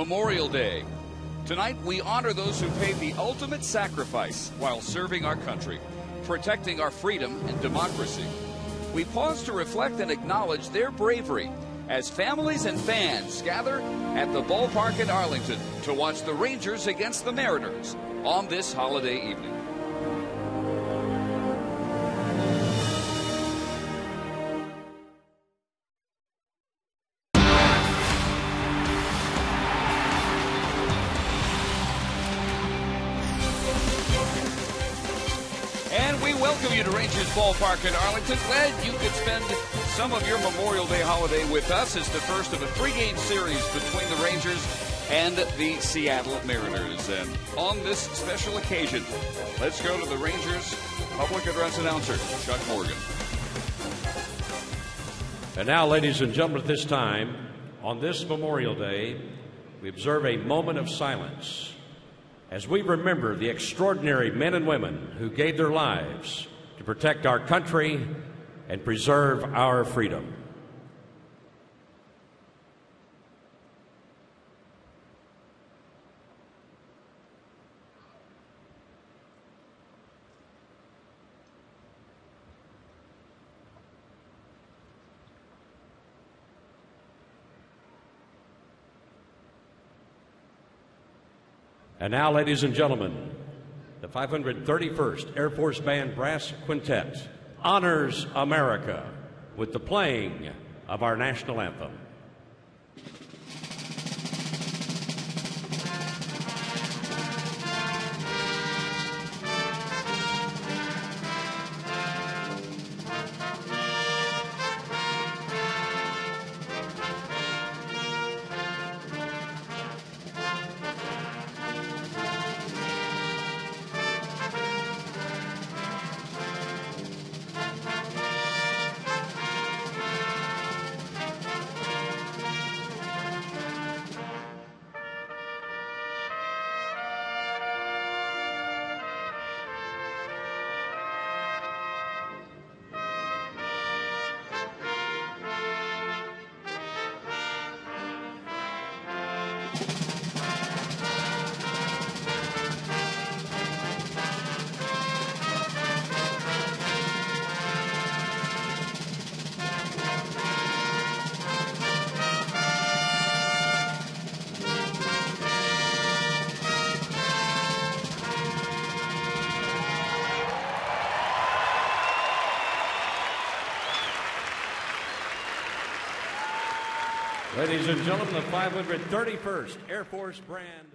Memorial Day. Tonight, we honor those who paid the ultimate sacrifice while serving our country, protecting our freedom and democracy. We pause to reflect and acknowledge their bravery as families and fans gather at the ballpark in Arlington to watch the Rangers against the Mariners on this holiday evening. And we welcome you to Rangers Ballpark in Arlington. Glad you could spend some of your Memorial Day holiday with us. It's the first of a three-game series between the Rangers and the Seattle Mariners. And on this special occasion, let's go to the Rangers public address announcer, Chuck Morgan. And now, ladies and gentlemen, at this time, on this Memorial Day, we observe a moment of silence as we remember the extraordinary men and women who gave their lives to protect our country and preserve our freedom. And now, ladies and gentlemen, the 531st Air Force Band Brass Quintet honors America with the playing of our national anthem. Ladies and gentlemen, the 531st Air Force Band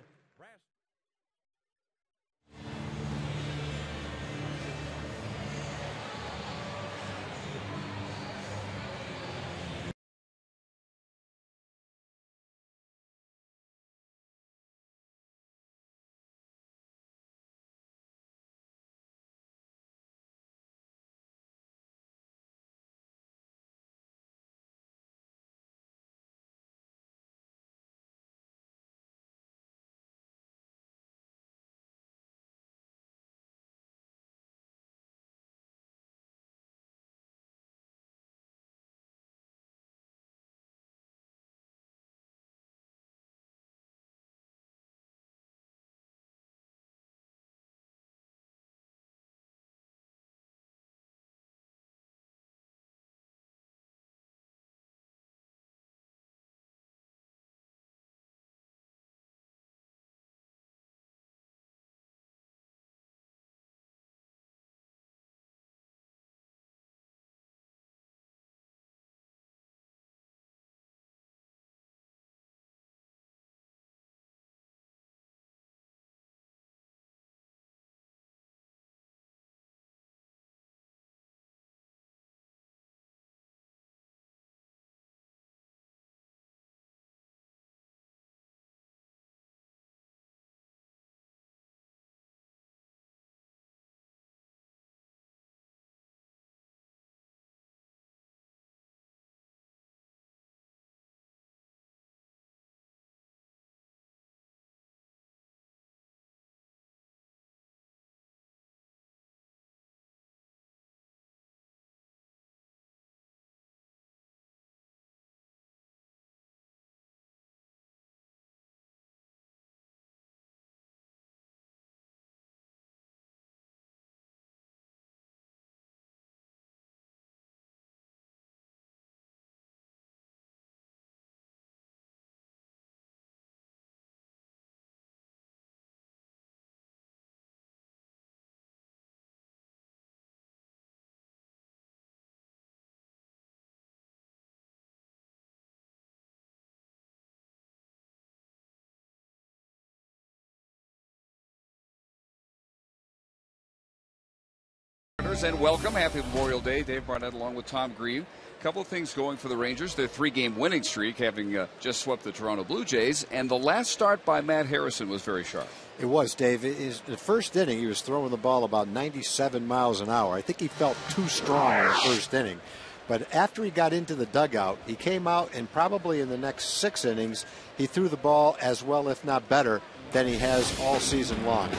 Mariners, and welcome. Happy Memorial Day. Dave Barnett along with Tom Green. A couple of things going for the Rangers. Their 3-game winning streak, having just swept the Toronto Blue Jays. And the last start by Matt Harrison was very sharp. It was, Dave. The first inning, he was throwing the ball about 97 miles an hour. I think he felt too strong in the first inning. But after he got into the dugout, he came out, and probably in the next 6 innings, he threw the ball as well, if not better, than he has all season long.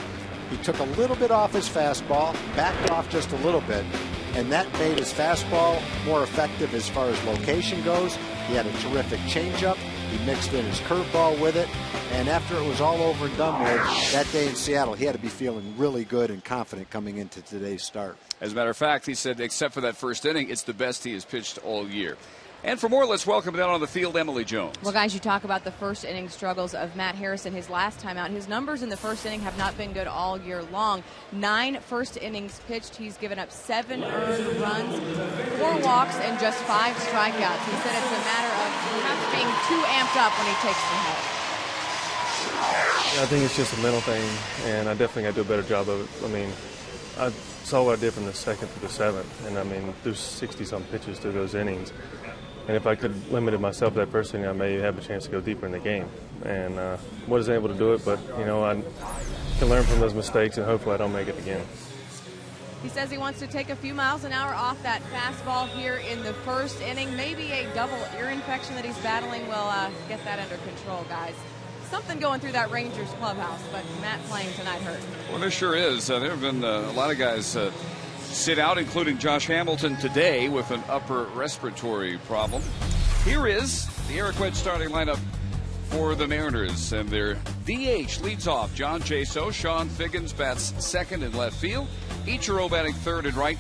He took a little bit off his fastball, backed off just a little bit, and that made his fastball more effective as far as location goes. He had a terrific changeup. He mixed in his curveball with it. And after it was all over and done with, that day in Seattle, he had to be feeling really good and confident coming into today's start. As a matter of fact, he said, except for that first inning, it's the best he has pitched all year. And for more, let's welcome down on the field Emily Jones. Well, guys, you talk about the first inning struggles of Matt Harrison his last time out. His numbers in the first inning have not been good all year long. 9 first innings pitched. He's given up 7 earned runs, 4 walks, and just 5 strikeouts. He said it's a matter of perhaps being too amped up when he takes the hit. Yeah, I think it's just a mental thing, and I definitely got to do a better job of it. I mean, I saw what I did from the 2nd through the 7th, and I mean, there's 60-some pitches through those innings. And if I could limit myself that first inning, I may have a chance to go deeper in the game. And wasn't able to do it, but, you know, I can learn from those mistakes, and hopefully I don't make it again. He says he wants to take a few miles an hour off that fastball here in the first inning. Maybe a double ear infection that he's battling will get that under control, guys. Something going through that Rangers clubhouse, but Matt playing tonight hurt. Well, there sure is. There have been a lot of guys sit out, including Josh Hamilton today with an upper respiratory problem. Here is the Eric Wedge starting lineup for the Mariners, and their DH leads off John Jaso. Sean Figgins bats second in left field. Ichiro batting third and right,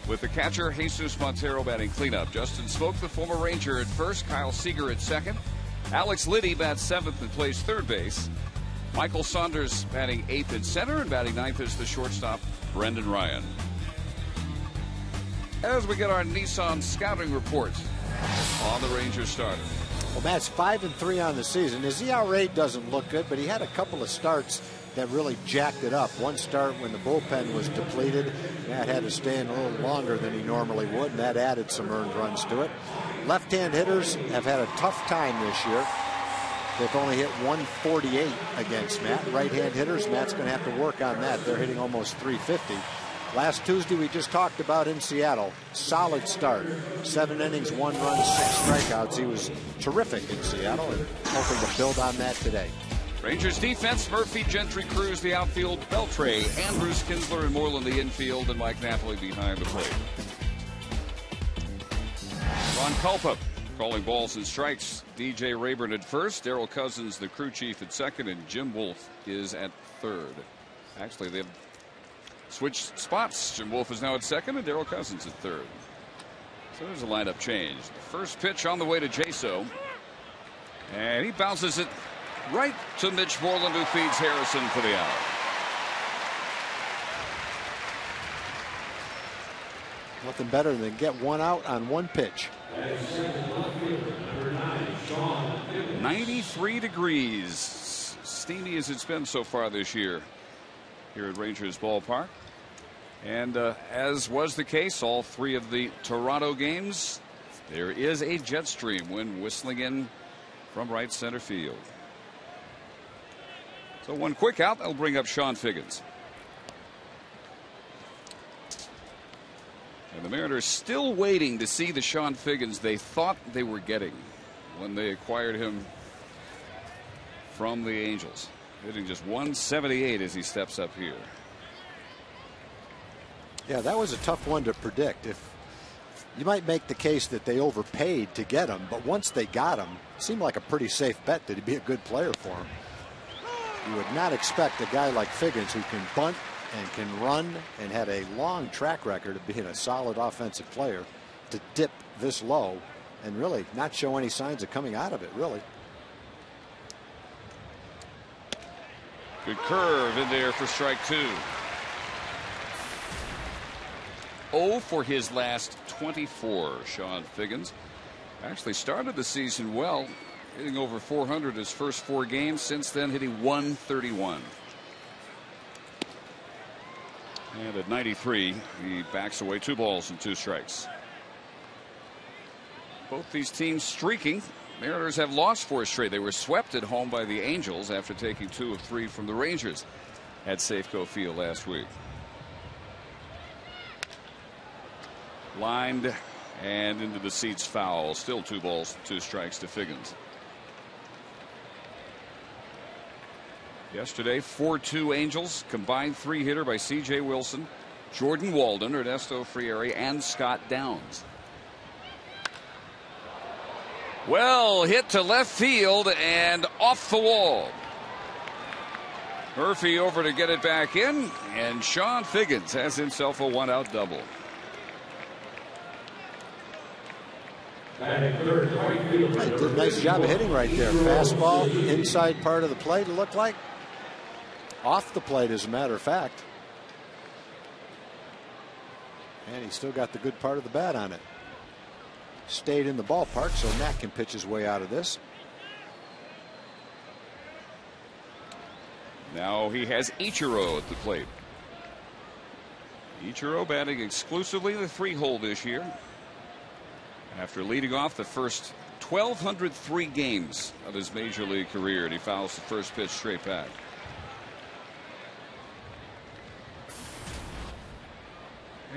with the catcher Jesus Montero batting cleanup. Justin Smoke, the former Ranger, at first. Kyle Seager at second. Alex Liddy bats seventh and plays third base. Michael Saunders batting eighth in center, and batting ninth is the shortstop Brendan Ryan. As we get our Nissan scouting report on the Rangers starter. Well, Matt's 5-3 on the season. His ERA doesn't look good, but he had a couple of starts that really jacked it up. One start when the bullpen was depleted. Matt had to stay in a little longer than he normally would, and that added some earned runs to it. Left-hand hitters have had a tough time this year. They've only hit 148 against Matt. Right-hand hitters, Matt's going to have to work on that. They're hitting almost 350. Last Tuesday, we just talked about in Seattle. Solid start. 7 innings, 1 run, 6 strikeouts. He was terrific in Seattle, and hoping to build on that today. Rangers defense: Murphy, Gentry, Cruz the outfield, Beltre, Andrews, Kinsler, and Moreland the infield, and Mike Napoli behind the plate. Ron Kulpa calling balls and strikes. DJ Rayburn at first, Darryl Cousins, the crew chief, at second, and Jim Wolf is at third. Actually, they've switched spots. Jim Wolf is now at second, and Darryl Cousins at third. So there's a lineup change. The first pitch on the way to Jaso, and he bounces it right to Mitch Moreland, who feeds Harrison for the out. Nothing better than get one out on one pitch. 93 degrees. Steamy as it's been so far this year here at Rangers Ballpark. And as was the case all 3 of the Toronto games, there is a jet stream wind whistling in from right center field. So one quick out, that'll bring up Sean Figgins. And the Mariners still waiting to see the Sean Figgins they thought they were getting when they acquired him from the Angels. Hitting just 178 as he steps up here. Yeah, that was a tough one to predict. If you might make the case that they overpaid to get him, but once they got him, it seemed like a pretty safe bet that he'd be a good player for him. You would not expect a guy like Figgins, who can bunt and can run and had a long track record of being a solid offensive player, to dip this low and really not show any signs of coming out of it, really. Good curve in there for strike 2. 0 for his last 24, Sean Figgins. Actually started the season well, hitting over 400 his first 4 games. Since then, hitting 131. And at 93, he backs away 2 balls and 2 strikes. Both these teams streaking. Mariners have lost 4 straight. They were swept at home by the Angels after taking 2 of 3 from the Rangers at Safeco Field last week. Lined and into the seats, foul. Still 2 balls, 2 strikes to Figgins. Yesterday, 4-2 Angels, combined 3-hitter by C.J. Wilson, Jordan Walden, Ernesto Frieri, and Scott Downs. Well, hit to left field and off the wall. Murphy over to get it back in, and Sean Figgins has himself a 1-out double. He did a nice job of hitting right there. Fastball, inside part of the plate, it looked like. Off the plate, as a matter of fact. And he still got the good part of the bat on it. Stayed in the ballpark, so Matt can pitch his way out of this. Now he has Ichiro at the plate. Ichiro batting exclusively the 3-hole this year, after leading off the first 1,203 games of his major league career, and he fouls the first pitch straight back.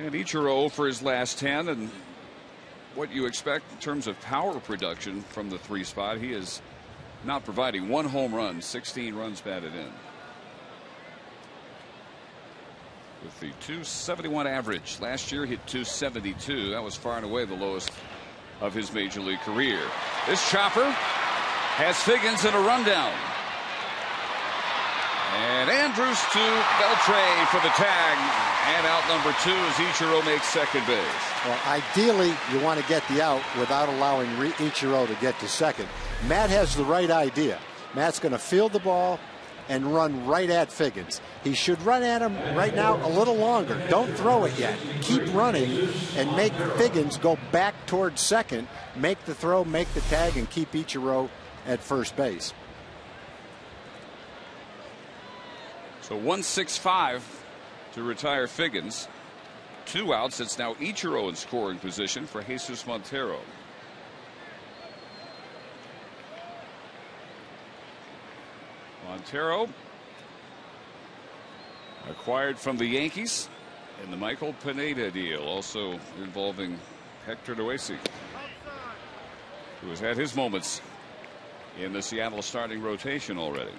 And Ichiro for his last 10, and what you expect in terms of power production from the 3 spot. He is not providing 1 home run, 16 runs batted in. With the 271 average. Last year hit 272. That was far and away the lowest of his major league career. This chopper has Figgins in a rundown. And Andrews to Beltre for the tag. And out number 2 as Ichiro makes second base. Well, ideally, you want to get the out without allowing Ichiro to get to second. Matt has the right idea. Matt's going to field the ball and run right at Figgins. He should run at him right now a little longer. Don't throw it yet. Keep running and make Figgins go back towards second, make the throw, make the tag, and keep Ichiro at first base. So 1-6-5 to retire Figgins. 2 outs. It's now Ichiro in scoring position for Jesus Montero. Montero acquired from the Yankees in the Michael Pineda deal, also involving Hector Noesi, who has had his moments in the Seattle starting rotation already.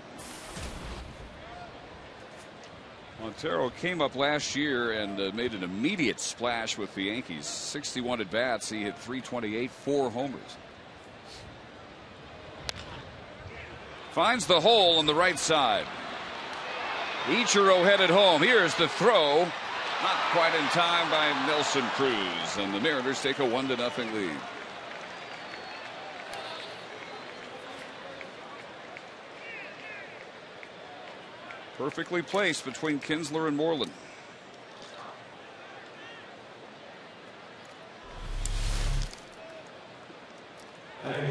Montero came up last year and made an immediate splash with the Yankees. 61 at bats. He hit .328, 4 homers. Finds the hole on the right side. Ichiro headed home. Here's the throw. Not quite in time by Nelson Cruz. And the Mariners take a 1-0 lead. Perfectly placed between Kinsler and Moreland.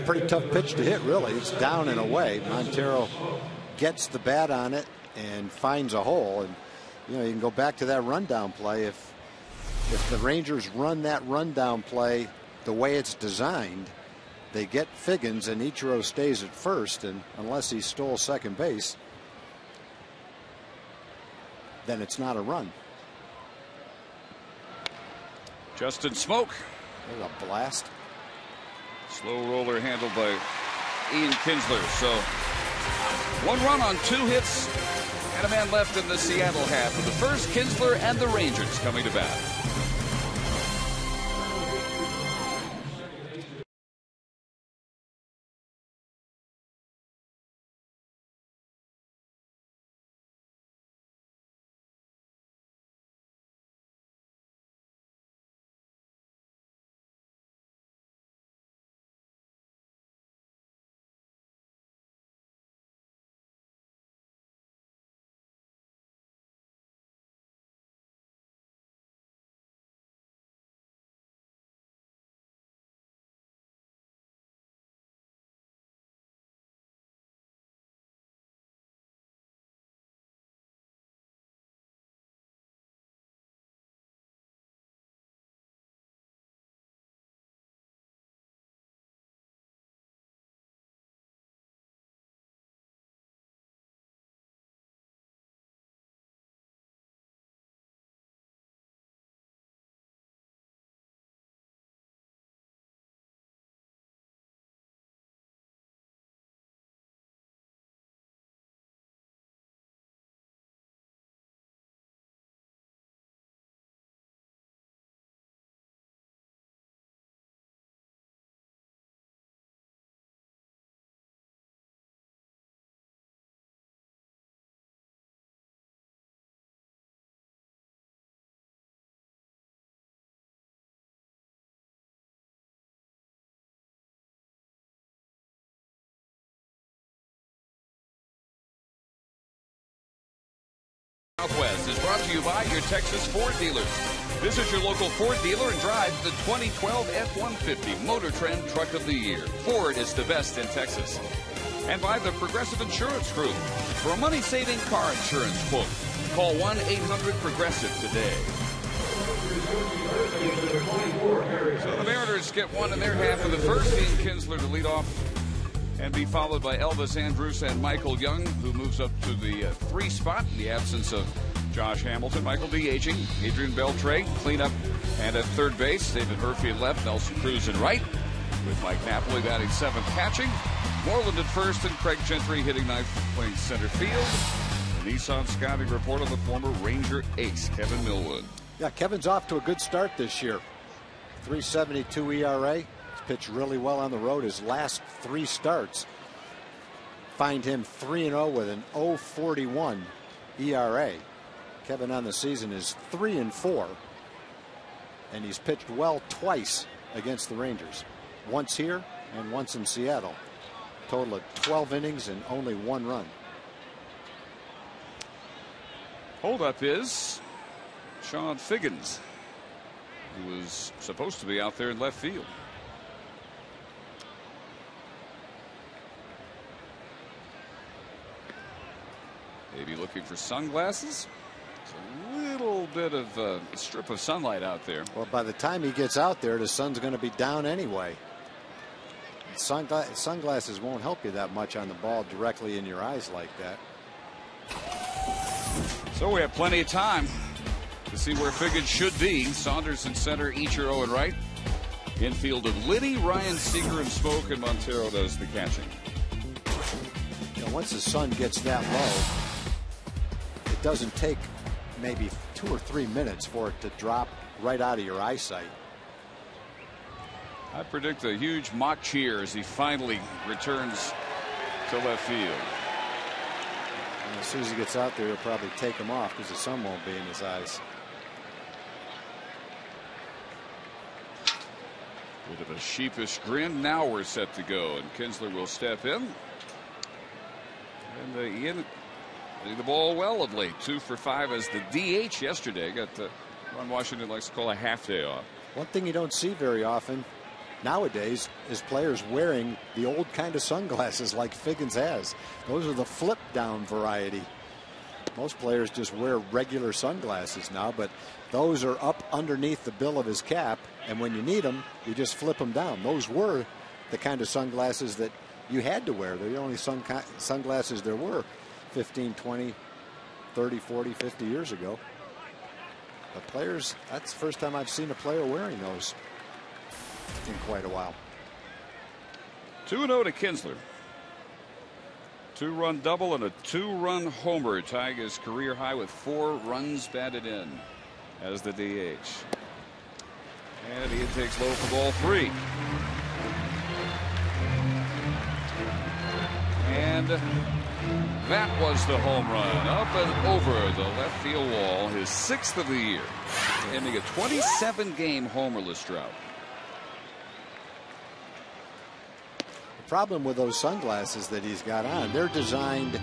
Pretty tough pitch to hit, really. It's down and away. Montero gets the bat on it and finds a hole. And you know, you can go back to that rundown play. If the Rangers run that rundown play the way it's designed, they get Figgins and Ichiro stays at first, and unless he stole second base, then it's not a run. Justin Smoke. There's a blast. Slow roller handled by Ian Kinsler. So 1 run on 2 hits and a man left in the Seattle half of the first. Kinsler and the Rangers coming to bat. Southwest is brought to you by your Texas Ford dealers. Visit your local Ford dealer and drive the 2012 F-150 Motor Trend Truck of the Year. Ford is the best in Texas. And by the Progressive Insurance Group. For a money-saving car insurance quote, call 1-800-PROGRESSIVE today. So the Mariners get one in their half of the first. Ian Kinsler to lead off and be followed by Elvis Andrus and Michael Young, who moves up to the 3 spot in the absence of Josh Hamilton. Michael DHing, Adrian Beltre cleanup, and at third base, David Murphy at left, Nelson Cruz in right, with Mike Napoli batting 7th, catching. Moreland at first, and Craig Gentry hitting 9th, playing center field. The Nissan scouting report on the former Ranger ace, Kevin Millwood. Yeah, Kevin's off to a good start this year. 3.72 ERA. He's pitched really well on the road. His last 3 starts find him 3-0 with an 0.41 ERA. Kevin on the season is 3-4, and he's pitched well twice against the Rangers. Once here and once in Seattle. Total of 12 innings and only 1 run. Holdup is Sean Figgins, who was supposed to be out there in left field. Maybe looking for sunglasses. It's a little bit of a strip of sunlight out there. Well, by the time he gets out there, the sun's going to be down anyway. Sunglasses won't help you that much on the ball directly in your eyes like that. So we have plenty of time to see where Figgins should be. Saunders in center, Ichiro in right. Infield of Liddy, Ryan Seager, and Smoke, and Montero does the catching. You know, once the sun gets that low, it doesn't take maybe 2 or 3 minutes for it to drop right out of your eyesight. I predict a huge mock cheer as he finally returns to left field. And as soon as he gets out there, he'll probably take him off because the sun won't be in his eyes. Bit of a sheepish grin. Now we're set to go, and Kinsler will step in. And Ian hitting the ball well of late. 2 for 5 as the DH yesterday. Got Ron Washington likes to call a half day off. One thing you don't see very often nowadays is players wearing the old kind of sunglasses like Figgins has. Those are the flip down variety. Most players just wear regular sunglasses now, but those are up underneath the bill of his cap, and when you need them, you just flip them down. Those were the kind of sunglasses that you had to wear. They're the only sunglasses there were 15, 20, 30, 40, 50 years ago. But players, that's the first time I've seen a player wearing those in quite a while. 2-0 to Kinsler. 2-run double and a 2-run homer, tying his career high with 4 runs batted in as the DH. And he takes low for ball 3. And that was the home run up and over the left field wall, his 6th of the year, ending a 27-game homerless drought. The problem with those sunglasses that he's got on, they're designed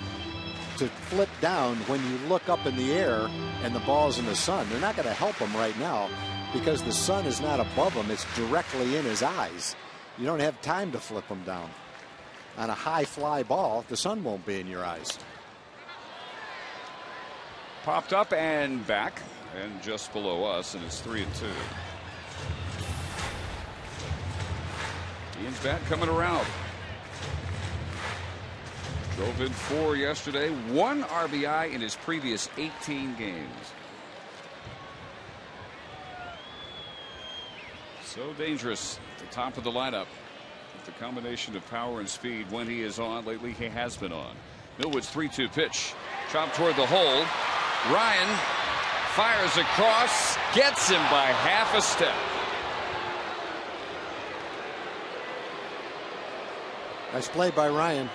to flip down when you look up in the air and the ball's in the sun. They're not going to help him right now because the sun is not above him. It's directly in his eyes. You don't have time to flip them down. On a high fly ball, the sun won't be in your eyes. Popped up and back and just below us, and it's 3-2. Ian's bat coming around. Drove in 4 yesterday, 1 RBI in his previous 18 games. So dangerous at the top of the lineup. The combination of power and speed when he is on. Lately he has been on. Millwood's 3-2 pitch. Chopped toward the hole. Ryan fires across. Gets him by half a step. Nice play by Ryan.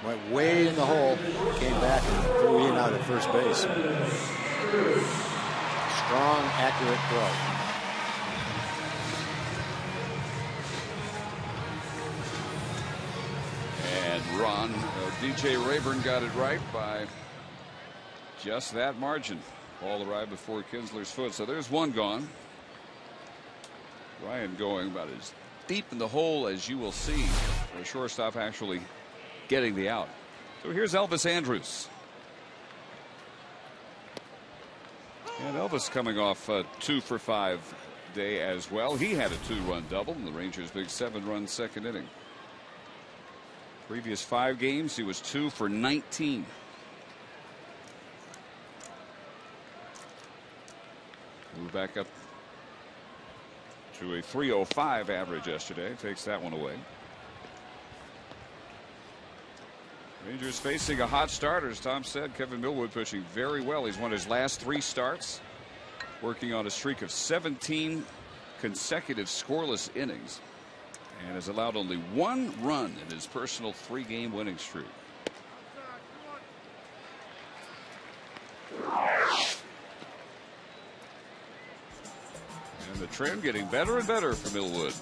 Went way in the hole. Came back and threw Ian out at first base. Strong, accurate throw. And DJ Rayburn got it right by just that margin. Ball arrived before Kinsler's foot, so there's one gone. Ryan going about as deep in the hole as you will see for a shortstop actually getting the out. So here's Elvis Andrus. And Elvis coming off a 2 for 5 day as well. He had a 2-run double in the Rangers' big 7-run second inning. Previous 5 games, he was 2 for 19. Move back up to a 305 average yesterday. Takes that one away. Rangers facing a hot starter, as Tom said. Kevin Millwood pitching very well. He's won his last 3 starts, working on a streak of 17 consecutive scoreless innings, and has allowed only 1 run in his personal 3-game winning streak. And the trend getting better and better for Millwood.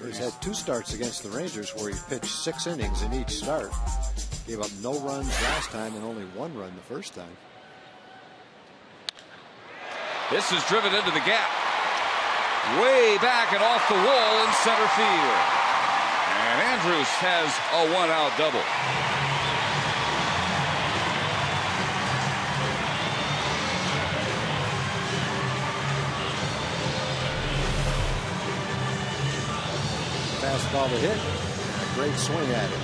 He's had 2 starts against the Rangers where he pitched 6 innings in each start. Gave up no runs last time and only 1 run the first time. This is driven into the gap. Way back and off the wall in center field. And Andrus has a 1-out double. Fastball to hit, and a great swing at it.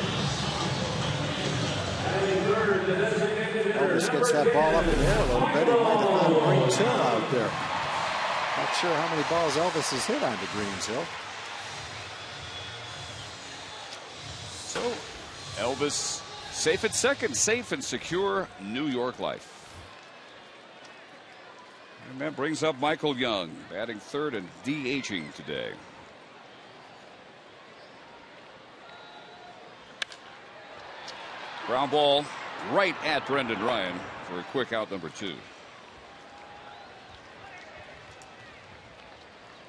Elvis gets that ball up in the air a little bit. He might have found Greens Hill out there. Not sure how many balls Elvis has hit onto Greens Hill. So Elvis safe at second, safe and secure New York life. And that brings up Michael Young, batting third and DHing today. Ground ball right at Brendan Ryan for a quick out, number 2.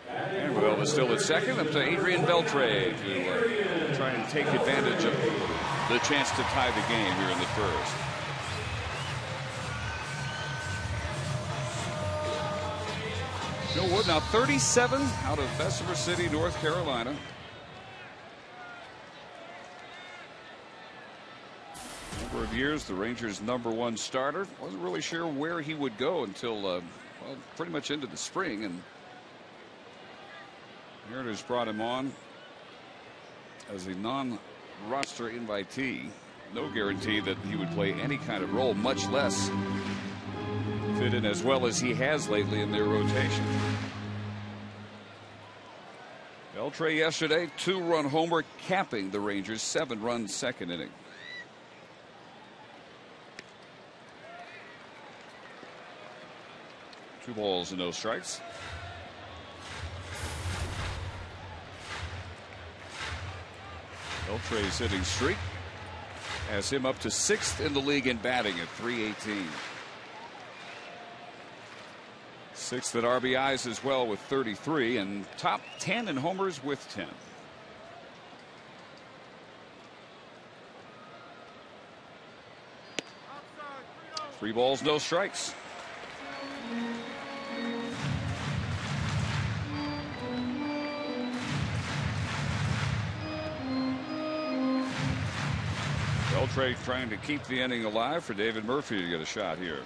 And with Elvis still at second, up to Adrian Beltre to try and take advantage of the chance to tie the game here in the first. Millwood now 37 out of Bessemer City, North Carolina. Number of years the Rangers' #1 starter. Wasn't really sure where he would go until well, pretty much into the spring, and Mariners brought him on as a non-roster invitee. No guarantee that he would play any kind of role, much less fit in as well as he has lately in their rotation. Beltre yesterday, 2-run homer, capping the Rangers' 7-run second inning. Two balls and no strikes. Beltre's hitting streak has him up to 6th in the league in batting at .318. 6th at RBIs as well with 33, and top 10 in homers with 10. Three balls, no strikes. Beltre trying to keep the inning alive for David Murphy to get a shot here.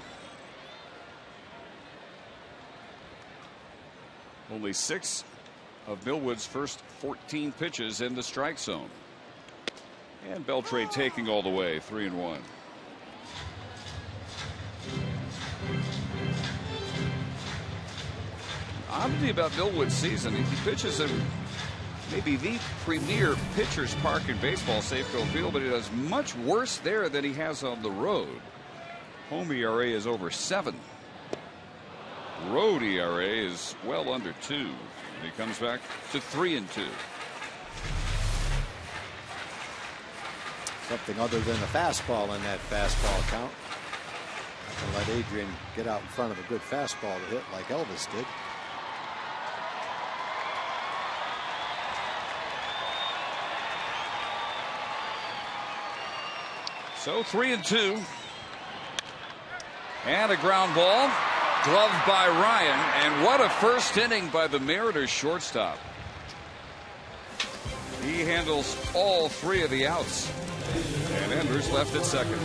Only 6 of Millwood's first 14 pitches in the strike zone. And Beltre taking all the way, 3-1. Oddity about Millwood's season, he pitches in maybe the premier pitcher's park in baseball, Safeco Field, but he does much worse there than he has on the road. Home ERA is over 7. Road ERA is well under 2. And he comes back to 3-2. Something other than a fastball in that fastball count. I can let Adrian get out in front of a good fastball to hit like Elvis did. So 3-2. And a ground ball. Gloved by Ryan. And what a first inning by the Mariners shortstop. He handles all 3 of the outs. And Enders left at second.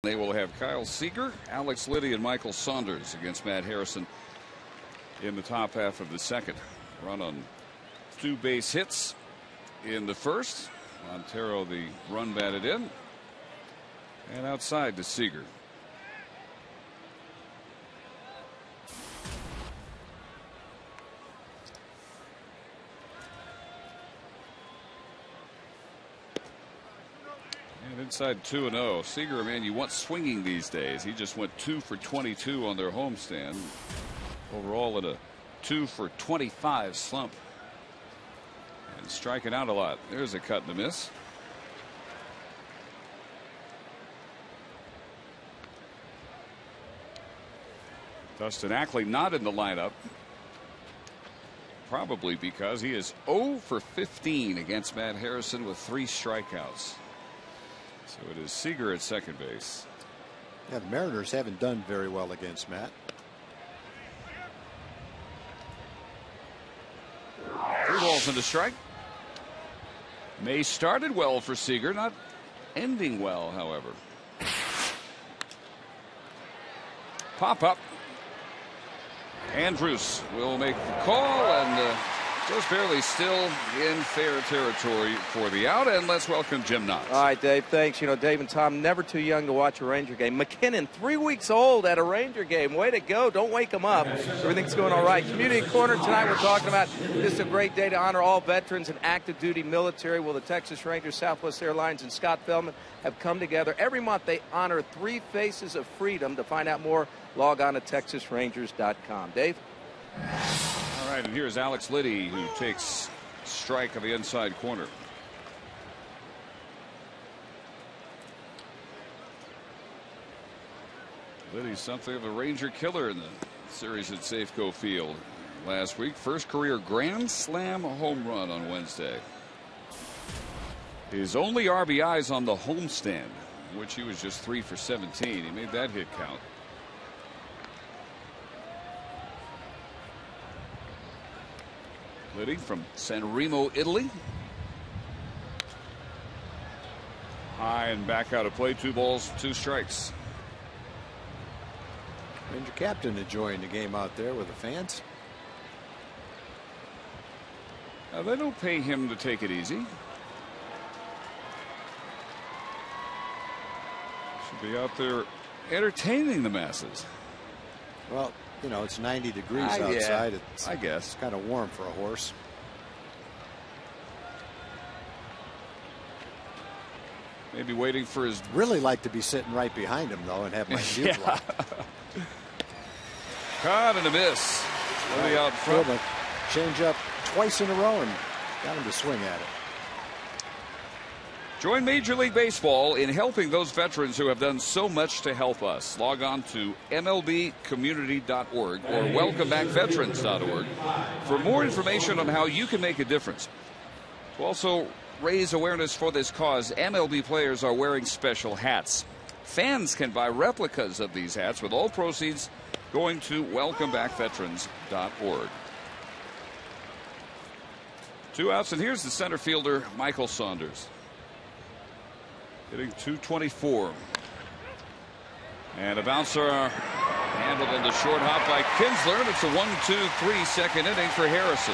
They will have Kyle Seager, Alex Liddy, and Michael Saunders against Matt Harrison in the top half of the second. Run on 2 base hits in the first. Montero, the run batted in. And outside to Seager. Inside 2-0. Seager, man, you want swinging these days. He just went 2 for 22 on their homestand. Overall, at a 2 for 25 slump. And striking out a lot. There's a cut and a miss. Dustin Ackley not in the lineup. Probably because he is 0 for 15 against Matt Harrison with 3 strikeouts. So it is Seager at second base. Yeah, the Mariners haven't done very well against Matt. 3 balls and a strike. May started well for Seager, not ending well, however. Pop up. Andrews will make the call, and just barely still in fair territory for the out. And let's welcome Jim Knox. All right, Dave, thanks. You know, Dave and Tom, never too young to watch a Ranger game. McKinnon, 3 weeks old at a Ranger game. Way to go. Don't wake him up. Everything's going all right. Community Corner tonight, we're talking about just a great day to honor all veterans and active duty military. Well, the Texas Rangers, Southwest Airlines, and Scott Feldman have come together. Every month they honor 3 faces of freedom. To find out more, log on to TexasRangers.com. Dave? All right, and here's Alex Liddy, who takes strike of the inside corner. Liddy's something of a Ranger killer in the series at Safeco Field last week. First career grand slam home run on Wednesday. His only RBIs on the homestand, in which he was just 3 for 17. He made that hit count. Liddy from San Remo, Italy. High and back out of play. 2 balls, 2 strikes. Ranger captain enjoying the game out there with the fans. Now, they don't pay him to take it easy. Should be out there entertaining the masses. Well, you know, it's 90 degrees outside. Yeah, It's, I guess. it's kind of warm for a horse. Maybe waiting for his. Really like to be sitting right behind him though and have my view blocked. Caught and a miss. Really out front. Change up twice in a row and got him to swing at it. Join Major League Baseball in helping those veterans who have done so much to help us. Log on to mlbcommunity.org or welcomebackveterans.org for more information on how you can make a difference. To also raise awareness for this cause, MLB players are wearing special hats. Fans can buy replicas of these hats with all proceeds going to welcomebackveterans.org. 2 outs, and here's the center fielder, Michael Saunders. Hitting .224. And a bouncer handled in the short hop by Kinsler. It's a 1-2-3 second inning for Harrison.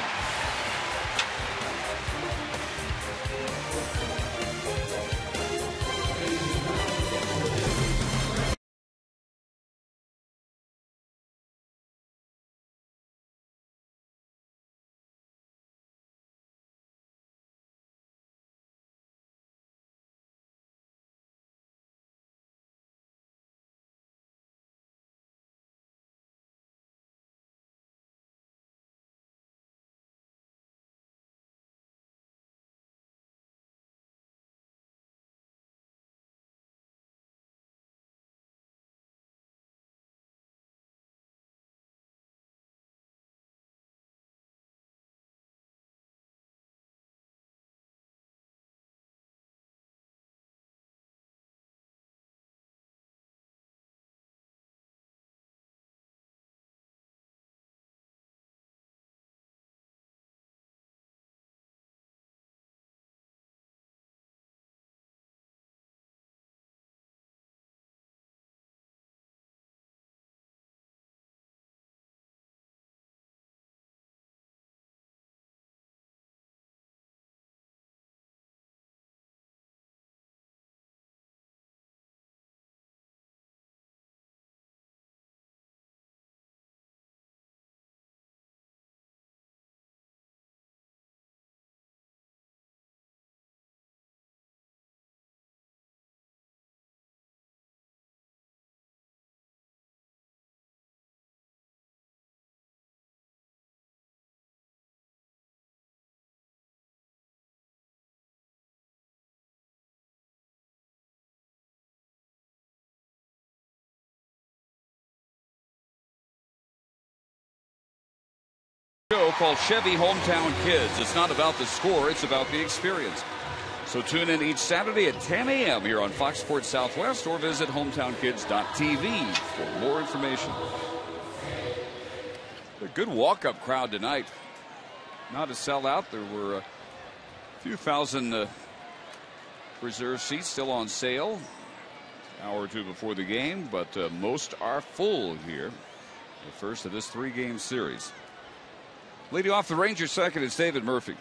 Show called Chevy Hometown Kids. It's not about the score, it's about the experience. So tune in each Saturday at 10 a.m. here on Fox Sports Southwest or visit hometownkids.tv for more information. A good walk-up crowd tonight. Not a sellout. There were a few thousand reserve seats still on sale. An hour or two before the game, but most are full here. The first of this 3-game series. Leading off the Rangers second is David Murphy.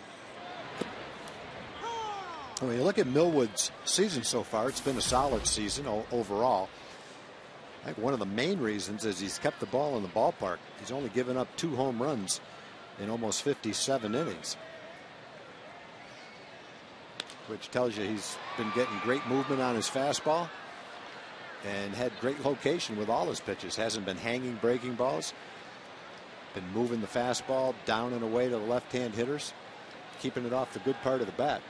When you look at Millwood's season so far, it's been a solid season overall. I think one of the main reasons is he's kept the ball in the ballpark. He's only given up 2 home runs in almost 57 innings, which tells you he's been getting great movement on his fastball and had great location with all his pitches. Hasn't been hanging breaking balls. Been moving the fastball down and away to the left-hand hitters, keeping it off the good part of the bat.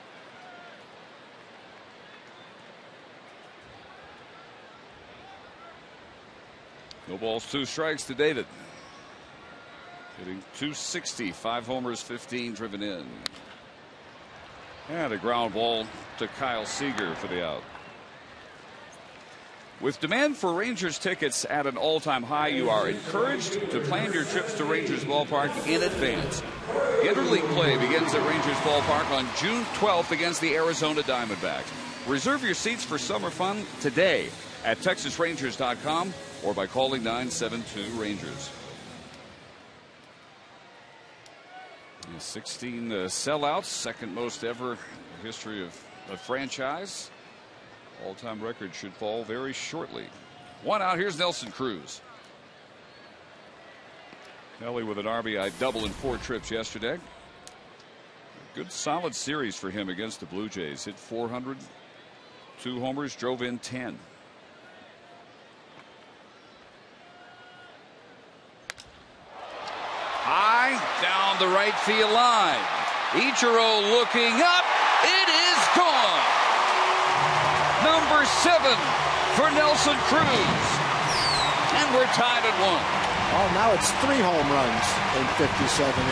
No balls, 2 strikes to David. Hitting .260, 5 homers, 15 driven in. And a ground ball to Kyle Seager for the out. With demand for Rangers tickets at an all-time high, you are encouraged to plan your trips to Rangers Ballpark in advance. Interleague play begins at Rangers Ballpark on June 12th against the Arizona Diamondbacks. Reserve your seats for summer fun today at TexasRangers.com or by calling 972-RANGERS. 16 sellouts, second most ever in the history of the franchise. All-time record should fall very shortly. 1 out. Here's Nelson Cruz. Nelly with an RBI double in 4 trips yesterday. A good solid series for him against the Blue Jays. Hit 400, 2 homers, drove in 10. High down the right field line. Ichiro looking up. It is gone. Number 7 for Nelson Cruz. And we're tied at 1. Oh, now it's 3 home runs in 57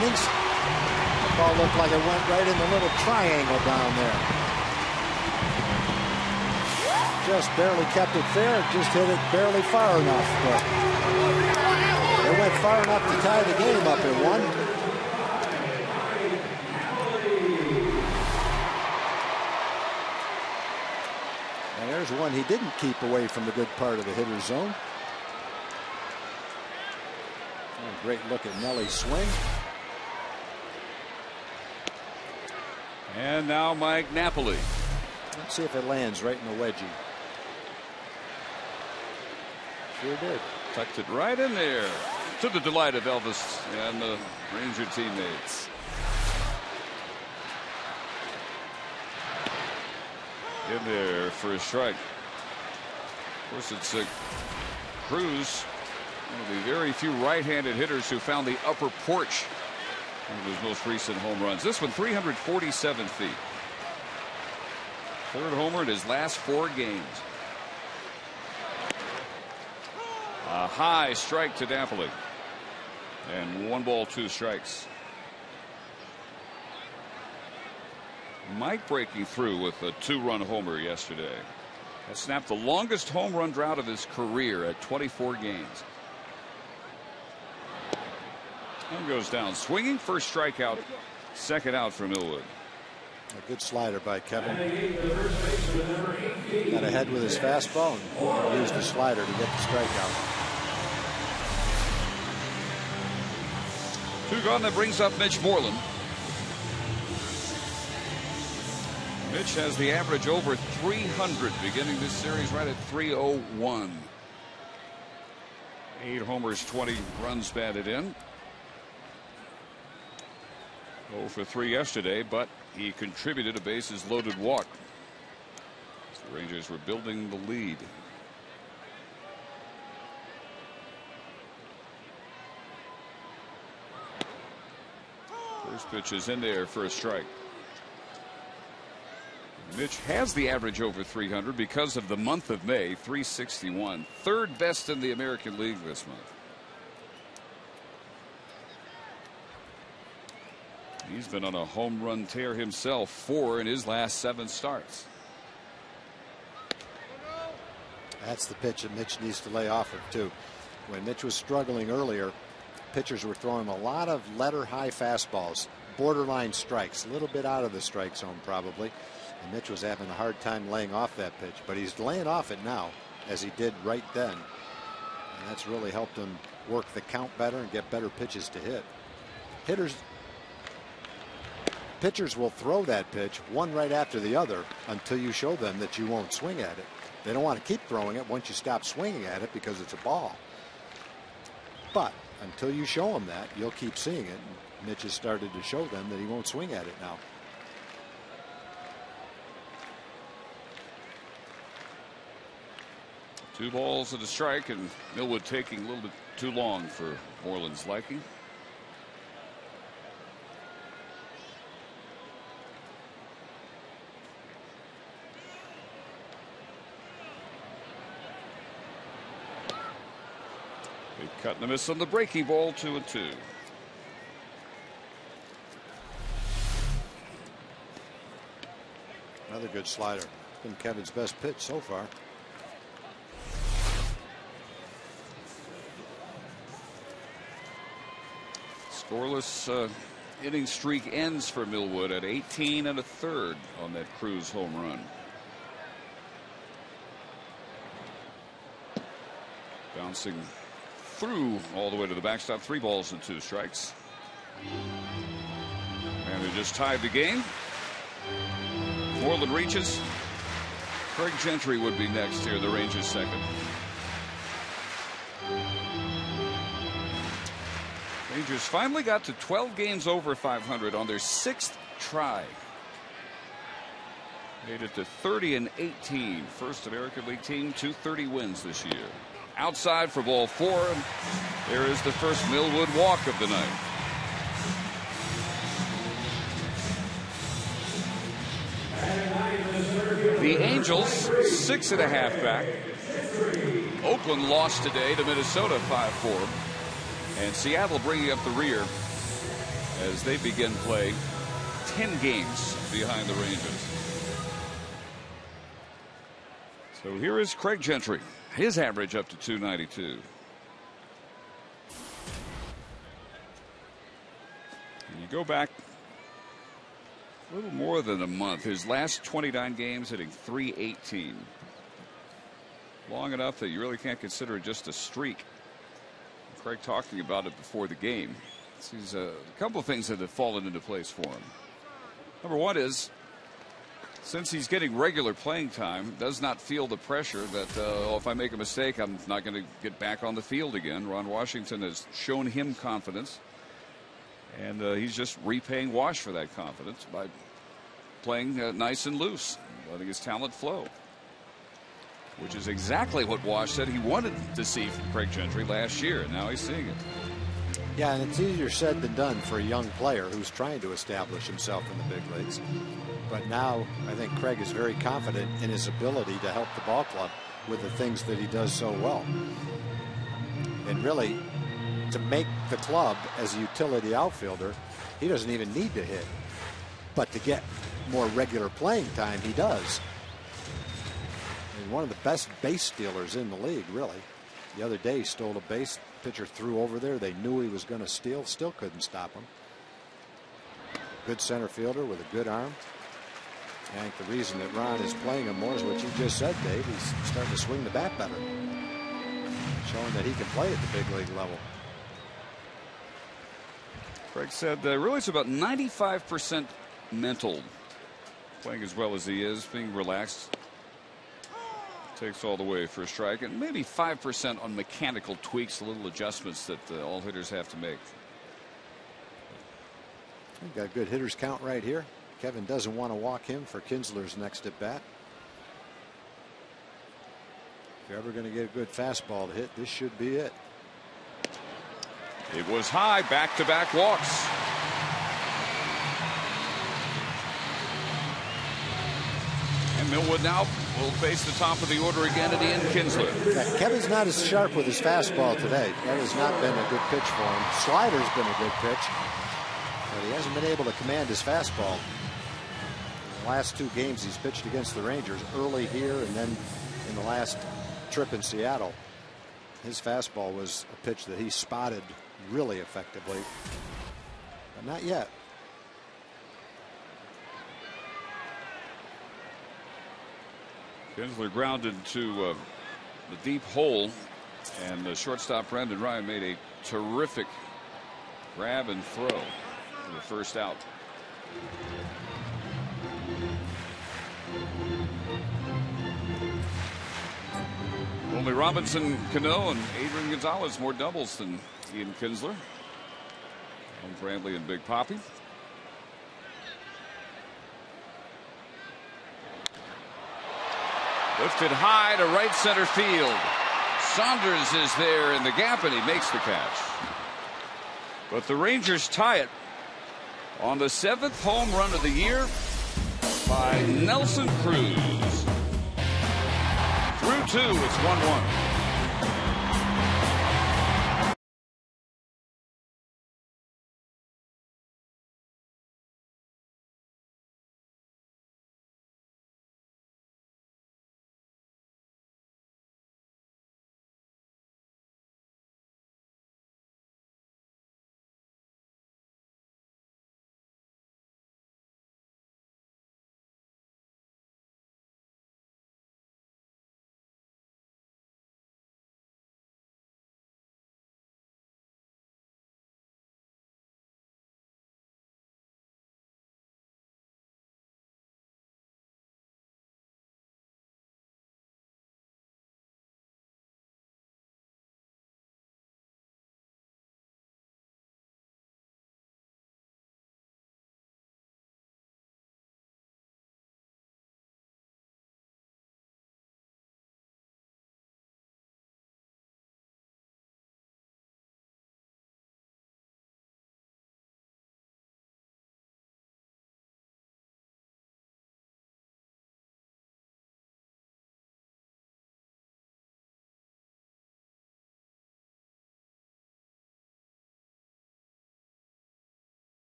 innings. The ball looked like it went right in the little triangle down there. Just barely kept it fair. Just hit it barely far enough. But it went far enough to tie the game up at 1. And there's one he didn't keep away from the good part of the hitter's zone. Oh, great look at Nelly's swing. And now Mike Napoli. Let's see if it lands right in the wedgie. Sure did. Tucked it right in there, to the delight of Elvis and the Ranger teammates. In there for a strike. Of course, it's Cruz, one of the very few right-handed hitters who found the upper porch. One of his most recent home runs. This one 347 feet. 3rd homer in his last 4 games. A high strike to Napoli. And 1 ball, 2 strikes. Mike breaking through with a 2-run homer yesterday. That snapped the longest home run drought of his career at 24 games. And goes down swinging. First strikeout, 2nd out for Millwood. A good slider by Kevin. Got ahead with his fastball and used the slider to get the strikeout. 2 gone. That brings up Mitch Moreland. Mitch has the average over 300 beginning this series right at 301. 8 homers, 20 runs batted in. 0 for 3 yesterday, but he contributed a bases loaded walk. The Rangers were building the lead. First pitch is in there for a strike. Mitch has the average over 300 because of the month of May, 361. 3rd best in the American League this month. He's been on a home run tear himself, 4 in his last 7 starts. That's the pitch that Mitch needs to lay off of too. When Mitch was struggling earlier, pitchers were throwing a lot of letter high fastballs, borderline strikes, a little bit out of the strike zone probably. And Mitch was having a hard time laying off that pitch, but he's laying off it now, as he did right then. And that's really helped him work the count better and get better pitches to hit. Pitchers will throw that pitch one right after the other until you show them that you won't swing at it. They don't want to keep throwing it once you stop swinging at it because it's a ball. But until you show them that, you'll keep seeing it. And Mitch has started to show them that he won't swing at it now. Two balls and a strike, and Millwood taking a little bit too long for Moreland's liking. Big cut and a miss on the breaking ball, 2-2. Another good slider. Been Kevin's best pitch so far. Scoreless inning streak ends for Millwood at 18 1/3 on that Cruz home run. Bouncing through all the way to the backstop. 3 balls and 2 strikes. And they just tied the game. Moreland reaches. Craig Gentry would be next here, the Rangers second. Rangers finally got to 12 games over 500 on their 6th try. Made it to 30-18. First American League team to 30 wins this year. Outside for ball 4. There is the first Millwood walk of the night. The Angels 6.5 back. Oakland lost today to Minnesota 5-4. And Seattle bringing up the rear as they begin play 10 games behind the Rangers. So here is Craig Gentry. His average up to 292. And you go back a little more than a month. His last 29 games hitting .318. Long enough that you really can't consider it just a streak. Craig talking about it before the game. He's a couple of things that have fallen into place for him. Number one is, since he's getting regular playing time, does not feel the pressure that oh, if I make a mistake, I'm not going to get back on the field again. Ron Washington has shown him confidence, and he's just repaying Wash for that confidence by playing nice and loose, letting his talent flow, which is exactly what Wash said he wanted to see from Craig Gentry last year, and now he's seeing it. Yeah, and it's easier said than done for a young player who's trying to establish himself in the big leagues. But now I think Craig is very confident in his ability to help the ball club with the things that he does so well. And really, to make the club as a utility outfielder, he doesn't even need to hit. But to get more regular playing time, he does. And one of the best base stealers in the league, really. The other day, he stole a base. Pitcher threw over there. They knew he was going to steal. Still couldn't stop him. Good center fielder with a good arm. I think the reason that Ron is playing him more is what you just said, Dave. He's starting to swing the bat better, showing that he can play at the big league level. Craig said really it's about 95% mental. Playing as well as he is, being relaxed. Takes all the way for a strike, and maybe 5% on mechanical tweaks, little adjustments that all hitters have to make. We've got a good hitters count right here. Kevin doesn't want to walk him for Kinsler's next at bat. If you're ever going to get a good fastball to hit, this should be it. It was high, back-to-back walks. And Millwood now will face the top of the order again at Ian Kinsler. Yeah, Kevin's not as sharp with his fastball today. That has not been a good pitch for him. Slider's been a good pitch, but he hasn't been able to command his fastball. In the last 2 games he's pitched against the Rangers, early here and then in the last trip in Seattle, his fastball was a pitch that he spotted really effectively, but not yet. Kinsler grounded to the deep hole, and the shortstop Brendan Ryan made a terrific grab and throw for the first out. Only Robinson Cano and Adrian Gonzalez more doubles than Ian Kinsler. And Bramley and Big Poppy. Lifted high to right center field. Saunders is there in the gap, and he makes the catch. But the Rangers tie it on the 7th home run of the year by Nelson Cruz. Through 2, it's 1-1.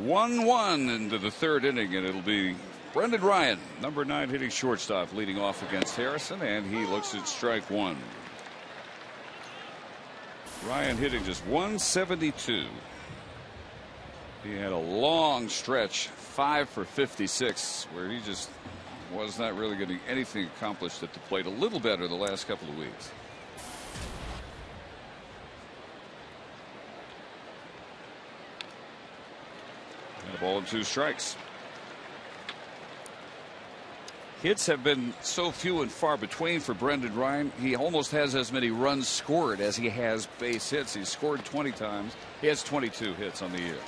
1-1 into the third inning, and it'll be Brendan Ryan, number 9 hitting shortstop, leading off against Harrison, and he looks at strike one. Ryan hitting just 172. He had a long stretch, 5 for 56, where he just was not really getting anything accomplished at the plate. A little better the last couple of weeks. And a ball and 2 strikes. Hits have been so few and far between for Brendan Ryan. He almost has as many runs scored as he has base hits. He's scored 20 times. He has 22 hits on the year.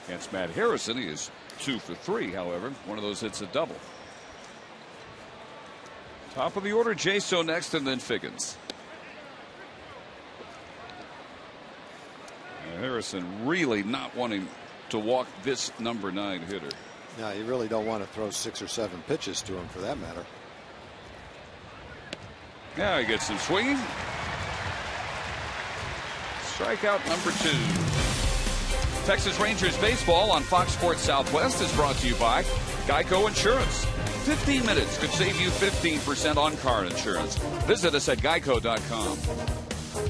Against Matt Harrison, he is 2 for 3. However, one of those hits a double. Top of the order, Jaso next, and then Figgins. Harrison really not wanting to walk this number 9 hitter. No, you really don't want to throw 6 or 7 pitches to him for that matter. Now he gets some swinging. Strikeout number 2. Texas Rangers baseball on Fox Sports Southwest is brought to you by Geico Insurance. 15 minutes could save you 15% on car insurance. Visit us at geico.com.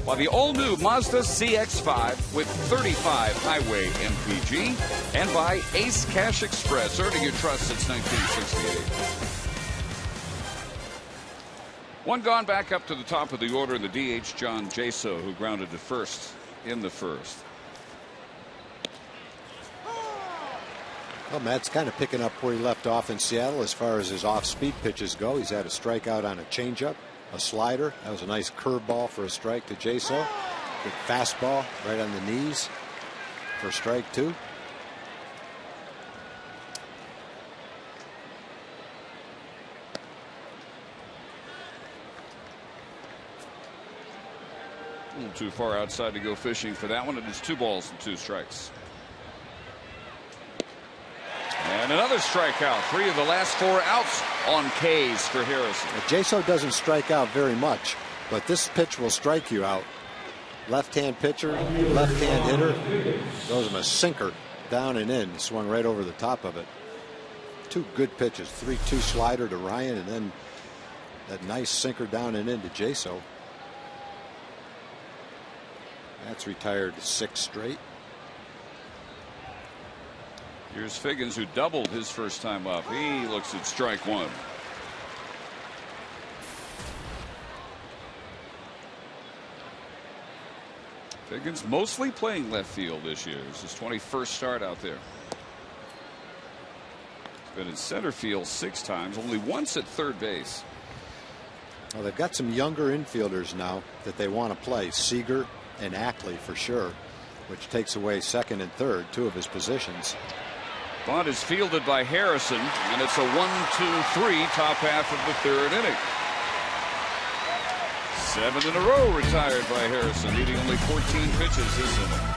While the all-new Mazda CX-5 with 35 highway MPG, and by Ace Cash Express, earning your trust since 1968. One gone, back up to the top of the order in the DH, John Jaso, who grounded to first in the first. Well, Matt's kind of picking up where he left off in Seattle as far as his off-speed pitches go. He's had a strikeout on a changeup, a slider. That was a nice curveball for a strike to Jaso. Good fastball right on the knees for strike 2. A little too far outside to go fishing for that one. It is 2 balls and 2 strikes. And another strikeout. 3 of the last 4 outs on K's for Harrison. Jaso doesn't strike out very much, but this pitch will strike you out. Left-hand pitcher, left-hand hitter, throws him a sinker down and in. Swung right over the top of it. 2 good pitches. 3-2 slider to Ryan, and then that nice sinker down and in to Jaso. That's retired 6 straight. Here's Figgins, who doubled his first time up. He looks at strike 1. Figgins mostly playing left field this year. It's his 21st start out there. He's been in center field 6 times, only once at third base. Well, they've got some younger infielders now that they want to play. Seager and Ackley for sure, which takes away second and third, 2 of his positions. Bunt is fielded by Harrison, and it's a 1-2-3 top half of the third inning. 7 in a row retired by Harrison, needing only 14 pitches this inning.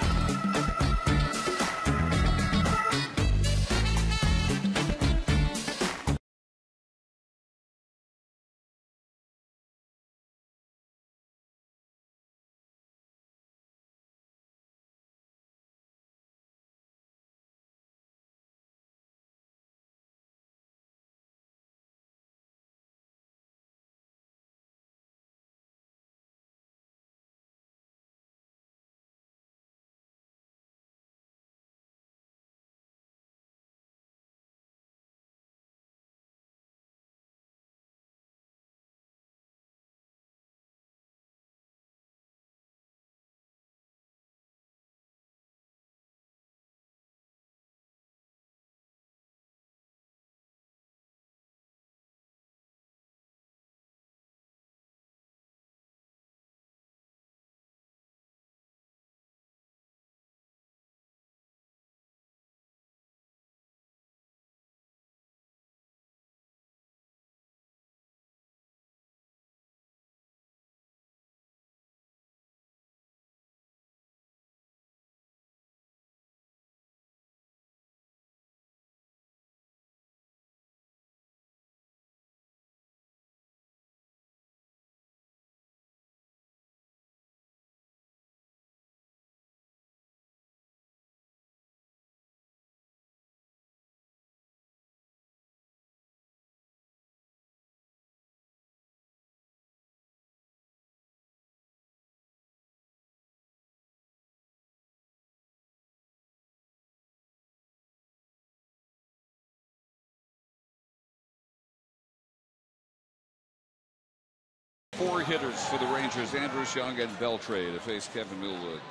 4 hitters for the Rangers, Andrus, Young, and Beltre, to face Kevin Millwood.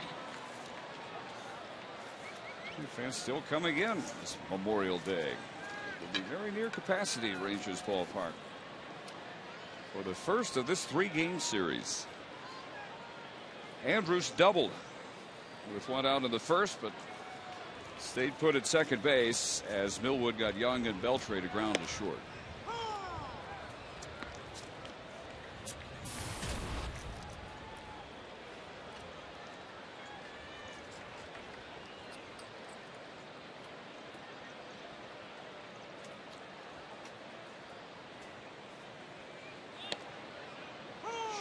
Fans still coming in this Memorial Day. It will be very near capacity at Rangers Ballpark for the first of this 3-game series. Andrus doubled with 1 out in the first, but stayed put at second base as Millwood got Young and Beltre to ground to short.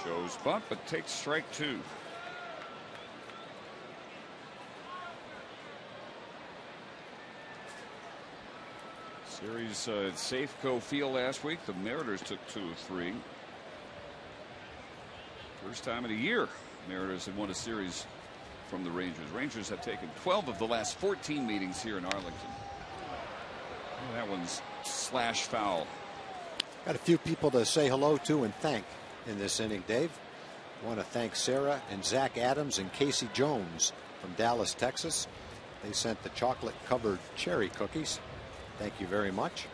Shows bunt, but takes strike 2. Series at Safeco Field last week. The Mariners took 2 of 3. First time in a year Mariners have won a series from the Rangers. Rangers have taken 12 of the last 14 meetings here in Arlington. Oh, that one's slash foul. Got a few people to say hello to and thank in this inning, Dave. I want to thank Sarah and Zach Adams and Casey Jones from Dallas, Texas. They sent the chocolate covered cherry cookies. Thank you very much.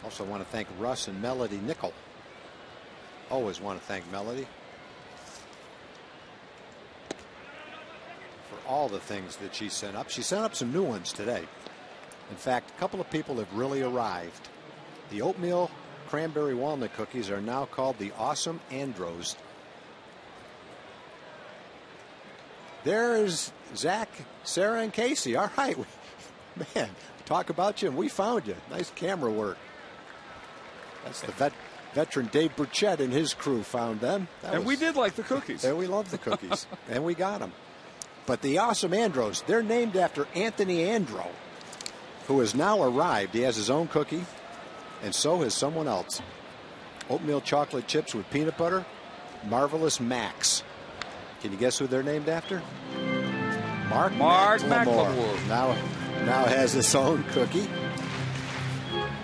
Also want to thank Russ and Melody Nickel. Always want to thank Melody for all the things that she sent up. She sent up some new ones today. In fact, a couple of people have really arrived. The oatmeal cranberry walnut cookies are now called the Awesome Andros. There's Zach, Sarah, and Casey. All right. Man, talk about you, and we found you. Nice camera work. That's the veteran Dave Burchett and his crew found them. We did like the cookies. And we love the cookies. And we got them. But the Awesome Andros, they're named after Anthony Andro, who has now arrived. He has his own cookie, and so has someone else. Oatmeal chocolate chips with peanut butter, Marvelous Max. Can you guess who they're named after? Mark McLemore. Now has his own cookie.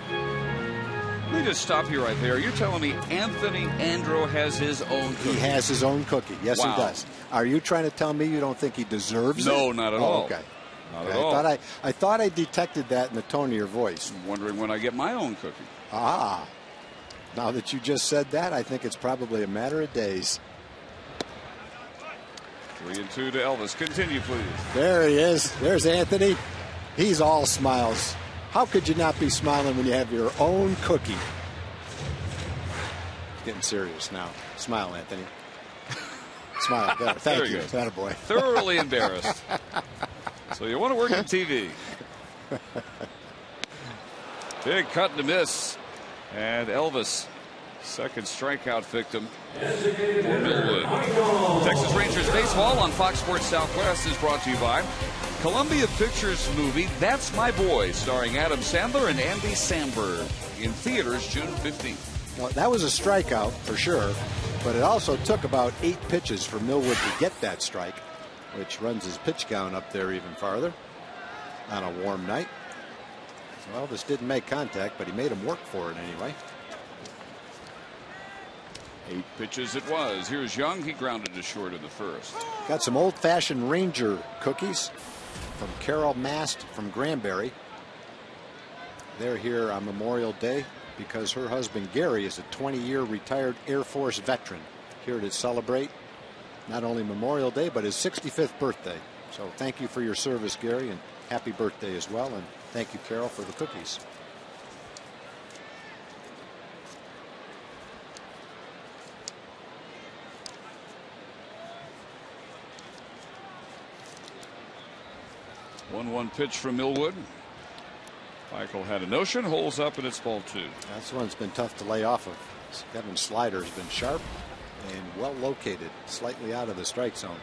Let me just stop you right there. You're telling me Anthony Andro has his own cookie? He has his own cookie. Yes, wow. He does. Are you trying to tell me you don't think he deserves it? No, not at all. Okay. Not at all. I thought I detected that in the tone of your voice. I'm wondering when I get my own cookie. Ah. Now that you just said that, I think it's probably a matter of days. 3-2 to Elvis. Continue, please. There he is. There's Anthony. He's all smiles. How could you not be smiling when you have your own cookie? Getting serious now. Smile, Anthony. Smile. There. Thank you. Attaboy. Thoroughly embarrassed. So you want to work in TV. Big cut and a miss. And Elvis, second strikeout victim for Millwood. Texas Rangers baseball on Fox Sports Southwest is brought to you by Columbia Pictures movie That's My Boy, starring Adam Sandler and Andy Samberg, in theaters June 15th. Well, that was a strikeout for sure, but it also took about 8 pitches for Millwood to get that strike, which runs his pitch count up there even farther on a warm night. So Elvis didn't make contact, but he made him work for it anyway. 8 pitches it was. Here's Young. He grounded to short in the first. Got some old-fashioned Ranger cookies from Carol Mast from Granbury. They're here on Memorial Day because her husband Gary is a 20-year retired Air Force veteran, here to celebrate not only Memorial Day but his 65th birthday. So thank you for your service, Gary, and happy birthday as well. And thank you, Carol, for the cookies. One pitch from Millwood. Michael had a notion, holds up, and it's ball 2. That's one that's been tough to lay off of. Kevin's slider has been sharp and well located, slightly out of the strike zone.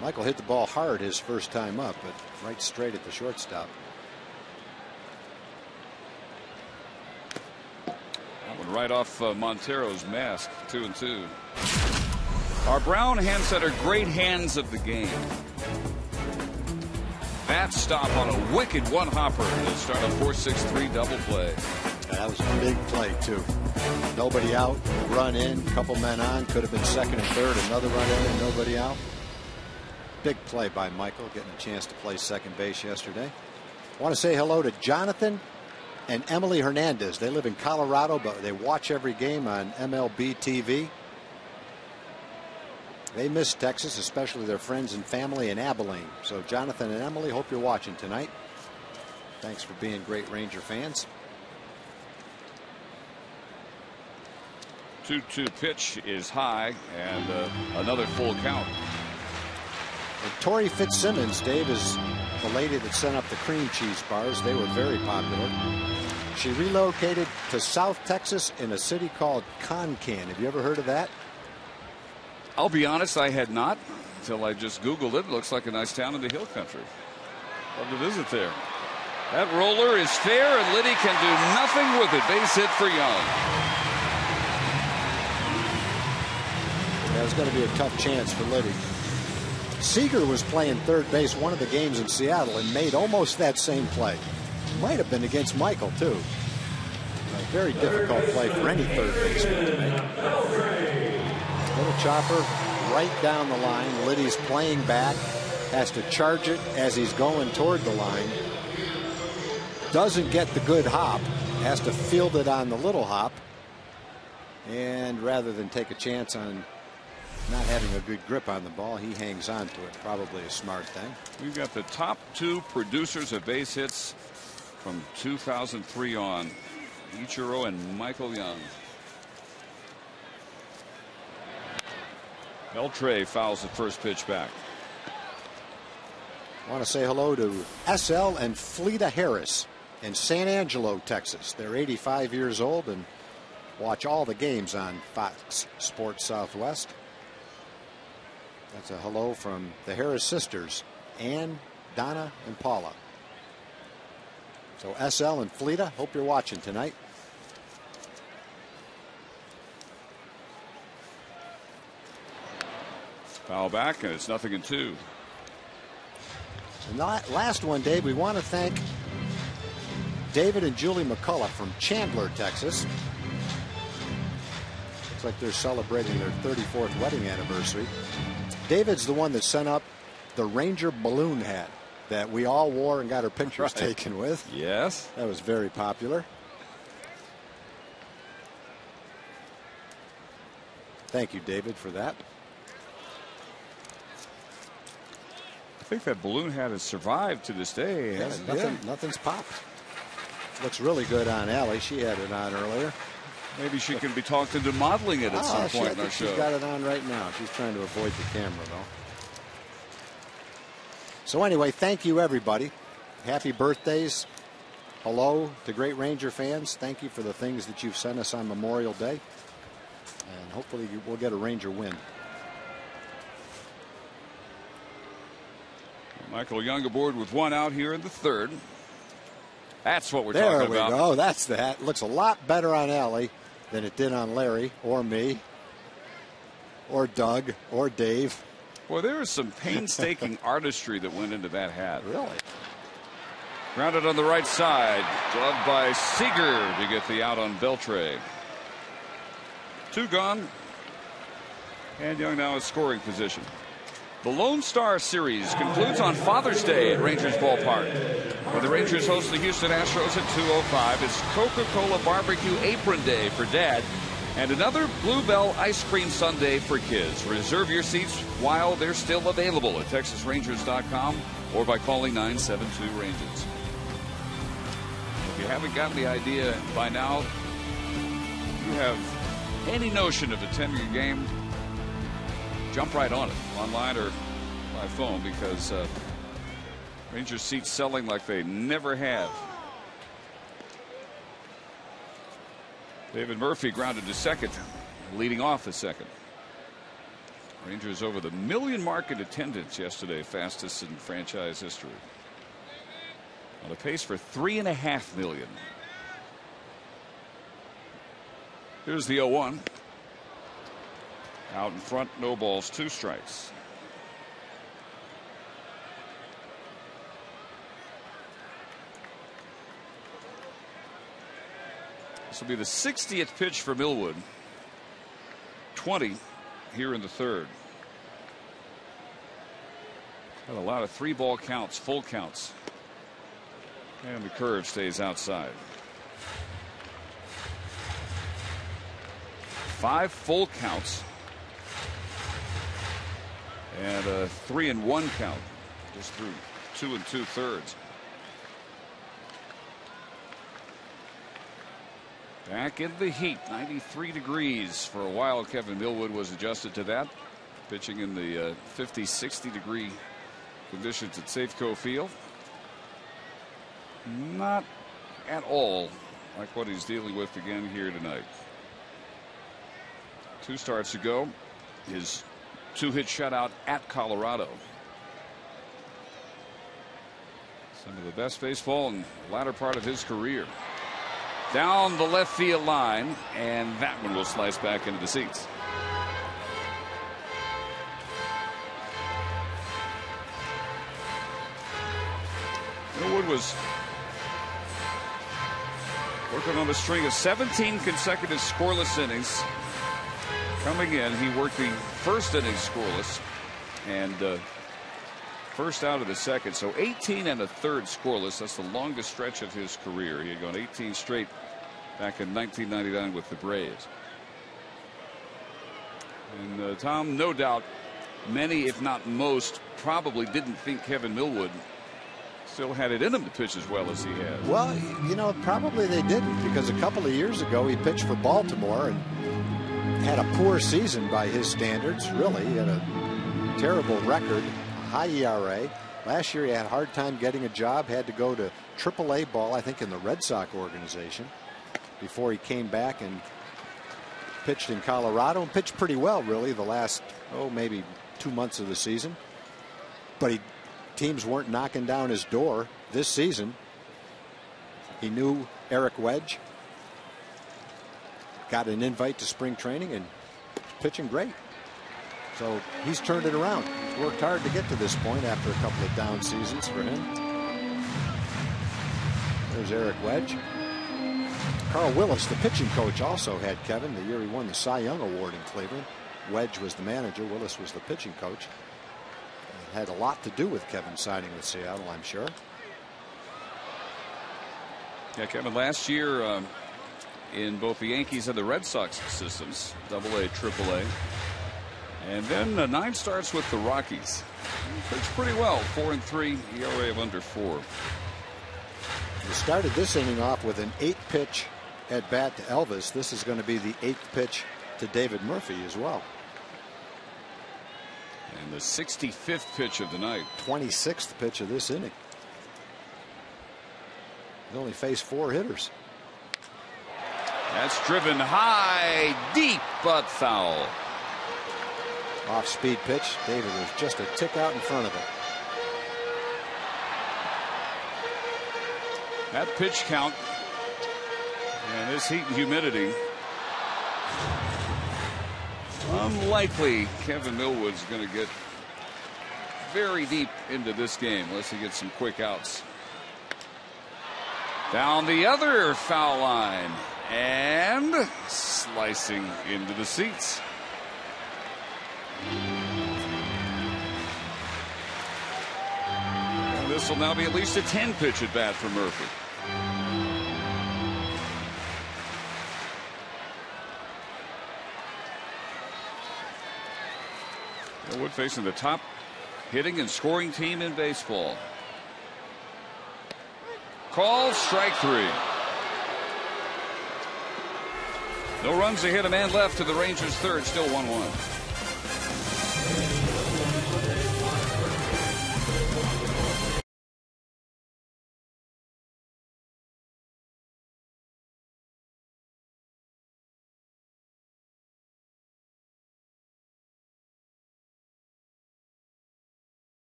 Michael hit the ball hard his first time up, but right straight at the shortstop. That one right off Montero's mask. 2-2. Our Brown hand setter, great hands of the game. That stop on a wicked one-hopper to start a 4-6-3 double play. That was a big play, too. Nobody out, run in, couple men on, could have been second and third, another run in and nobody out. Big play by Michael, getting a chance to play second base yesterday. I want to say hello to Jonathan and Emily Hernandez. They live in Colorado, but they watch every game on MLB TV. They miss Texas, especially their friends and family in Abilene. So Jonathan and Emily, hope you're watching tonight. Thanks for being great Ranger fans. 2-2 pitch is high, and another full count. And Tori Fitzsimmons, Dave, is the lady that sent up the cream cheese bars. They were very popular. She relocated to South Texas in a city called Concan. Have you ever heard of that? I'll be honest, I had not until I just Googled it. It looks like a nice town in the hill country. Love to visit there. That roller is fair, and Liddy can do nothing with it. Base hit for Young. That was going to be a tough chance for Liddy. Seager was playing third base one of the games in Seattle and made almost that same play. Might have been against Michael, too. A very difficult play for any third baseman to make. Little chopper right down the line. Liddy's playing back. Has to charge it as he's going toward the line. Doesn't get the good hop. Has to field it on the little hop. And rather than take a chance on not having a good grip on the ball, he hangs on to it. Probably a smart thing. We've got the top two producers of base hits from 2003 on, Ichiro and Michael Young. Beltre fouls the first pitch back. I want to say hello to SL and Fleta Harris in San Angelo, Texas. They're 85 years old and watch all the games on Fox Sports Southwest. That's a hello from the Harris sisters, Ann, Donna, and Paula. So SL and Fleta, hope you're watching tonight. Foul back, and it's 0-2. And last one, Dave, we want to thank David and Julie McCullough from Chandler, Texas. Looks like they're celebrating their 34th wedding anniversary. David's the one that sent up the Ranger balloon hat that we all wore and got our pictures taken with. Yes. That was very popular. Thank you, David, for that. I think that balloon hat has survived to this day. Yeah, nothing's popped. Looks really good on Allie. She had it on earlier. Maybe she can be talked into modeling it at some point in our show. She's got it on right now. She's trying to avoid the camera, though. So anyway, thank you, everybody. Happy birthdays. Hello to great Ranger fans. Thank you for the things that you've sent us on Memorial Day. And hopefully we'll get a Ranger win. Michael Young aboard with one out here in the third. That's what we're talking about. There we go. That's the hat. Looks a lot better on Allie than it did on Larry or me or Doug or Dave. Well, there is some painstaking artistry that went into that hat. Really? Grounded on the right side. Gloved by Seager to get the out on Beltre. Two gone. And Young now in scoring position. The Lone Star Series concludes on Father's Day at Rangers Ballpark. When the Rangers host the Houston Astros at 2:05, it's Coca-Cola Barbecue Apron Day for Dad and another Bluebell Ice Cream Sundae for kids. Reserve your seats while they're still available at TexasRangers.com or by calling 972-RANGERS. If you haven't gotten the idea by now, you have any notion of attending a game, jump right on it, online or by phone, because Rangers seats selling like they never have. David Murphy grounded to second, leading off the second. Rangers over the 1 million mark in attendance yesterday, fastest in franchise history. On a pace for 3.5 million. Here's the 0-1. Out in front, no balls, 2 strikes. This will be the 60th pitch for Millwood. 20 here in the third. Got a lot of 3-ball counts, full counts. And the curve stays outside. 5 full counts. And a 3-1 count. Just through 2 2/3. Back in the heat, 93 degrees. For a while, Kevin Millwood was adjusted to that. Pitching in the 50, 60 degree conditions at Safeco Field. Not at all like what he's dealing with again here tonight. 2 starts ago, his 2-hit shutout at Colorado. Some of the best baseball in the latter part of his career. Down the left field line, and that one will slice back into the seats. Millwood was working on a string of 17 consecutive scoreless innings. Coming in, he worked the first inning scoreless and first out of the second. So 18 and a third scoreless. That's the longest stretch of his career. He had gone 18 straight back in 1999 with the Braves. And Tom, no doubt many, if not most, probably didn't think Kevin Millwood still had it in him to pitch as well as he had. Well, you know, probably they didn't, because a couple of years ago he pitched for Baltimore and had a poor season by his standards. Really, he had a terrible record, a high ERA. Last year he had a hard time getting a job, had to go to AAA ball, I think, in the Red Sox organization, before he came back and pitched in Colorado and pitched pretty well, really, the last, maybe 2 months of the season. But teams weren't knocking down his door this season. He knew Eric Wedge, got an invite to spring training, and pitching great. So he's turned it around. He's worked hard to get to this point after a couple of down seasons for him. There's Eric Wedge. Carl Willis, the pitching coach, also had Kevin the year he won the Cy Young Award in Cleveland. Wedge was the manager. Willis was the pitching coach. Had a lot to do with Kevin signing with Seattle, I'm sure. Yeah, Kevin, last year in both the Yankees and the Red Sox systems, AA, AAA, and then 9 starts with the Rockies. He pitched pretty well, 4-3, ERA of under 4. He started this inning off with an 8-pitch at bat to Elvis. This is going to be the 8th pitch to David Murphy as well. And the 65th pitch of the night. 26th pitch of this inning. He only faced 4 hitters. That's driven high, deep, but foul. Off-speed pitch. David was just a tick out in front of it. That pitch count and this heat and humidity. Unlikely Kevin Millwood's going to get very deep into this game unless he gets some quick outs. Down the other foul line and slicing into the seats. And this will now be at least a 10-pitch at bat for Murphy. Millwood facing the top hitting and scoring team in baseball. Call, strike 3. No runs ahead, a man left to the Rangers' third, still 1-1.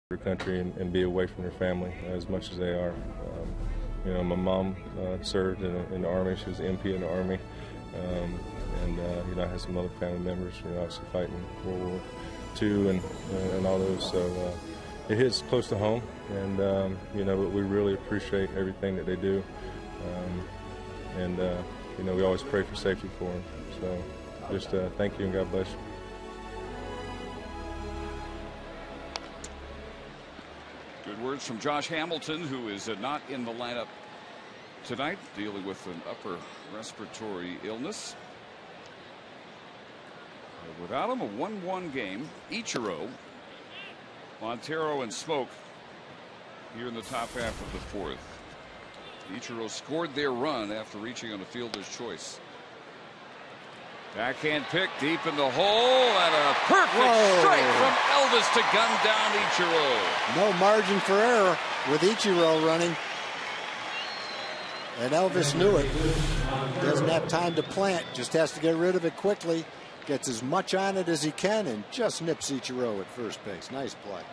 their country and be away from their family as much as they are. You know, my mom served in the Army. She was an MP in the Army. And you know, I had some other family members, you know, obviously fighting World War II and all those. So it hits close to home, and you know, but we really appreciate everything that they do. And you know, we always pray for safety for them. So just thank you and God bless you. Good words from Josh Hamilton, who is not in the lineup tonight, dealing with an upper respiratory illness. Without him, a 1-1 game. Ichiro, Montero, and Smoke here in the top half of the fourth. Ichiro scored their run after reaching on a fielder's choice. Backhand pick deep in the hole, and a perfect strike from Elvis to gun down Ichiro. No margin for error with Ichiro running. And Elvis knew it. Doesn't have time to plant, just has to get rid of it quickly. Gets as much on it as he can and just nips Ichiro at first base. Nice play.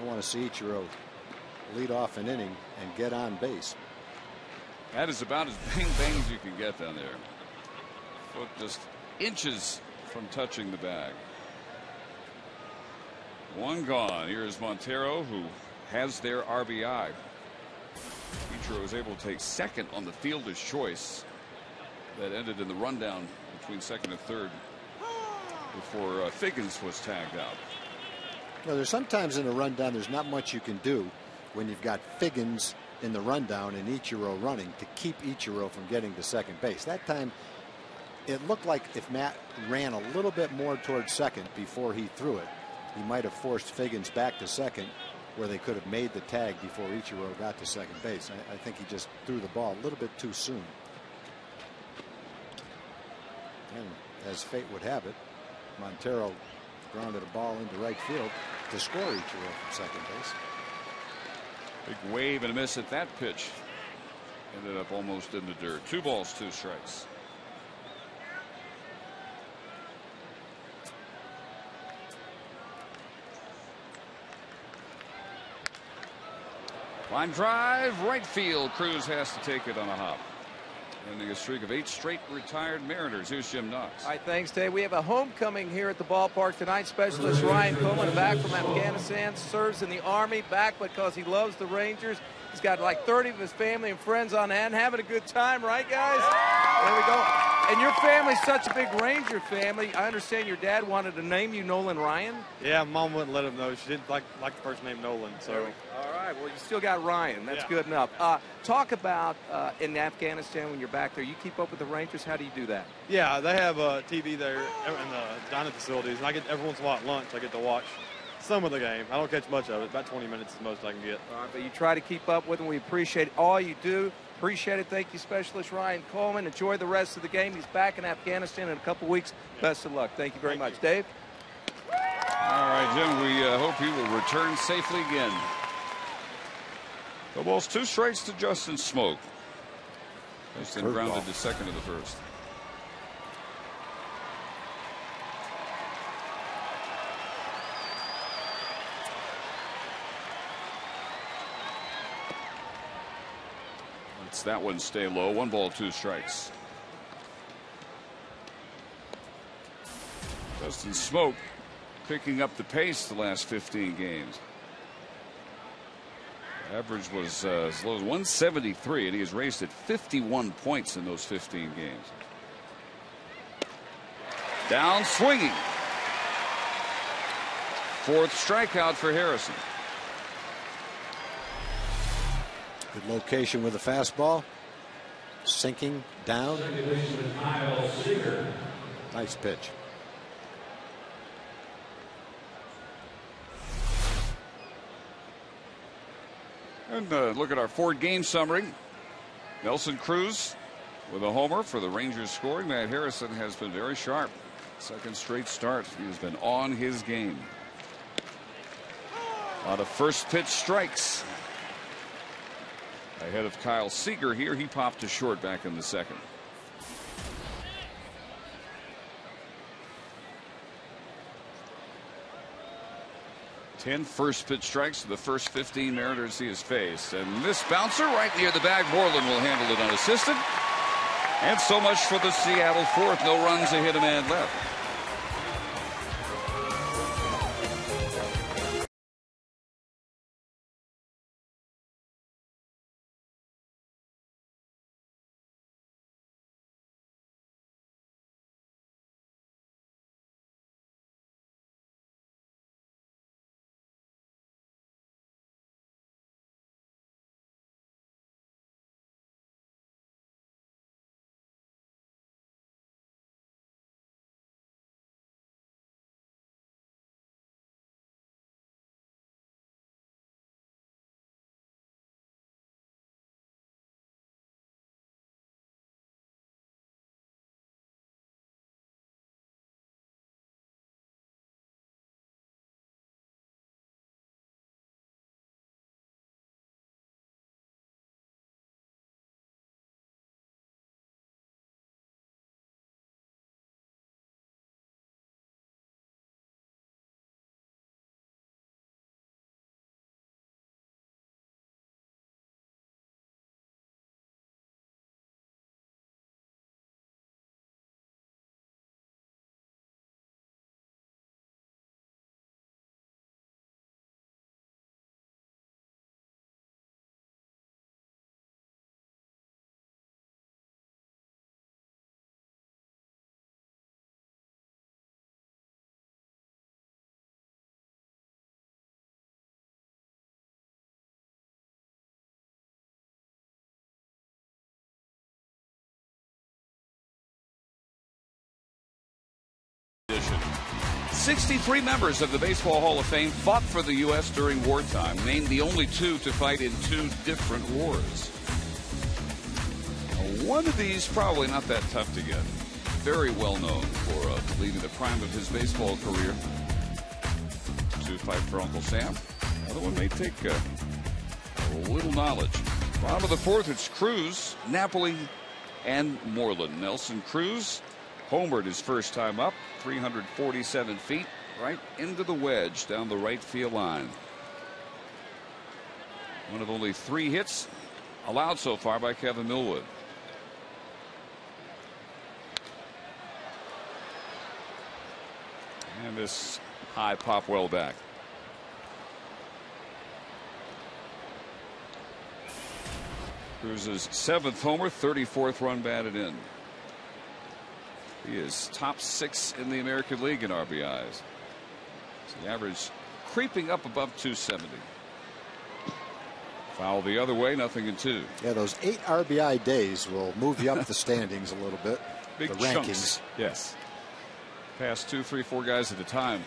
I want to see Ichiro lead off an inning and get on base. That is about as bang as you can get down there. Foot just inches from touching the bag. One gone. Here's Montero, who has their RBI. Ichiro was able to take second on the fielder's choice that ended in the rundown between second and third before Figgins was tagged out. Well, there's sometimes in a rundown there's not much you can do when you've got Figgins in the rundown and Ichiro running to keep Ichiro from getting to second base. That time it looked like if Matt ran a little bit more towards second before he threw it, he might have forced Figgins back to second, where they could have made the tag before Ichiro got to second base. I think he just threw the ball a little bit too soon. And as fate would have it, Montero grounded a ball into right field to score Ichiro from second base. Big wave and a miss at that pitch. Ended up almost in the dirt. 2 balls, 2 strikes. Line drive, right field. Cruz has to take it on a hop. Ending a streak of 8 straight retired Mariners. Here's Jim Knox. All right, thanks, Dave. We have a homecoming here at the ballpark tonight. Specialist Ryan Coleman, back from Afghanistan, serves in the Army, back because he loves the Rangers. He's got like 30 of his family and friends on hand, having a good time, right, guys? There we go. And your family's such a big Ranger family. I understand your dad wanted to name you Nolan Ryan. Yeah, Mom wouldn't let him know. She didn't like the first name Nolan. So. All right, well, you still got Ryan. That's good enough. Talk about in Afghanistan when you're back there. You keep up with the Rangers. How do you do that? Yeah, they have a TV there in the dining facilities, and I get every once in a while at lunch. I get to watch some of the game. I don't catch much of it. About 20 minutes is the most I can get. All right, but you try to keep up with them. We appreciate all you do. Appreciate it. Thank you, Specialist Ryan Coleman. Enjoy the rest of the game. He's back in Afghanistan in a couple weeks. Best of luck. Thank you very much. Dave? All right, Jim, we hope he will return safely again. 2 balls, 2 strikes to Justin Smoke. He's been grounded to second of the first. Let's that one stay low. 1 ball, 2 strikes. Justin Smoke picking up the pace the last 15 games. Average was as low as 173, and he has raced at 51 points in those 15 games. Down swinging. 4th strikeout for Harrison. Good location with the fastball. Sinking down. Nice pitch. And look at our Ford game summary. Nelson Cruz with a homer for the Rangers scoring. Matt Harrison has been very sharp. 2nd straight start. He has been on his game. A lot of first pitch strikes. Ahead of Kyle Seager here. He popped to short back in the 2nd. 10 first pitch strikes to the first 15 Mariners he has faced. And this bouncer right near the bag, Moreland will handle it unassisted. And so much for the Seattle fourth. No runs, a hit, a man left. Edition. 63 members of the Baseball Hall of Fame fought for the U.S. during wartime, named the only two to fight in 2 different wars. One of these probably not that tough to get. Very well known for leading the prime of his baseball career to fight for Uncle Sam. Another one may take a little knowledge. Bottom of the fourth, it's Cruz, Napoli, and Moreland. Nelson Cruz homered his first time up, 347 feet, right into the wedge down the right field line. One of only 3 hits allowed so far by Kevin Millwood. And this high pop well back. Cruz's 7th homer, 34th run batted in. He is top 6 in the American League in RBIs. So the average creeping up above 270. Foul the other way, nothing in 2. Yeah, those 8 RBI days will move you up the standings a little bit. Big the chunks. rankings. Yes. Past 2, 3, 4 guys at a time.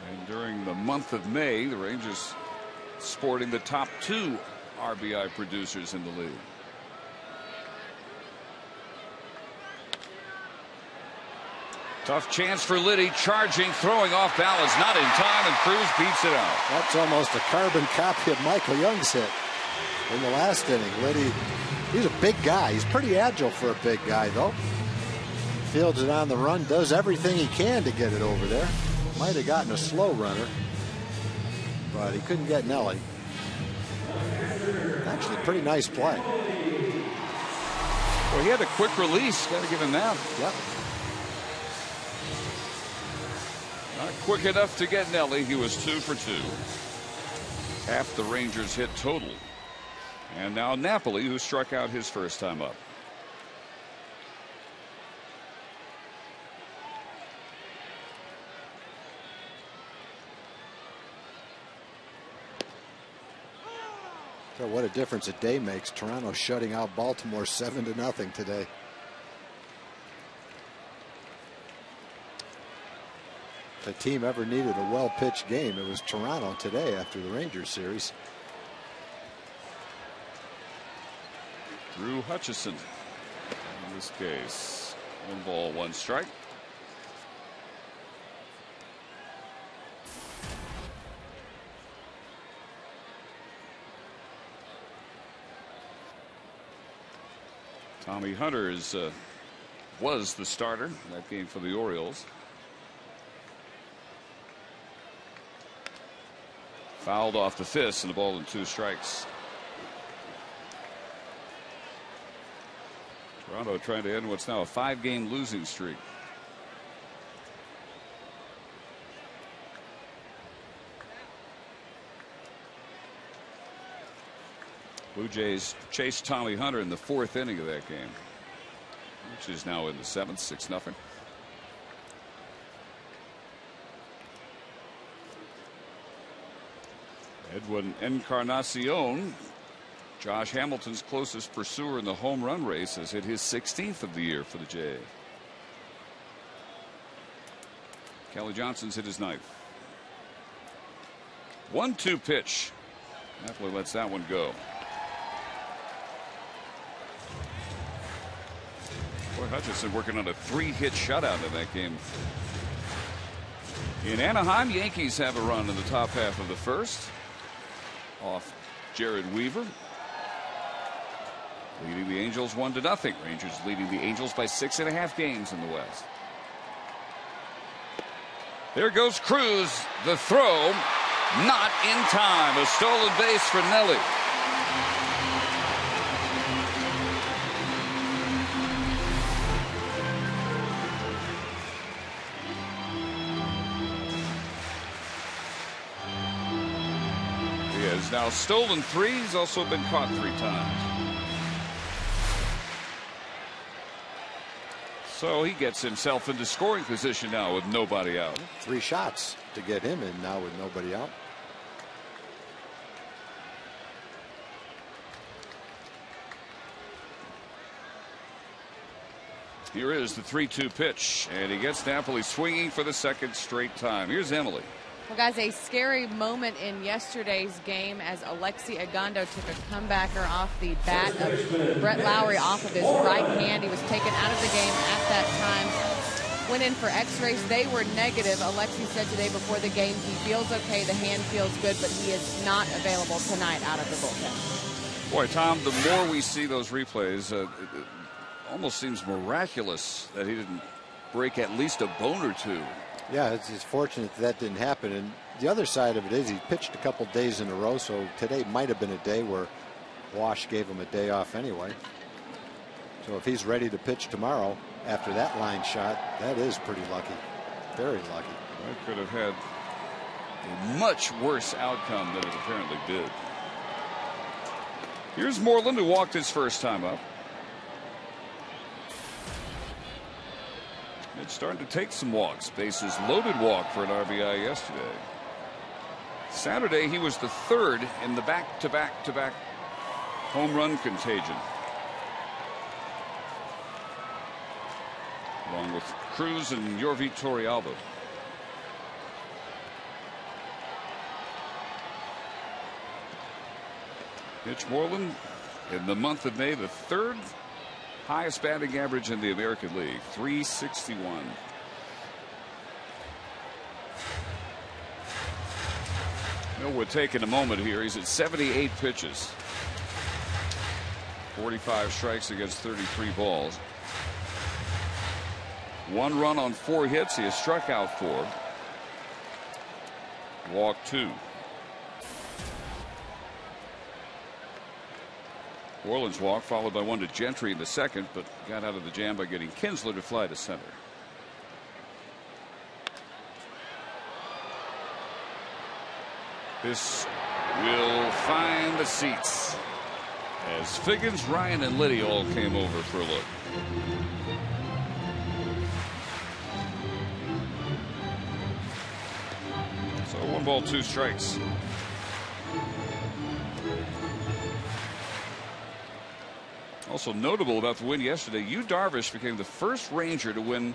And during the month of May, the Rangers sporting the top 2 RBI producers in the league. Tough chance for Liddy, charging, throwing off balance, not in time, and Cruz beats it out. That's almost a carbon copy of Michael Young's hit in the last inning. Liddy, he's a big guy. He's pretty agile for a big guy, though. Fields it on the run, does everything he can to get it over there. Might have gotten a slow runner, but he couldn't get Nelly. Actually, pretty nice play. Well, he had a quick release. Got to give him that. Yep. Not quick enough to get Nelly. He was 2 for 2. Half the Rangers hit total. And now Napoli, who struck out his first time up. So what a difference a day makes. Toronto shutting out Baltimore 7-0 today. If a team ever needed a well-pitched game, it was Toronto today after the Rangers series. Drew Hutchison in this case. 1 ball, 1 strike. Tommy Hunter is was the starter in that game for the Orioles. Fouled off the fist and the ball and 2 strikes. Toronto trying to end what's now a 5-game losing streak. Blue Jays chased Tommy Hunter in the 4th inning of that game, which is now in the 7th, 6-0. Edwin Encarnacion, Josh Hamilton's closest pursuer in the home run race, has hit his 16th of the year for the Jays. Kelly Johnson's hit his 9th. 1-2 pitch. Napoli lets that one go. Boy, Hutchinson working on a 3-hit shutout in that game. In Anaheim, Yankees have a run in the top half of the 1st. Off Jared Weaver. Leading the Angels 1-0. Rangers leading the Angels by 6.5 games in the West. There goes Cruz. The throw not in time. A stolen base for Nelly. He's now stolen 3. He's also been caught 3 times. So he gets himself into scoring position now with nobody out. 3 shots to get him in now with nobody out. Here is the 3-2 pitch, and he gets Napoli swinging for the 2nd straight time. Here's Emily. Well, guys, a scary moment in yesterday's game as Alexi Agondo took a comebacker off the bat of Brett Lowry off of his right hand. He was taken out of the game at that time. Went in for x-rays. They were negative. Alexi said today before the game he feels okay, the hand feels good, but he is not available tonight out of the bullpen. Boy, Tom, the more we see those replays, it almost seems miraculous that he didn't break at least a bone or 2. Yeah, it's fortunate that didn't happen. And the other side of it is he pitched a couple days in a row, so today might have been a day where Wash gave him a day off anyway. So if he's ready to pitch tomorrow after that line shot, that is pretty lucky. Very lucky. That could have had a much worse outcome than it apparently did. Here's Moreland, who walked his first time up. It's starting to take some walks. Bases loaded walk for an RBI yesterday. Saturday, he was the 3rd in the back-to-back-to-back home run contagion, along with Cruz and Yorvi Torrealba. Mitch Moreland in the month of May, the 3rd highest batting average in the American League, 361. Millwood taking a moment here. He's at 78 pitches, 45 strikes against 33 balls. 1 run on 4 hits. He has struck out 4, walked 2. Orland's walk followed by 1 to Gentry in the 2nd, but got out of the jam by getting Kinsler to fly to center. This will find the seats as Figgins, Ryan, and Liddy all came over for a look. So 1 ball, 2 strikes. Also notable about the win yesterday, Yu Darvish became the first Ranger to win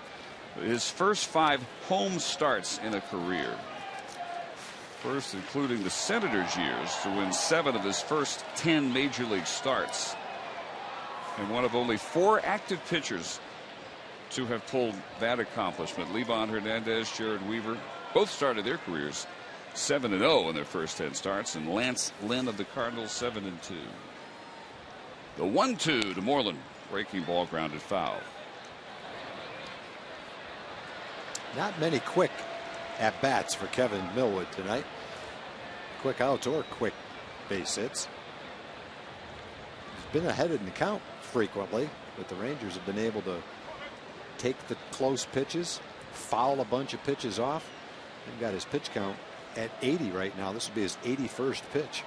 his first 5 home starts in a career. First, including the Senators' years, to win 7 of his first 10 major league starts. And one of only 4 active pitchers to have pulled that accomplishment. Livan Hernandez, Jared Weaver, both started their careers 7-0 in their first 10 starts, and Lance Lynn of the Cardinals 7-2. The 1-2 to Moreland. Breaking ball, grounded foul. Not many quick at-bats for Kevin Millwood tonight. Quick outs or quick base hits. He's been ahead in the count frequently, but the Rangers have been able to take the close pitches, foul a bunch of pitches off. He's got his pitch count at 80 right now. This will be his 81st pitch.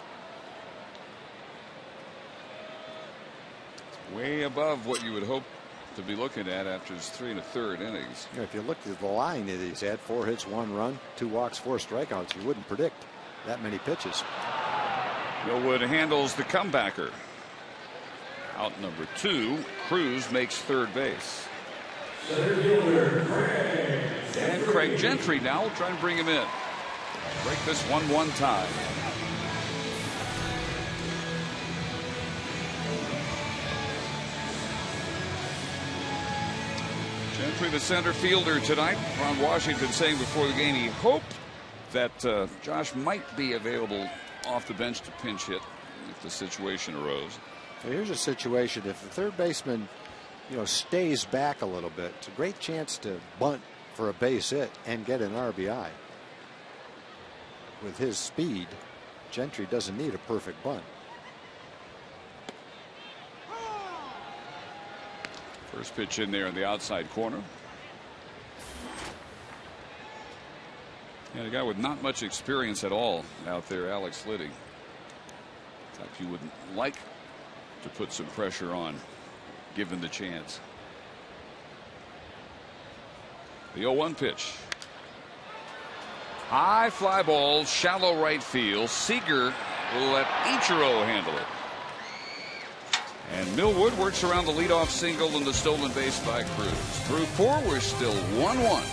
It's way above what you would hope to be looking at after his 3 1/3 innings. If you looked at the line that he's had, 4 hits, 1 run, 2 walks, 4 strikeouts, you wouldn't predict that many pitches. Millwood handles the comebacker. Out number 2, Cruz makes third base. And Craig Gentry now will try and bring him in. Break this 1-1 tie. Gentry, the center fielder tonight. Ron Washington saying before the game he hoped that Josh might be available off the bench to pinch hit if the situation arose. Now here's a situation: if the third baseman, stays back a little bit, it's a great chance to bunt for a base hit and get an RBI. With his speed, Gentry doesn't need a perfect bunt. First pitch in there in the outside corner. And a guy with not much experience at all out there, Alex Liddy. Type you wouldn't like to put some pressure on, given the chance. The 0-1 pitch. High fly ball, shallow right field. Seager will let Ichiro handle it. And Millwood works around the leadoff single and the stolen base by Cruz. Through 4, we're still 1-1.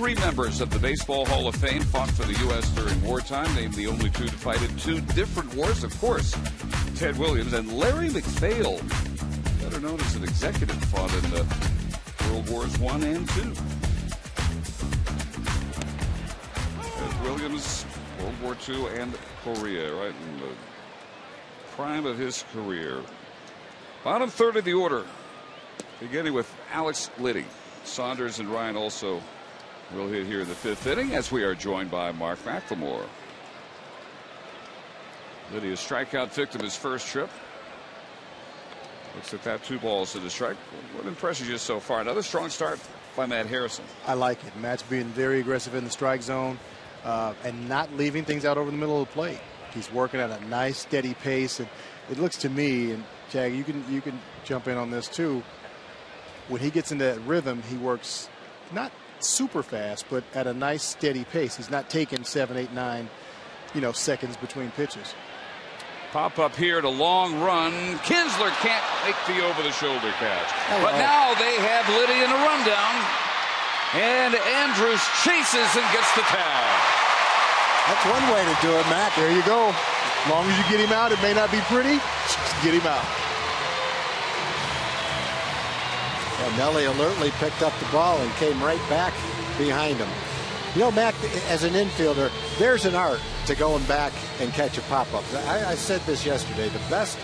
Three members of the Baseball Hall of Fame fought for the U.S. during wartime. Named the only two to fight in 2 different wars, of course. Ted Williams and Larry McPhail, better known as an executive, fought in the World Wars I and II. Ted Williams, World War II and Korea, right in the prime of his career. Bottom third of the order, beginning with Alex Liddy. Saunders and Ryan also will hit here in the 5th inning as we are joined by Mark McLemore. Liddy, a strikeout victim his first trip. Looks at that, 2 balls to the strike. What impresses you so far? Another strong start by Matt Harrison. I like it. Matt's being very aggressive in the strike zone and not leaving things out over the middle of the plate. He's working at a nice steady pace, and it looks to me, and Jag, you can jump in on this too. When he gets into that rhythm, he works not super fast, but at a nice steady pace. He's not taking 7, 8, 9, seconds between pitches. Pop up here to long run. Kinsler can't make the over-the-shoulder catch. But now they have Liddy in a rundown. And Andrews chases and gets the tag. That's one way to do it, Mac. There you go. As long as you get him out, it may not be pretty. Just get him out. And Nelly alertly picked up the ball and came right back behind him. You know, Mac, as an infielder, there's an art to going back and catch a pop-up. I said this yesterday. The best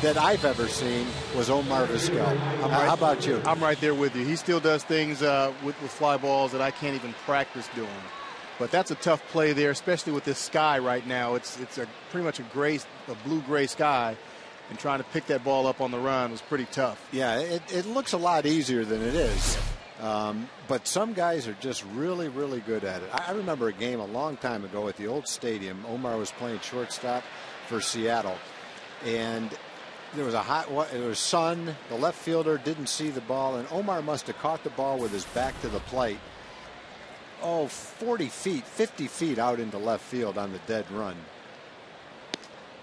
that I've ever seen was Omar Vizquel. How about you? I'm right there with you. He still does things with fly balls that I can't even practice doing. But that's a tough play there, especially with this sky right now. It's pretty much a blue-gray sky, and trying to pick that ball up on the run was pretty tough. Yeah, it looks a lot easier than it is. But some guys are just really, really good at it. I remember a game a long time ago at the old stadium. Omar was playing shortstop for Seattle, and there was it was sun. The left fielder didn't see the ball, and Omar must have caught the ball with his back to the plate. 40 feet, 50 feet out into left field on the dead run.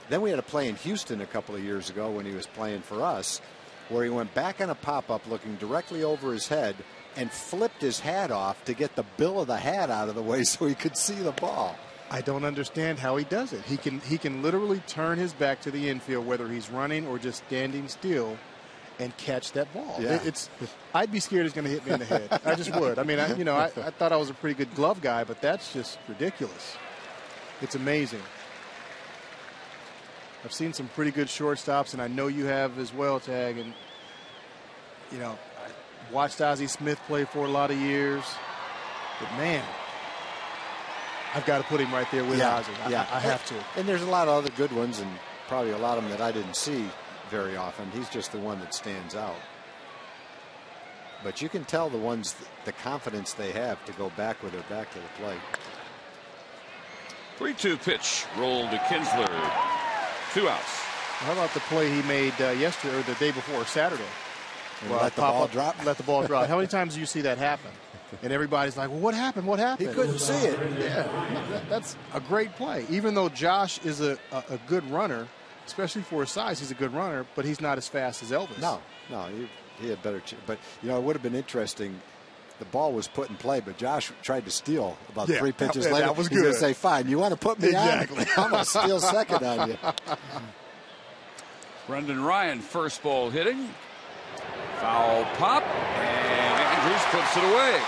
Then we had a play in Houston a couple of years ago when he was playing for us, where he went back on a pop-up looking directly over his head and flipped his hat off to get the bill of the hat out of the way so he could see the ball. I don't understand how he does it. He can literally turn his back to the infield, whether he's running or just standing still, and catch that ball. Yeah. I'd be scared it's going to hit me in the head. I just would. I mean, I thought I was a pretty good glove guy, but that's just ridiculous. It's amazing. I've seen some pretty good shortstops, and I know you have as well, Tag. And I watched Ozzie Smith play for a lot of years, but man, I've got to put him right there with Ozzie. I have to. And there's a lot of other good ones, and probably a lot of them that I didn't see very often. He's just the one that stands out. But you can tell the ones, the confidence they have to go back with their back to the plate. 3-2 pitch rolled to Kinsler. 2 outs. How about the play he made yesterday or the day before, Saturday? Let the ball drop. Let the ball drop. How many times do you see that happen? And everybody's like, well, what happened? What happened? He couldn't see it. Yeah, that's a great play. Even though Josh is a good runner, especially for his size, he's a good runner, but he's not as fast as Elvis. No, he had better. But, it would have been interesting. The ball was put in play, but Josh tried to steal about 3 pitches later. That was He's good. going to say, fine, you want to put me exactly. on? I'm going to steal second on you. Brendan Ryan, first ball hitting. Foul pop, and Andrews puts it away.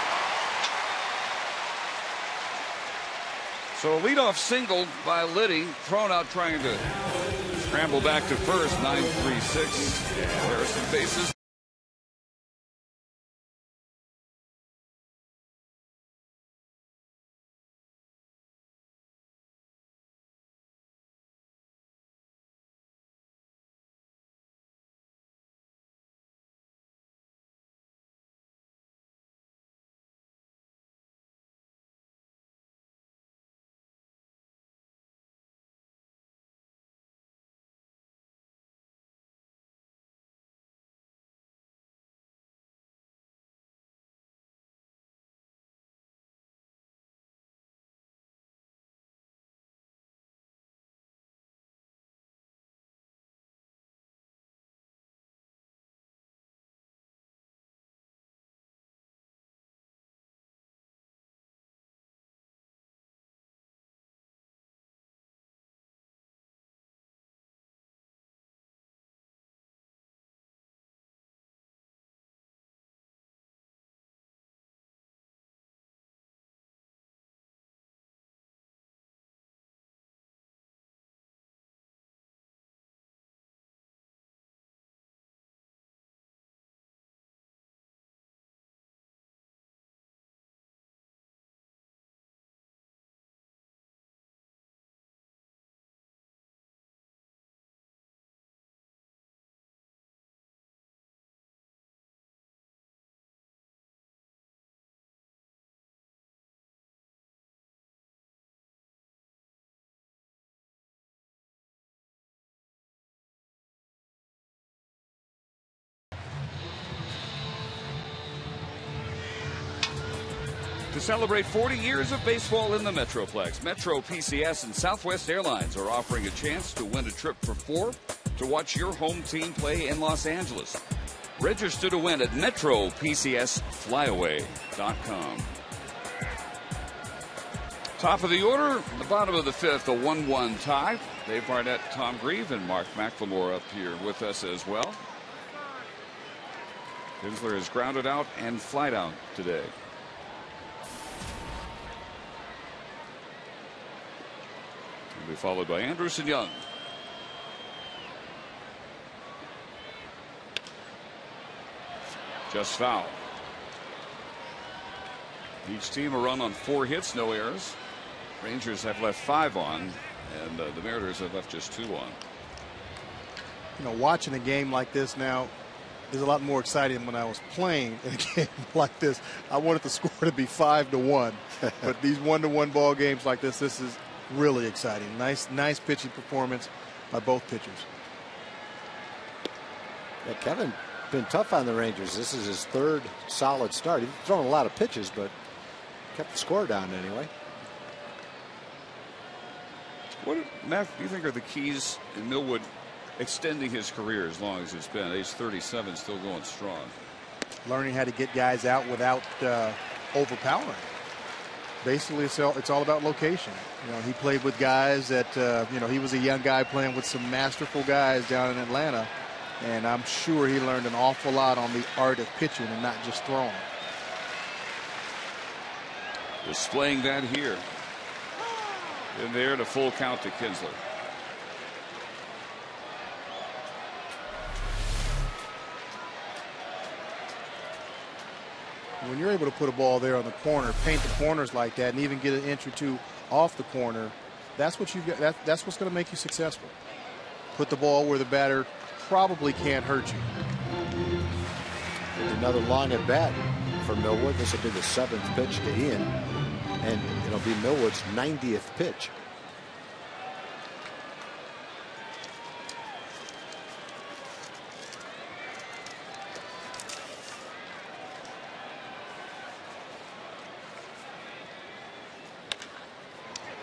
So a leadoff single by Liddy, thrown out trying to scramble back to first. 9-3-6. Harrison faces. To celebrate 40 years of baseball in the Metroplex, Metro PCS and Southwest Airlines are offering a chance to win a trip for 4 to watch your home team play in Los Angeles. Register to win at metropcsflyaway.com. Top of the order, the bottom of the fifth, a 1-1 tie. Dave Barnett, Tom Grieve, and Mark McLemore up here with us as well. Kinsler is grounded out and flied out today. He'll be followed by Anderson Young. Just foul. Each team a run on 4 hits, no errors. Rangers have left 5 on, and the Mariners have left just 2 on. You know, watching a game like this now is a lot more exciting than when I was playing in a game like this. I wanted the score to be 5-1, but these 1-1 ball games like this is really exciting. Nice pitching performance by both pitchers. Yeah, Kevin been tough on the Rangers. This is his 3rd solid start. He's thrown a lot of pitches, but kept the score down anyway. What, Matt, do you think are the keys in Millwood extending his career as long as it's been? Age 37, still going strong. Learning how to get guys out without overpowering. Basically, it's all about location. You know, he played with guys that, you know, he was a young guy playing with some masterful guys down in Atlanta. And I'm sure he learned an awful lot on the art of pitching and not just throwing. Displaying that here. In there to full count to Kinsler. When you're able to put a ball there on the corner, paint the corners like that, and even get an inch or 2 off the corner, that's what you get. That's what's going to make you successful. Put the ball where the batter probably can't hurt you. Another long at bat for Millwood. This will be the 7th pitch to Ian, and it'll be Millwood's 90th pitch.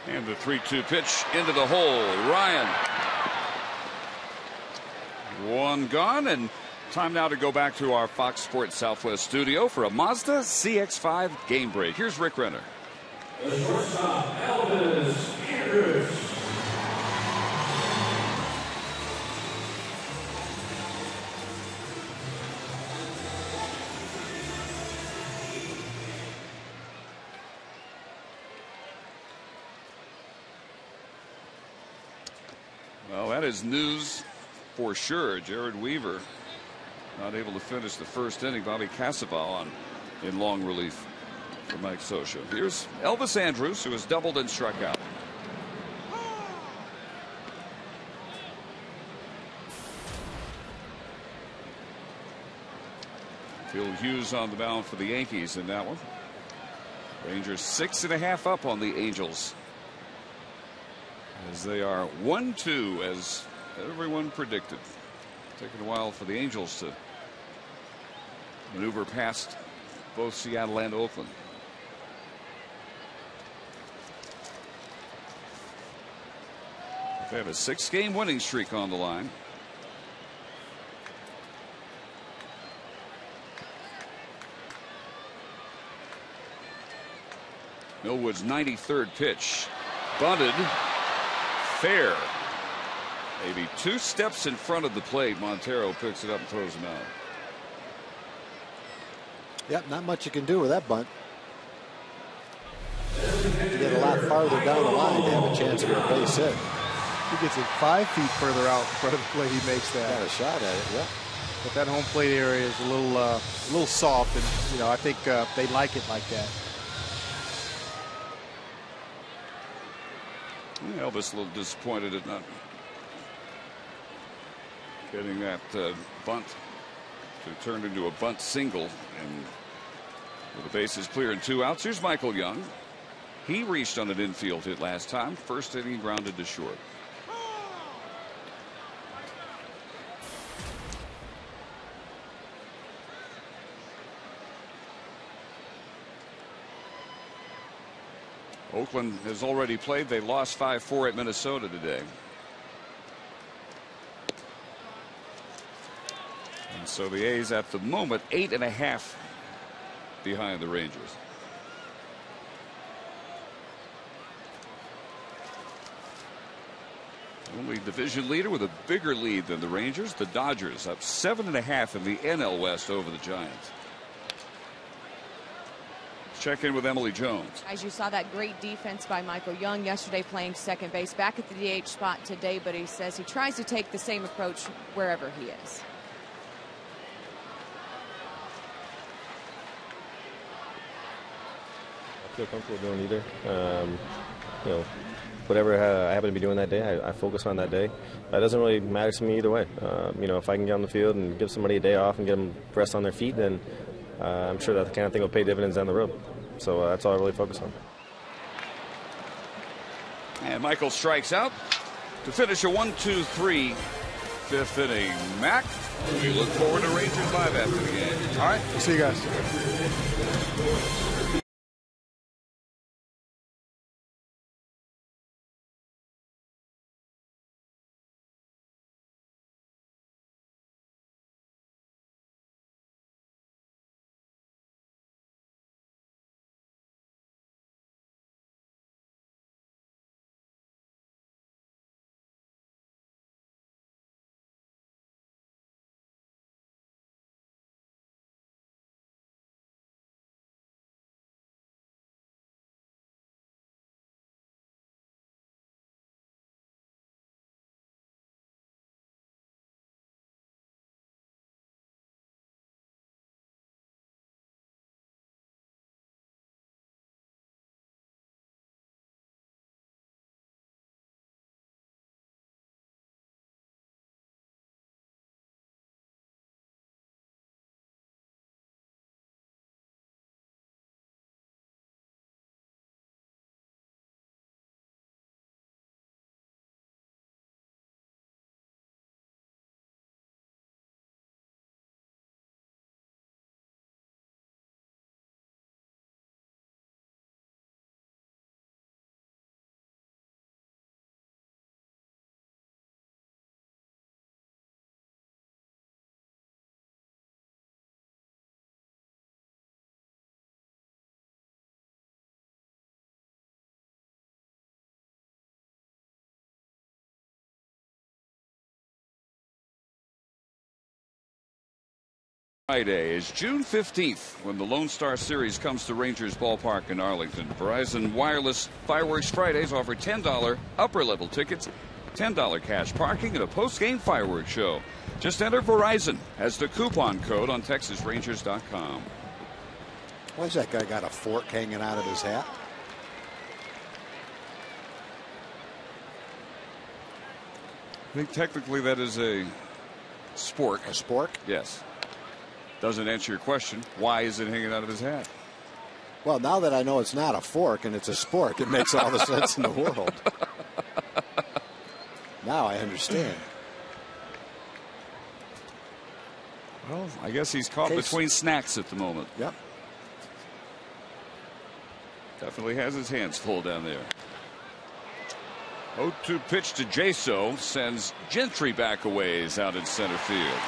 And the 3-2 pitch into the hole. Ryan. 1 gone, and time now to go back to our Fox Sports Southwest studio for a Mazda CX-5 game break. Here's Rick Renner. The shortstop, Elvis Andrews. Well, that is news for sure. Jared Weaver not able to finish the first inning. Bobby Casaval in long relief for Mike Scioscia. Here's Elvis Andrews, who has doubled and struck out. Phil Hughes on the mound for the Yankees in that one. Rangers 6.5 up on the Angels, as they are 1-2, as everyone predicted. Taking a while for the Angels to maneuver past both Seattle and Oakland. They have a 6-game winning streak on the line. Millwood's 93rd pitch. Bunted. Fair. Maybe 2 steps in front of the plate. Montero picks it up and throws him out. Yep, not much you can do with that bunt. To get a lot farther down the line to have a chance for a base hit. He gets it 5 feet further out in front of the plate. He makes that. Got a shot at it. Yeah. But that home plate area is a little soft, and you know, I think they like it like that. Elvis a little disappointed at not getting that bunt to turn into a bunt single, and with the bases clear and 2 outs. Here's Michael Young. He reached on an infield hit last time. First inning grounded to short. Oakland has already played. They lost 5-4 at Minnesota today. And so the A's at the moment 8.5 behind the Rangers. Only division leader with a bigger lead than the Rangers. The Dodgers up 7.5 in the NL West over the Giants. Check in with Emily Jones. As you saw, that great defense by Michael Young yesterday playing second base, back at the DH spot today, but he says he tries to take the same approach wherever he is. I feel comfortable doing either. You know, whatever I happen to be doing that day, I focus on that day. That doesn't really matter to me either way. You know, if I can get on the field and give somebody a day off and get them rest on their feet, then I'm sure that the kind of thing will pay dividends down the road. So that's all I really focus on. And Michael strikes out to finish a 1-2-3 fifth inning. Mac, we look forward to Rangers Live after the game. All right, see you guys. Friday is June 15th when the Lone Star Series comes to Rangers Ballpark in Arlington. Verizon Wireless Fireworks Fridays offer $10 upper-level tickets, $10 cash parking, and a post-game fireworks show. Just enter Verizon as the coupon code on TexasRangers.com. Why's that guy got a fork hanging out of his hat? I think technically that is a spork. A spork? Yes. Doesn't answer your question. Why is it hanging out of his hat? Well, now that I know it's not a fork and it's a spork, it makes all the sense in the world. Now I understand. Well, I guess he's caught between snacks at the moment. Yep. Definitely has his hands full down there. 0-2 pitch to Jaso sends Gentry back a ways out in center field.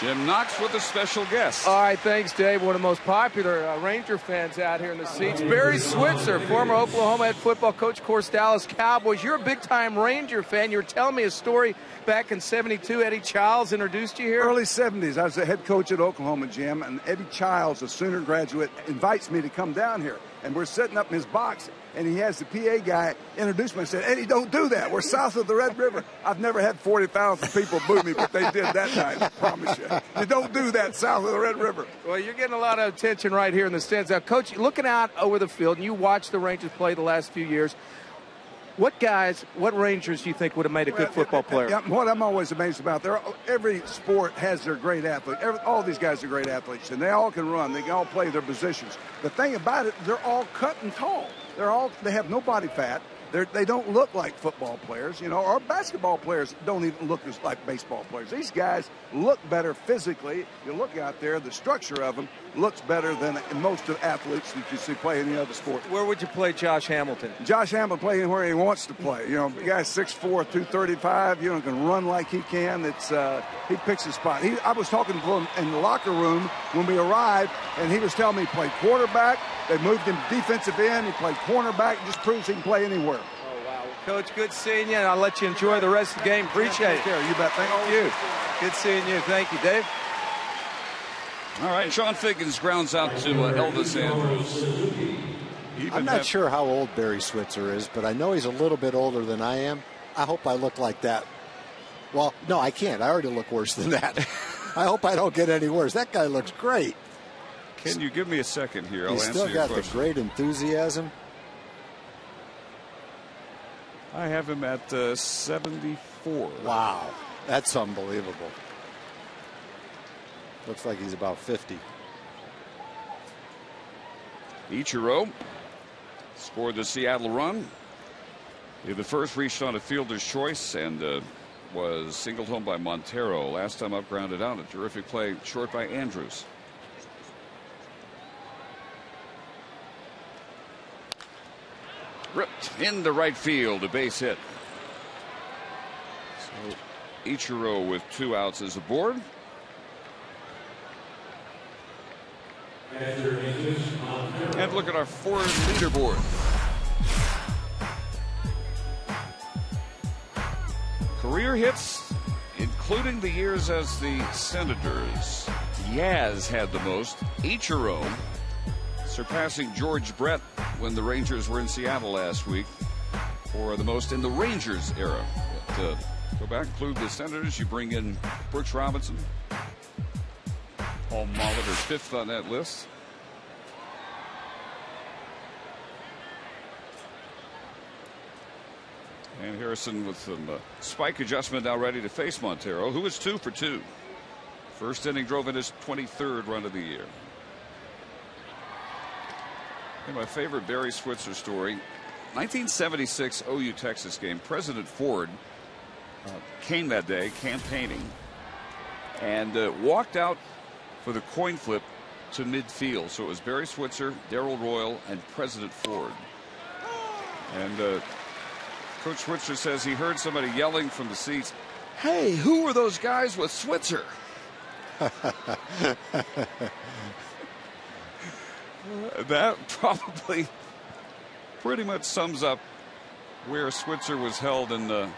Jim Knox with a special guest. All right, thanks, Dave. One of the most popular Ranger fans out here in the seats. Barry Switzer, former Oklahoma head football coach, of course, Dallas Cowboys. You're a big-time Ranger fan. You were telling me a story back in '72. Eddie Childs introduced you here. Early '70s, I was the head coach at Oklahoma, Jim, and Eddie Childs, a Sooner graduate, invites me to come down here. And we're sitting up in his box, and he has the PA guy introduce me and said, Eddie, don't do that. We're south of the Red River. I've never had 40,000 people boo me, but they did that night, I promise you. You don't do that south of the Red River. Well, you're getting a lot of attention right here in the stands. Now, Coach, looking out over the field, and you watched the Rangers play the last few years, what Rangers do you think would have made a good football player? Yeah, what I'm always amazed about, every sport has their great athlete. All these guys are great athletes, and they all can run. They can all play their positions. The thing about it, they're all cut and tall. They have no body fat. They don't look like football players, you know, or basketball players don't even look as like baseball players. These guys look better physically. You look out there, the structure of them looks better than most of the athletes that you see play any other sport. Where would you play Josh Hamilton? Josh Hamilton play anywhere he wants to play. You know, the guy's 6'4", 235, you know, can run like he can. He picks his spot. I was talking to him in the locker room when we arrived, and he was telling me he played quarterback. They moved him defensive end. He played cornerback. Just proves he can play anywhere. Oh, wow. Coach, good seeing you, and I'll let you enjoy the rest of the game. Appreciate it. You bet. Thank you. Good seeing you. Thank you, Dave. All right, Sean Figgins grounds out to Elvis Andrews. I'm not sure how old Barry Switzer is, but I know he's a little bit older than I am. I hope I look like that. Well, no, I can't. I already look worse than that. I hope I don't get any worse. That guy looks great. Can you give me a second here? I'll He's answer still your got question. the great enthusiasm. I have him at 74. Wow, that's unbelievable. Looks like he's about 50. Ichiro scored the Seattle run. The first reached on a fielder's choice and was singled home by Montero. Last time up, grounded out. A terrific play short by Andrews. Ripped into right field, a base hit. So Ichiro with 2 outs is aboard. And look at our Ford leaderboard. Career hits, including the years as the Senators. Yaz had the most. Ichiro surpassing George Brett when the Rangers were in Seattle last week for the most in the Rangers era. But, go back, include the Senators. You bring in Brooks Robinson. Paul Molitor 5th on that list. And Harrison with some spike adjustment now ready to face Montero, who is 2 for 2. First inning drove in his 23rd run of the year. And my favorite Barry Switzer story, 1976 OU Texas game. President Ford came that day campaigning and walked out for the coin flip to midfield. So it was Barry Switzer, Darrell Royal, and President Ford. And Coach Switzer says he heard somebody yelling from the seats, "Hey, who were those guys with Switzer?" That probably pretty much sums up where Switzer was held in the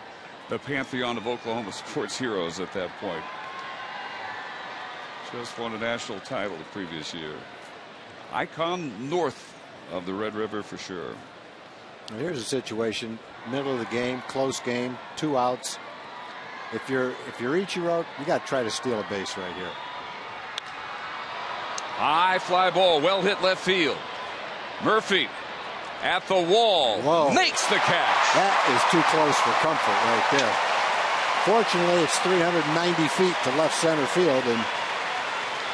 pantheon of Oklahoma sports heroes at that point. Just won a national title the previous year. Icon north of the Red River for sure. Now here's a situation, middle of the game, close game, 2 outs. If you're Ichiro, you got to try to steal a base right here. High fly ball, well hit left field. Murphy at the wall. Whoa. Makes the catch. That is too close for comfort right there. Fortunately, it's 390 feet to left center field, and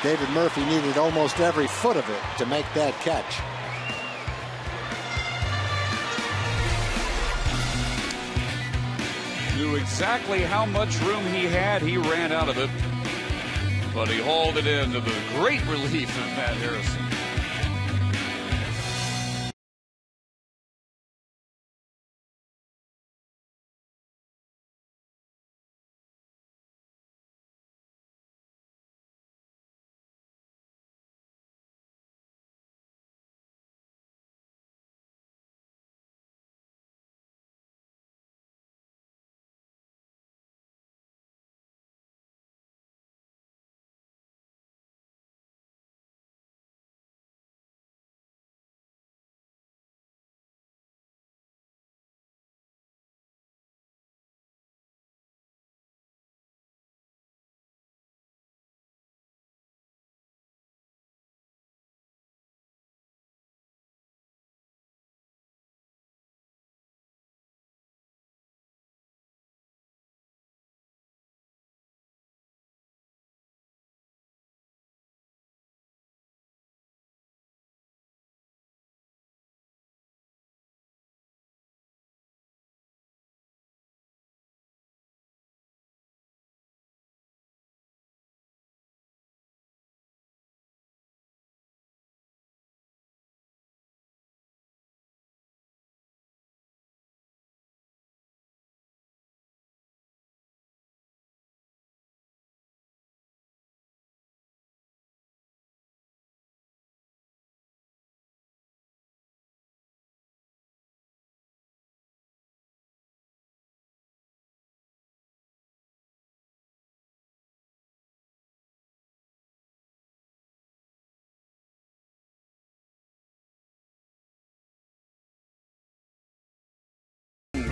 David Murphy needed almost every foot of it to make that catch. Knew exactly how much room he had. He ran out of it, but he hauled it in to the great relief of Matt Harrison.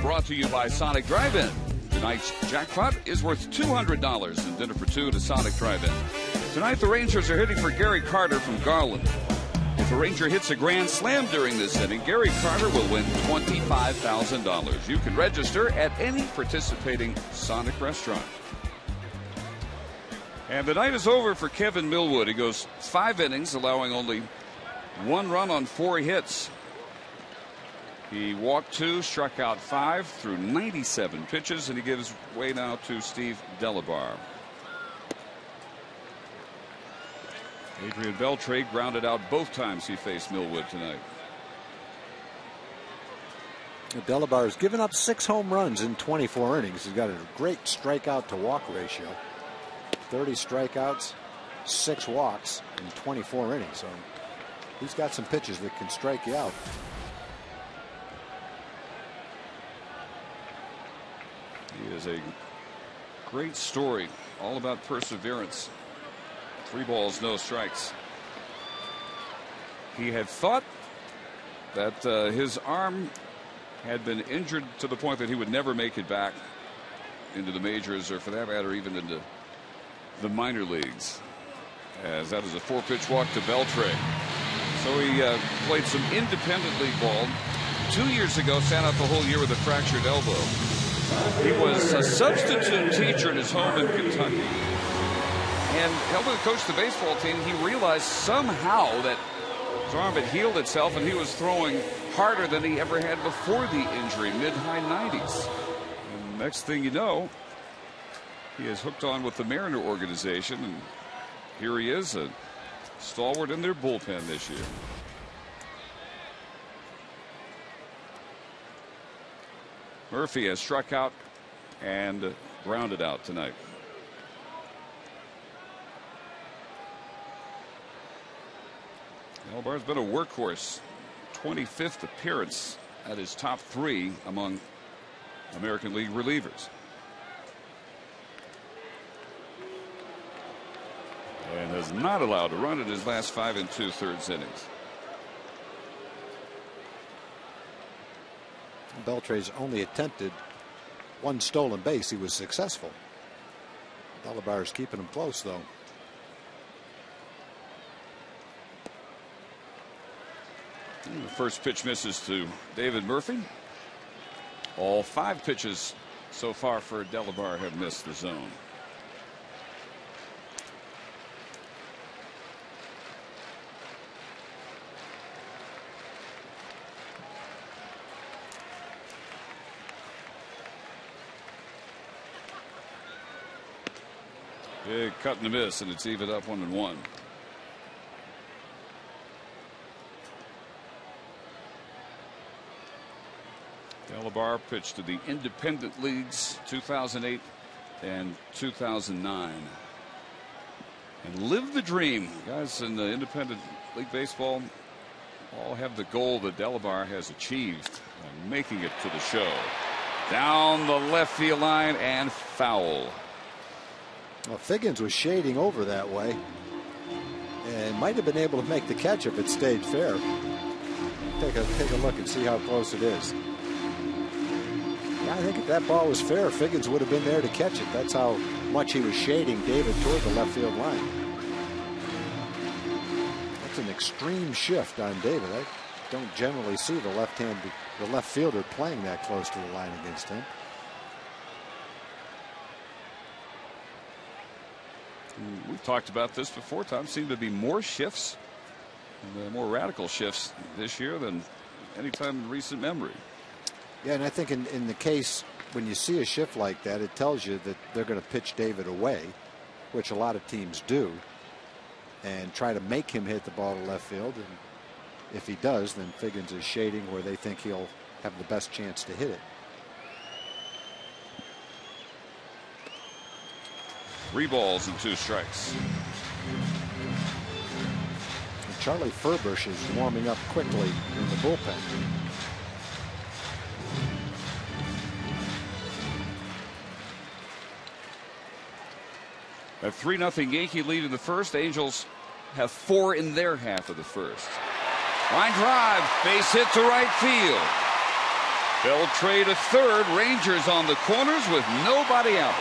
brought to you by Sonic Drive-In. Tonight's jackpot is worth $200 and dinner for two at a Sonic Drive-In. Tonight, the Rangers are hitting for Gary Carter from Garland. If a Ranger hits a grand slam during this inning, Gary Carter will win $25,000. You can register at any participating Sonic restaurant. And the night is over for Kevin Millwood. He goes 5 innings, allowing only 1 run on 4 hits. He walked 2, struck out 5 through 97 pitches, and he gives way now to Steve Delabar. Adrian Beltre grounded out both times he faced Millwood tonight. Delabar has given up 6 home runs in 24 innings. He's got a great strikeout to walk ratio. 30 strikeouts, 6 walks in 24 innings. So he's got some pitches that can strike you out. He is a great story, all about perseverance. 3 balls, no strikes. He had thought that his arm had been injured to the point that he would never make it back into the majors, or for that matter, even into the minor leagues. As that is a 4-pitch walk to Beltre. So he played some independent league ball. 2 years ago, sat out the whole year with a fractured elbow. He was a substitute teacher in his home in Kentucky. And helping coach the baseball team, he realized somehow that his arm had healed itself and he was throwing harder than he ever had before the injury, mid-high 90s. And next thing you know, he is hooked on with the Mariner organization, and here he is, a stalwart in their bullpen this year. Murphy has struck out and grounded out tonight. Delabar's been a workhorse. 25th appearance at his top 3 among American League relievers. And has not allowed a run in his last 5 2/3 innings. Beltre's only attempted 1 stolen base. He was successful. Delabar's keeping him close, though. And the first pitch misses to David Murphy. All 5 pitches so far for Delabar have missed the zone. Big cut and a miss, and it's evened up 1-1. Delabar pitched to the independent leagues 2008 and 2009 and lived the dream. Guys in the independent league baseball all have the goal that Delabar has achieved, making it to the show. Down the left field line and foul. Well, Figgins was shading over that way and might have been able to make the catch if it stayed fair. Take a look and see how close it is. Yeah, I think if that ball was fair, Figgins would have been there to catch it. That's how much he was shading David toward the left field line. That's an extreme shift on David. I don't generally see the left fielder playing that close to the line against him. We've talked about this before. Tom, seemed to be more shifts, more radical shifts this year than any time in recent memory. Yeah, and I think in the case when you see a shift like that, it tells you that they're going to pitch David away, which a lot of teams do, and try to make him hit the ball to left field. And if he does, then Figgins is shading where they think he'll have the best chance to hit it. 3 balls and 2 strikes. And Charlie Furbush is warming up quickly in the bullpen. A 3-0 Yankee lead in the first. Angels have 4 in their half of the first. Line drive, base hit to right field. Beltre to third. Rangers on the corners with nobody out.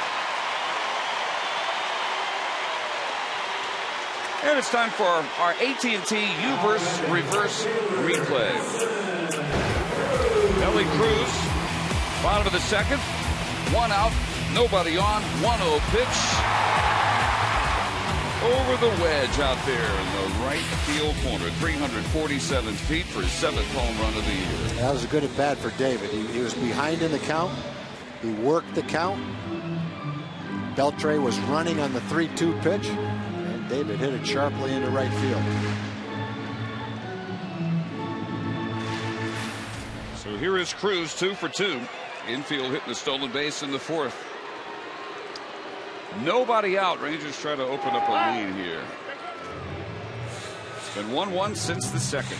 And it's time for our AT U-verse reverse replay. Nelly Cruz, bottom of the second. One out, nobody on. 1-0 pitch. Over the wedge out there in the right field corner. 347 feet for his 7th home run of the year. That was a good at bat for David. He was behind in the count. He worked the count. Beltre was running on the 3-2 pitch. And David hit it sharply into right field. So here is Cruz, 2 for 2. Infield hitting a stolen base in the 4th. Nobody out. Rangers try to open up a lead here. It's been 1-1 since the 2nd.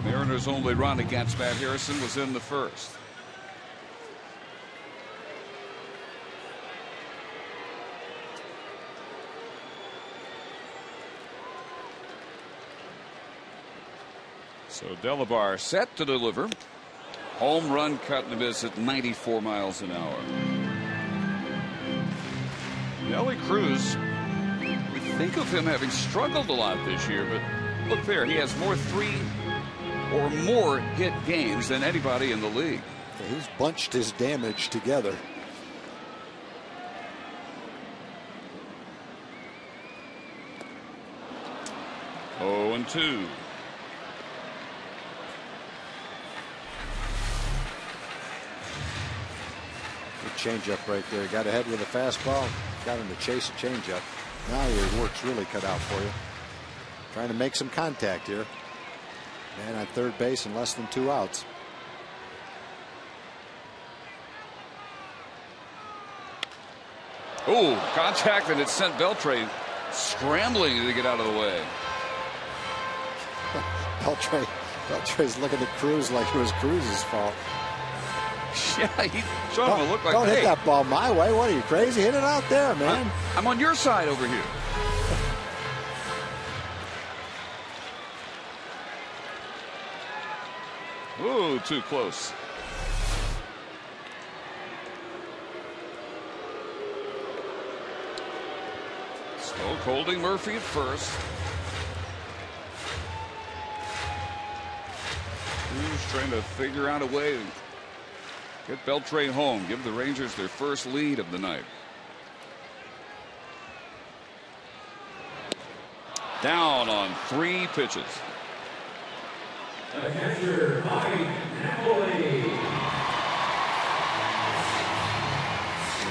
Mariners' only run against Matt Harrison was in the 1st. So Delabar set to deliver. Home run cut and miss at 94 miles an hour. Nelly Cruz, we think of him having struggled a lot this year, but look there, he has more 3 or more hit games than anybody in the league. He's bunched his damage together. Oh, and 2. Good changeup right there. Got ahead with a fastball. Got him to chase a changeup. Now your work's really cut out for you. Trying to make some contact here. Man on third base and less than 2 outs. Oh, contact, and it sent Beltre scrambling to get out of the way. Beltre's looking at Cruz like it was Cruz's fault. Yeah, he showed him to look like, don't hey, hit that ball my way. What are you, crazy? Hit it out there, man. I'm on your side over here. Ooh, too close. Smoke holding Murphy at first. Cruz trying to figure out a way to get Beltre home, give the Rangers their first lead of the night. Down on 3 pitches. The catcher, Napoli.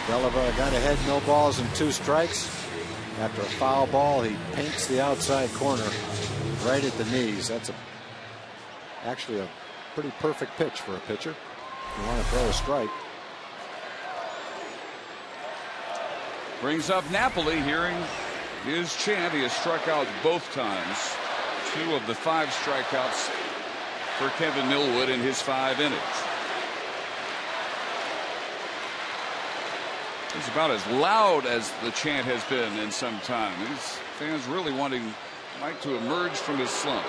Delabar got ahead, no balls and 2 strikes. After a foul ball, he paints the outside corner right at the knees. That's actually a pretty perfect pitch for a pitcher. You want to throw a strike. Brings up Napoli, hearing his chant. He has struck out both times. 2 of the 5 strikeouts for Kevin Millwood in his 5 innings. It's about as loud as the chant has been in some time. These fans really wanting Mike to emerge from his slump.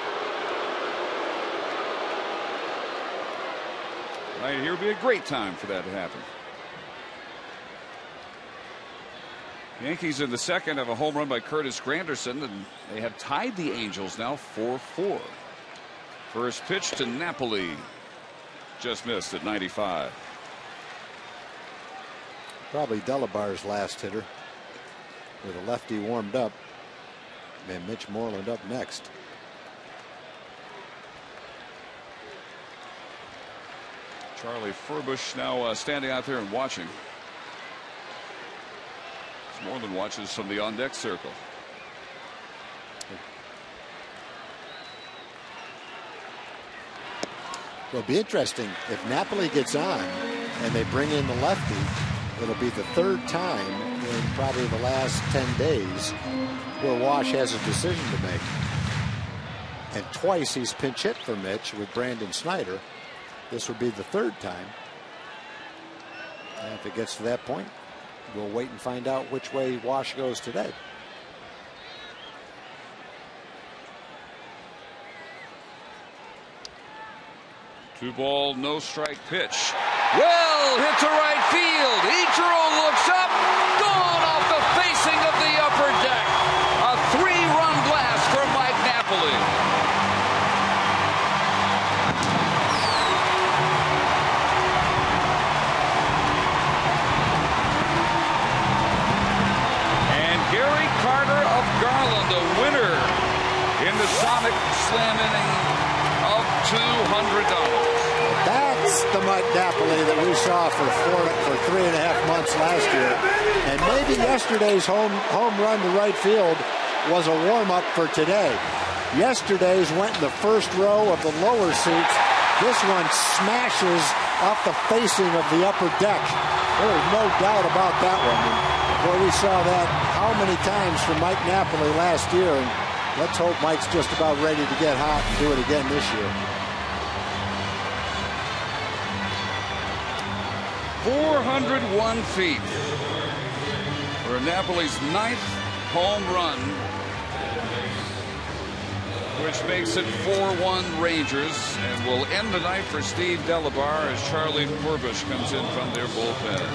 Right here would be a great time for that to happen. Yankees in the 2nd have a home run by Curtis Granderson, and they have tied the Angels now 4-4. First pitch to Napoli. Just missed at 95. Probably Delabar's last hitter. With a lefty warmed up. And Mitch Moreland up next. Charlie Furbush now standing out there and watching. Moreland watches from the on-deck circle. It'll be interesting if Napoli gets on and they bring in the lefty. It'll be the 3rd time in probably the last 10 days where Wash has a decision to make. And twice he's pinch hit for Mitch with Brandon Snyder. This would be the 3rd time. And if it gets to that point, we'll wait and find out which way Wash goes today. 2-ball, no strike pitch. Well, hit to right field. Ichiro looks up. Gone off the facing of the upper deck. A 3-run blast for Mike Napoli. And Gary Carter of Garland, a winner in the Sonic Slam inning of $200. That's the Mike Napoli that we saw for 3.5 months last year. And maybe yesterday's home run to right field was a warm-up for today. Yesterday's went in the first row of the lower seats. This one smashes off the facing of the upper deck. There was no doubt about that one. And boy, we saw that how many times from Mike Napoli last year. And let's hope Mike's just about ready to get hot and do it again this year. 401 feet for Napoli's 9th home run, which makes it 4-1 Rangers, and will end the night for Steve Delabar as Charlie Furbush comes in from their bullpen.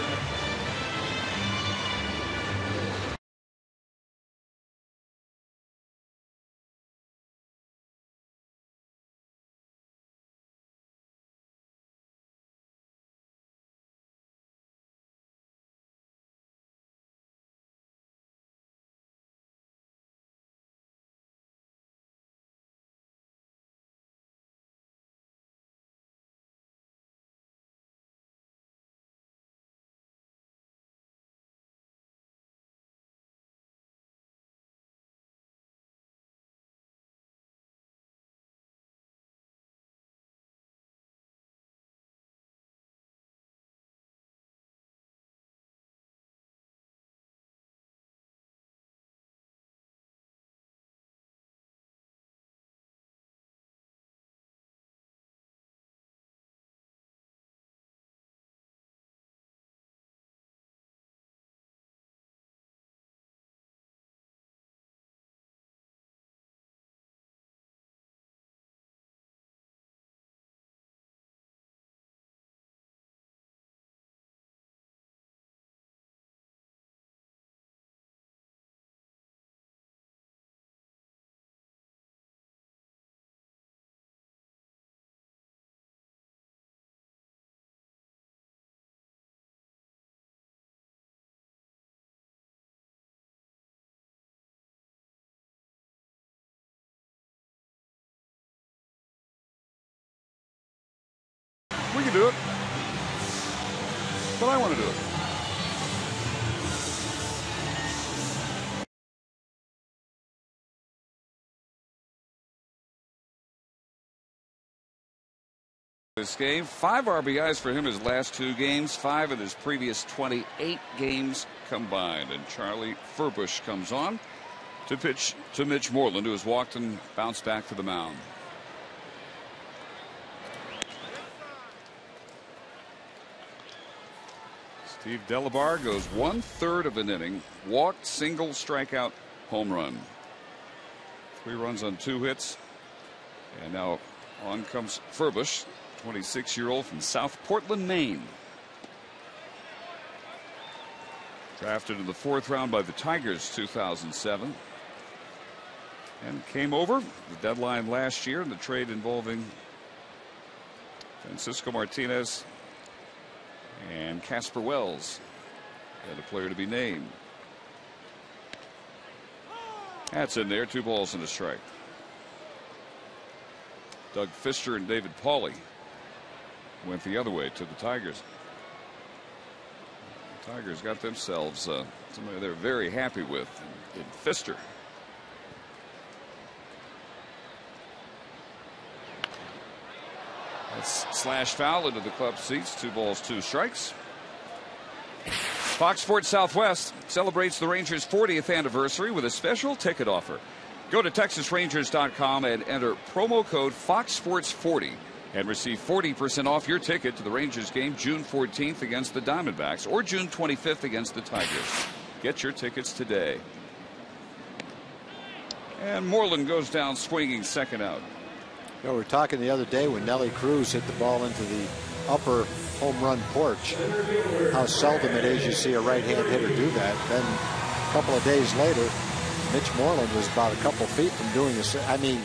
We can do it, but I want to do it. This game, 5 RBIs for him his last 2 games, 5 in his previous 28 games combined. And Charlie Furbush comes on to pitch to Mitch Moreland, who has walked and bounced back to the mound. Steve Delabar goes 1/3 of an inning, walked, single, strikeout, home run. 3 runs on 2 hits. And now on comes Furbush, 26-year-old from South Portland, Maine. Drafted in the 4th round by the Tigers 2007. And came over the deadline last year in the trade involving Francisco Martinez and Casper Wells, and a player to be named. That's in there. 2 balls and a strike. Doug Fister and David Pauly went the other way to the Tigers. The Tigers got themselves somebody they're very happy with in Fister. That's slash foul into the club seats. 2 balls, 2 strikes. Fox Sports Southwest celebrates the Rangers' 40th anniversary with a special ticket offer. Go to TexasRangers.com and enter promo code FOXSports40 and receive 40% off your ticket to the Rangers game June 14th against the Diamondbacks or June 25th against the Tigers. Get your tickets today. And Moreland goes down swinging, second out. You know, we were talking the other day when Nelly Cruz hit the ball into the upper home run porch, how seldom it is you see a right-hand hitter do that. Then a couple of days later, Mitch Moreland was about a couple feet from doing the same. I mean,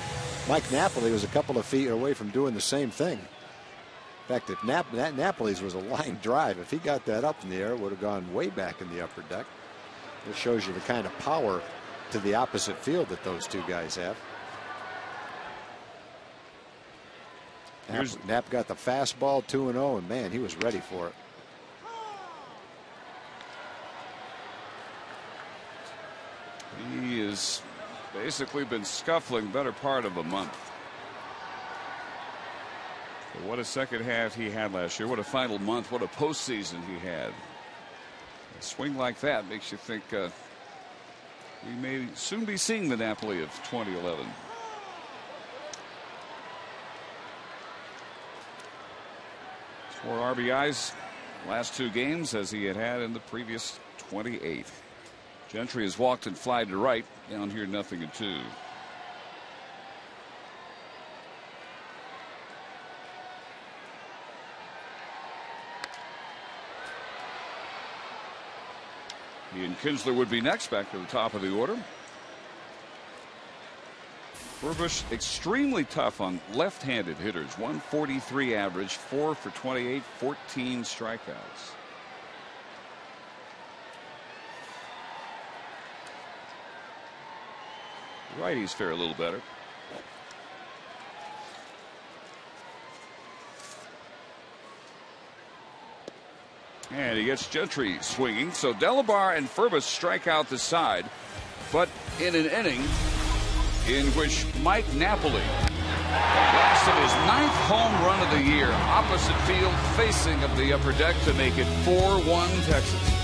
Mike Napoli was a couple of feet away from doing the same thing. In fact, if that Napoli's was a line drive, if he got that up in the air, it would have gone way back in the upper deck. It shows you the kind of power to the opposite field that those two guys have. Knapp got the fastball 2-0, and man, he was ready for it. He has basically been scuffling better part of a month. But what a second half he had last year. What a final month. What a postseason he had. A swing like that makes you think we may soon be seeing the Napoli of 2011. Four RBIs last two games as he had in the previous 28. Gentry has walked and flied to right. Down here 0-2. Ian Kinsler would be next, back to the top of the order. Furbush extremely tough on left-handed hitters. 143 average, 4 for 28, 14 strikeouts. Righties fare a little better. And he gets Gentry swinging. So Delabar and Furbush strike out the side. But in an inning in which Mike Napoli blasted his 9th home run of the year, opposite field facing of the upper deck to make it 4-1 Texas.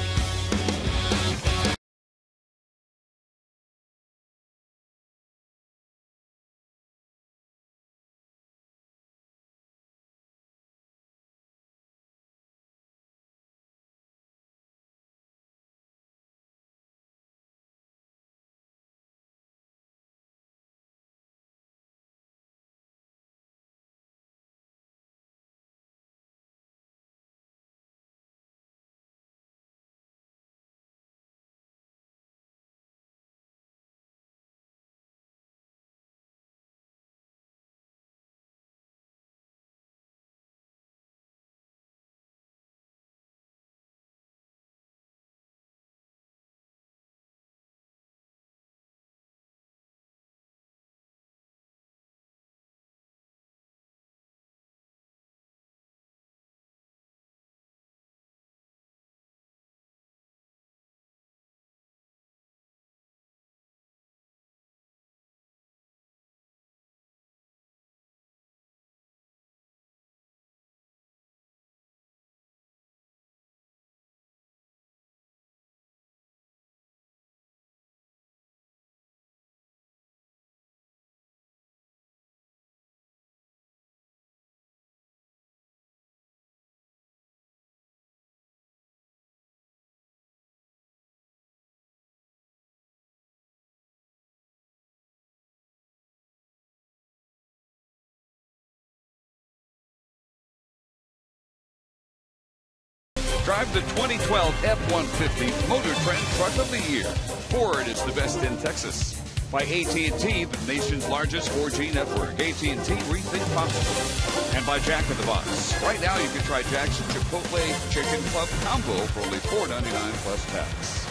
Drive the 2012 F-150 Motor Trend Truck of the Year. Ford is the best in Texas. By AT&T, the nation's largest 4G network. AT&T, rethink possible. And by Jack in the Box. Right now, you can try Jack's Chipotle Chicken Club Combo for only $4.99 plus tax.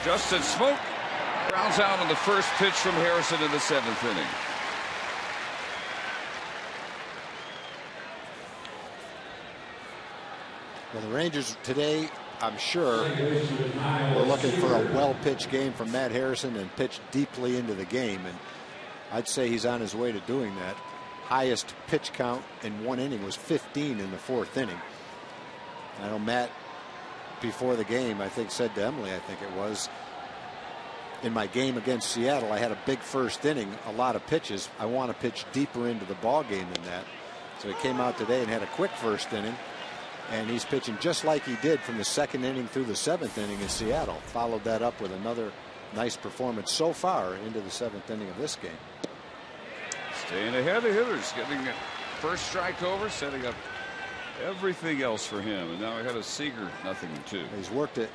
Justin Smoke grounds out on the first pitch from Harrison in the 7th inning. Well, the Rangers today, I'm sure, were looking for a well-pitched game from Matt Harrison and pitched deeply into the game. And I'd say he's on his way to doing that. Highest pitch count in one inning was 15 in the 4th inning. I know Matt, before the game, I think said to Emily, I think it was, in my game against Seattle, I had a big first inning, a lot of pitches. I want to pitch deeper into the ball game than that. So he came out today and had a quick first inning. And he's pitching just like he did from the 2nd inning through the 7th inning in Seattle. Followed that up with another nice performance so far into the 7th inning of this game. Staying ahead of hitters, getting a first strike over, setting up everything else for him. And now ahead of Seager, 0-2. He's worked it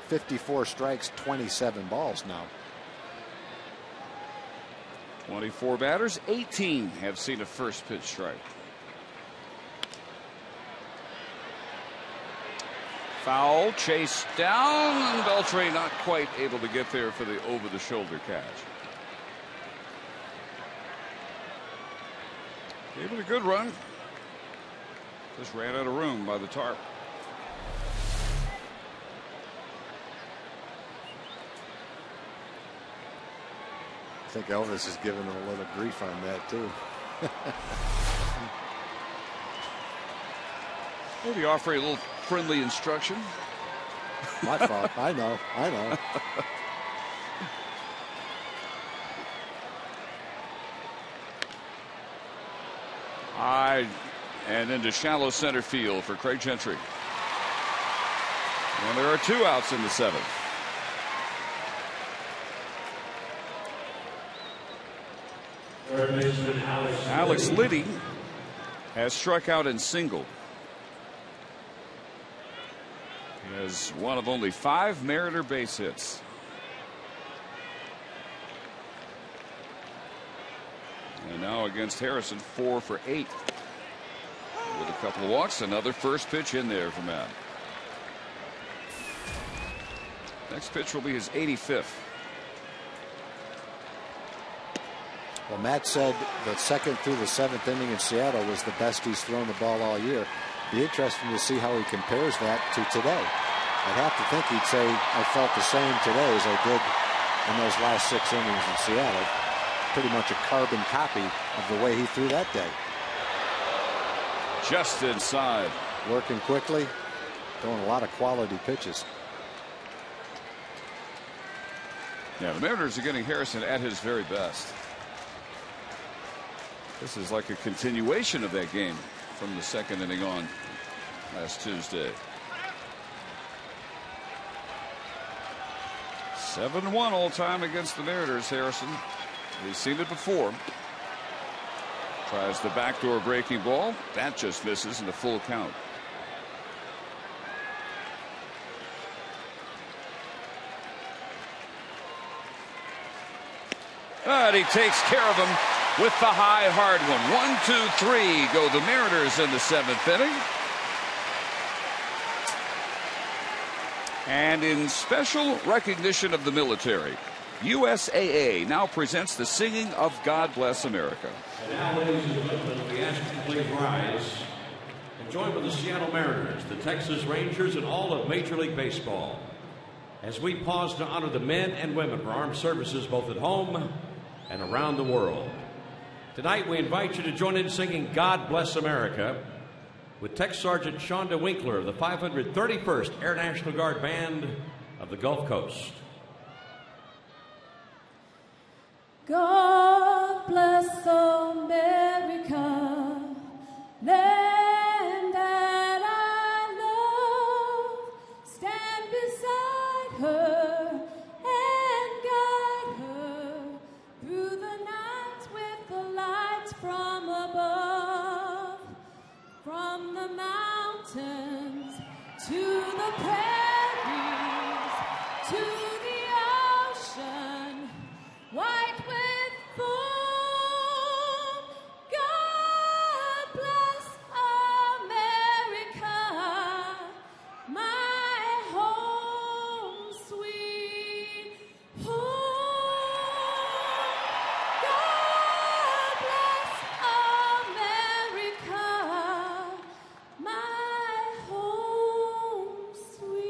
54 strikes, 27 balls now. 24 batters, 18 have seen a first pitch strike. Foul, chased down, and Beltre not quite able to get there for the over-the-shoulder catch. Gave it a good run. Just ran out of room by the tarp. I think Elvis is giving him a little grief on that too. Maybe offering a little friendly instruction. My fault. I know. High and into shallow center field for Craig Gentry. And there are 2 outs in the 7th. Alex Liddy has struck out and singled. He has one of only 5 Mariner base hits. And now against Harrison, 4 for 8. With a couple of walks, another first pitch in there for Matt. Next pitch will be his 85th. Well, Matt said the 2nd through the 7th inning in Seattle was the best he's thrown the ball all year. Be interesting to see how he compares that to today. I'd have to think he'd say I felt the same today as I did in those last 6 innings in Seattle. Pretty much a carbon copy of the way he threw that day. Just inside. Working quickly, throwing a lot of quality pitches. Yeah, the Mariners are getting Harrison at his very best. This is like a continuation of that game from the 2nd inning on last Tuesday. 7-1 all time against the Mariners. Harrison, we've seen it before. Tries the backdoor breaking ball. That just misses in the full count. And he takes care of him with the high, hard one. 1, 2, 3 go the Mariners in the 7th inning. And in special recognition of the military, USAA now presents the singing of God Bless America. And now, ladies and gentlemen, we ask you to please rise and join with the Seattle Mariners, the Texas Rangers, and all of Major League Baseball as we pause to honor the men and women for armed services both at home and around the world. Tonight, we invite you to join in singing God Bless America with Tech Sergeant Shonda Winkler of the 531st Air National Guard Band of the Gulf Coast. God bless America, land that I love. Stand beside her and guide her through the night with the lights from above. From the mountains to the prairies to the ocean, white with foam. God bless America, my home sweet home. God bless America, my home sweet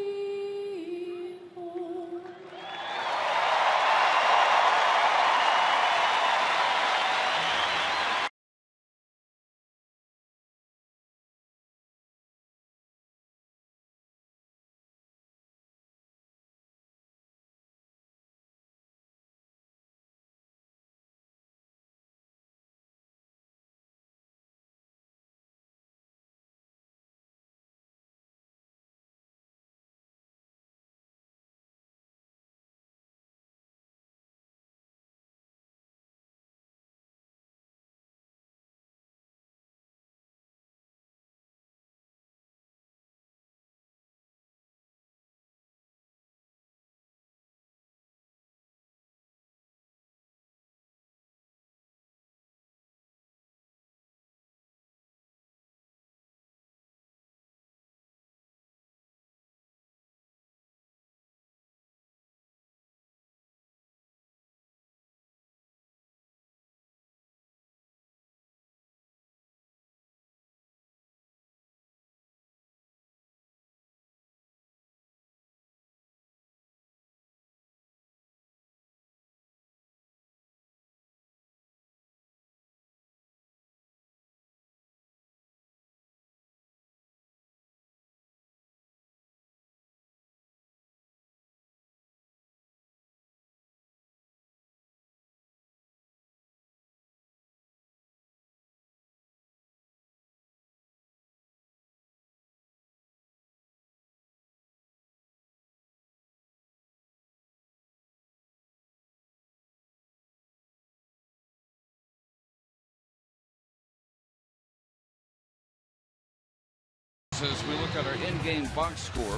As we look at our in-game box score,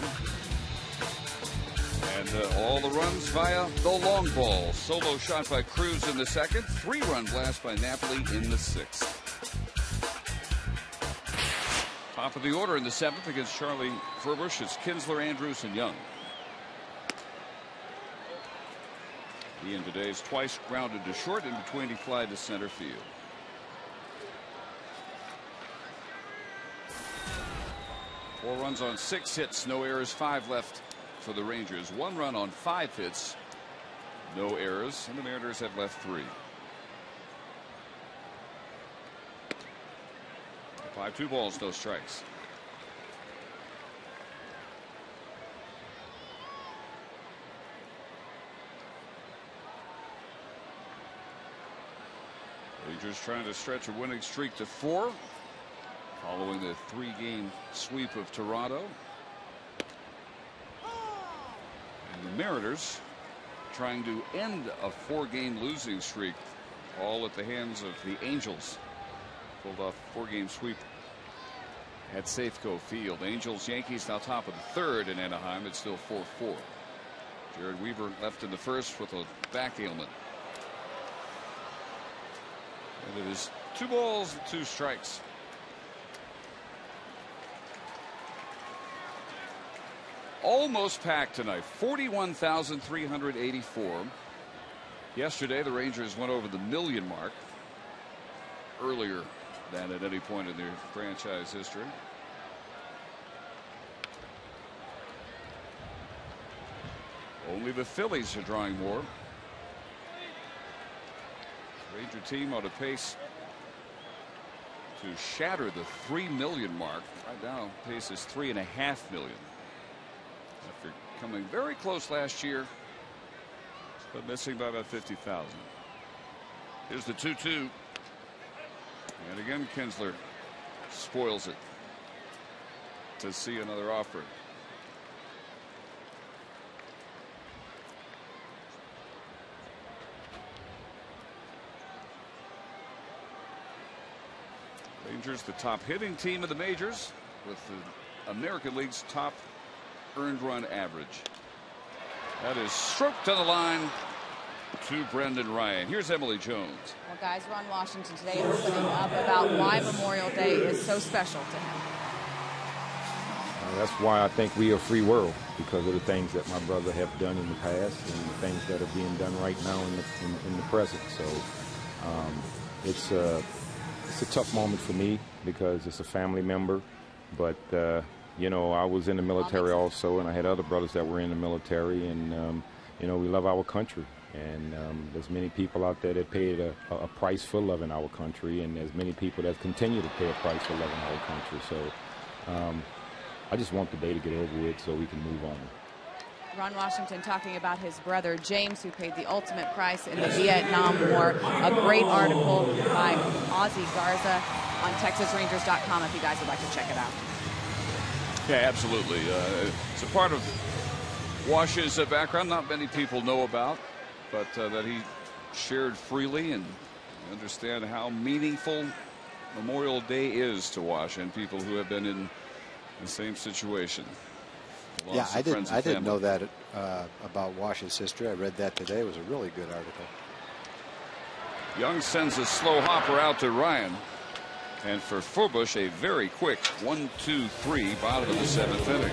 and all the runs via the long ball. Solo shot by Cruz in the second. 3-run blast by Napoli in the sixth. Top of the order in the seventh against Charlie Furbush. It's Kinsler, Andrews, and Young. Ian today's twice grounded to short. In between, he fly to center field. Four runs on 6 hits, no errors, 5 left for the Rangers. 1 run on 5 hits, no errors, and the Mariners have left 3. 5-2 balls, no strikes. Rangers trying to stretch a winning streak to 4 following the 3-game sweep of Toronto. And the Mariners trying to end a 4-game losing streak, all at the hands of the Angels. Pulled off a 4-game sweep at Safeco Field. Angels, Yankees now top of the third in Anaheim. It's still 4-4. Jared Weaver left in the first with a back ailment. And it is 2 balls and 2 strikes. Almost packed tonight. 41,384. Yesterday the Rangers went over the million mark, earlier than at any point in their franchise history. Only the Phillies are drawing more. The Ranger team on a pace to shatter the 3 million mark. Right now pace is 3.5 million. After coming very close last year, but missing by about 50,000. Here's the 2-2. And again, Kinsler spoils it to see another offer. Rangers, the top hitting team of the majors, with the American League's top earned run average. That is stroked to the line to Brendan Ryan. Here's Emily Jones. Well, guys, Ron Washington today opening up about why Memorial Day is so special to him. That's why I think we are a free world, because of the things that my brother have done in the past and the things that are being done right now in the present. So it's a tough moment for me because it's a family member, but you know, I was in the military also, and I had other brothers that were in the military, and you know, we love our country, and there's many people out there that paid a price for loving our country, and there's many people that continue to pay a price for loving our country. So I just want the day to get over with so we can move on. Ron Washington talking about his brother James, who paid the ultimate price in the Vietnam War. A great article by Ozzie Garza on TexasRangers.com if you guys would like to check it out. Yeah, absolutely. It's a part of Wash's background not many people know about, but that he shared freely, and understand how meaningful Memorial Day is to Wash and people who have been in the same situation. Yeah, I didn't know that about Wash's history. I read that today. It was a really good article. Young sends a slow hopper out to Ryan. And for Furbush, a very quick 1-2-3 bottom of the 7th inning.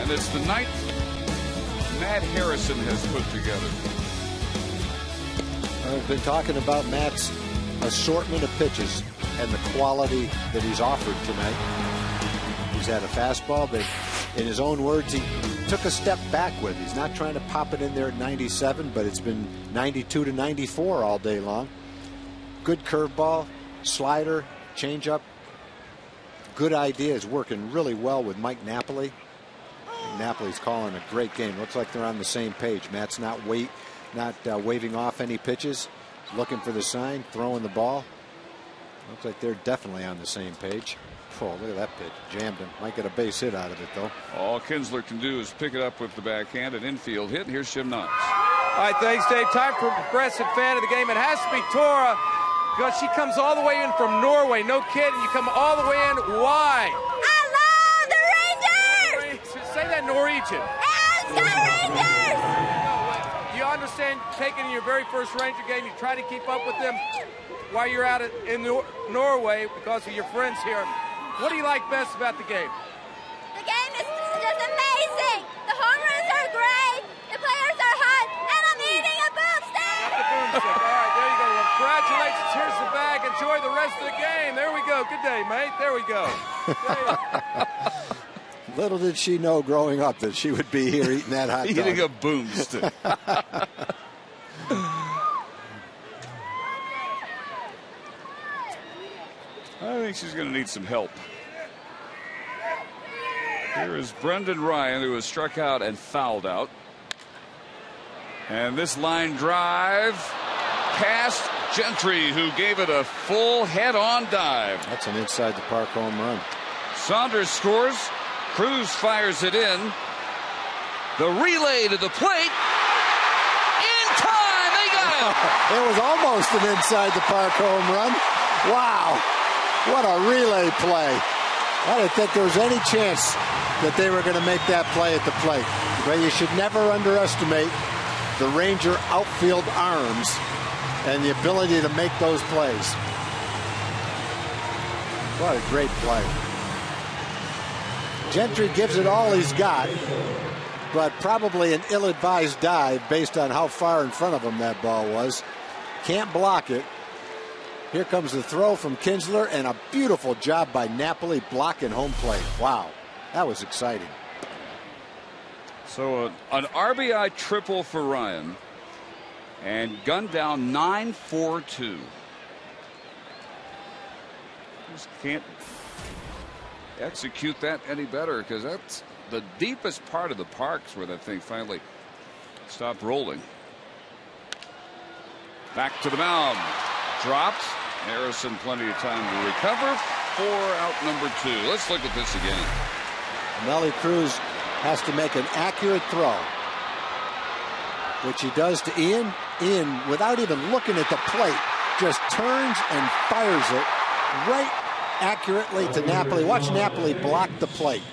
And it's the ninth Matt Harrison has put together. I've been talking about Matt's assortment of pitches and the quality that he's offered tonight. He's had a fastball that, in his own words, he took a step back with. He's not trying to pop it in there at 97, but it's been 92 to 94 all day long. Good curveball, slider, changeup. Good idea. Is working really well with Mike Napoli. Napoli's calling a great game. Looks like they're on the same page. Matt's not waving off any pitches. He's looking for the sign, throwing the ball. Looks like they're definitely on the same page. Oh, look at that pitch. Jammed him. Might get a base hit out of it, though. All Kinsler can do is pick it up with the backhand, an infield hit. Here's Jim Knotts. All right, thanks, Dave. Time for a progressive fan of the game. It has to be Tora, because she comes all the way in from Norway. No kidding. You come all the way in. Why? I love the Rangers! Say that Norwegian. Elska Rangers! You understand, taking your very first Ranger game, you try to keep up with them while you're out in Norway because of your friends here. What do you like best about the game? The game is just amazing! The home runs are great, the players are hot, and I'm eating a boomstick! The boomstick. All right, there you go. Well, congratulations. Here's the bag. Enjoy the rest of the game. There we go. Good day, mate. There we go. Little did she know growing up that she would be here eating that hot dog. Eating a boomstick. I think she's going to need some help. Here is Brendan Ryan, who was struck out and fouled out. And this line drive past Gentry, who gave it a full head-on dive. That's an inside the park home run. Saunders scores. Cruz fires it in. The relay to the plate. In time, they got it. It was almost an inside the park home run. Wow. What a relay play. I didn't think there was any chance that they were going to make that play at the plate. But you should never underestimate the Ranger outfield arms and the ability to make those plays. What a great play. Gentry gives it all he's got, but probably an ill-advised dive based on how far in front of him that ball was. Can't block it. Here comes the throw from Kinsler, and a beautiful job by Napoli blocking home plate. Wow, that was exciting. So an RBI triple for Ryan, and gunned down 9-4-2. Just can't execute that any better, because that's the deepest part of the parks where that thing finally stopped rolling. Back to the mound. Dropped. Harrison plenty of time to recover for out number 2. Let's look at this again. Nelly Cruz has to make an accurate throw, which he does to Ian. Ian, without even looking at the plate, just turns and fires it right accurately to Napoli. Watch Napoli block the plate.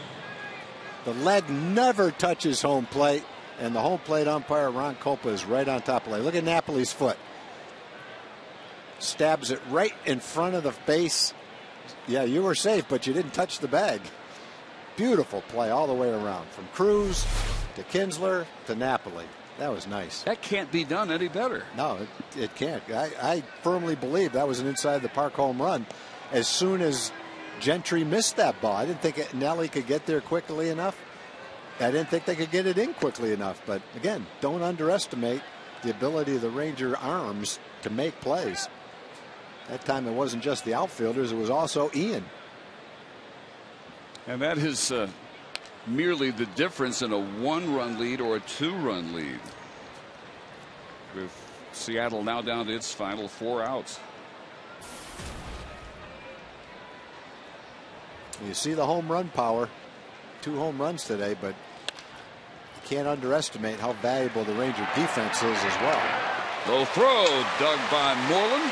The leg never touches home plate, and the home plate umpire, Ron Copa, is right on top of the leg. Look at Napoli's foot. Stabs it right in front of the base. Yeah, you were safe, but you didn't touch the bag. Beautiful play all the way around, from Cruz to Kinsler to Napoli. That was nice. That can't be done any better. No, it can't. I firmly believe that was an inside the park home run. As soon as Gentry missed that ball, I didn't think Nelly could get there quickly enough. I didn't think they could get it in quickly enough. But again, don't underestimate the ability of the Ranger arms to make plays. That time it wasn't just the outfielders, it was also Ian. And that is merely the difference in a 1-run lead or a 2-run lead, with Seattle now down to its final 4 outs. You see the home run power. 2 home runs today, but you can't underestimate how valuable the Ranger defense is as well. Low throw dug by Moreland.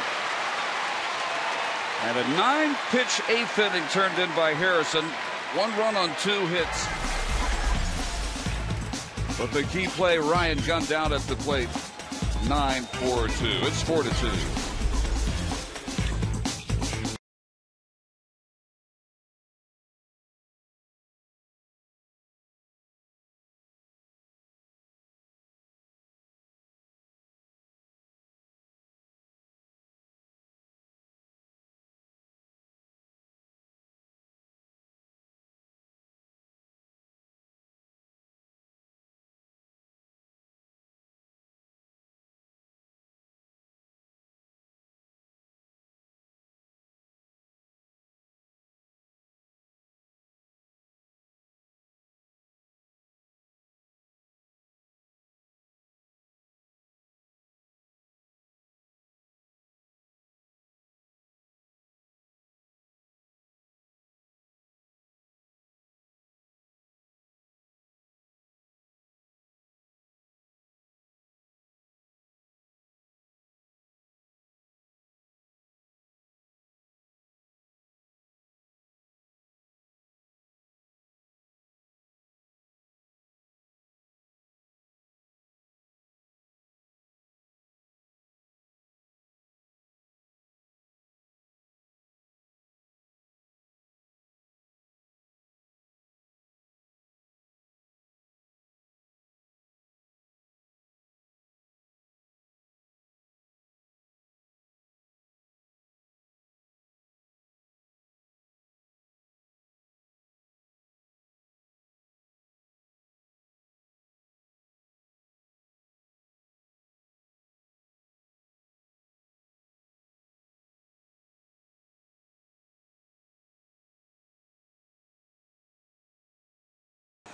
And a 9-pitch 8th inning turned in by Harrison. 1 run on 2 hits. But the key play, Ryan gunned down at the plate. 9-4-2. It's 4-2.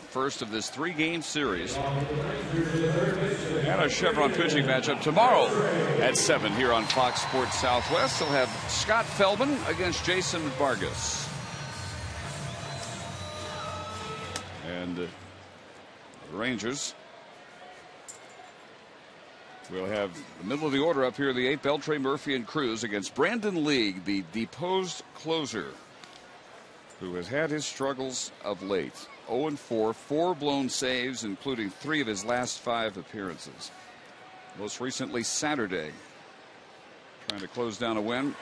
first of this 3-game series. And a Chevron pitching matchup tomorrow at 7 here on Fox Sports Southwest. They'll have Scott Feldman against Jason Vargas. And the Rangers will have the middle of the order up here, the 8, Beltre, Murphy, and Cruz against Brandon League, the deposed closer, who has had his struggles of late. 0-4, 4 blown saves, including 3 of his last 5 appearances. Most recently Saturday, trying to close down a win.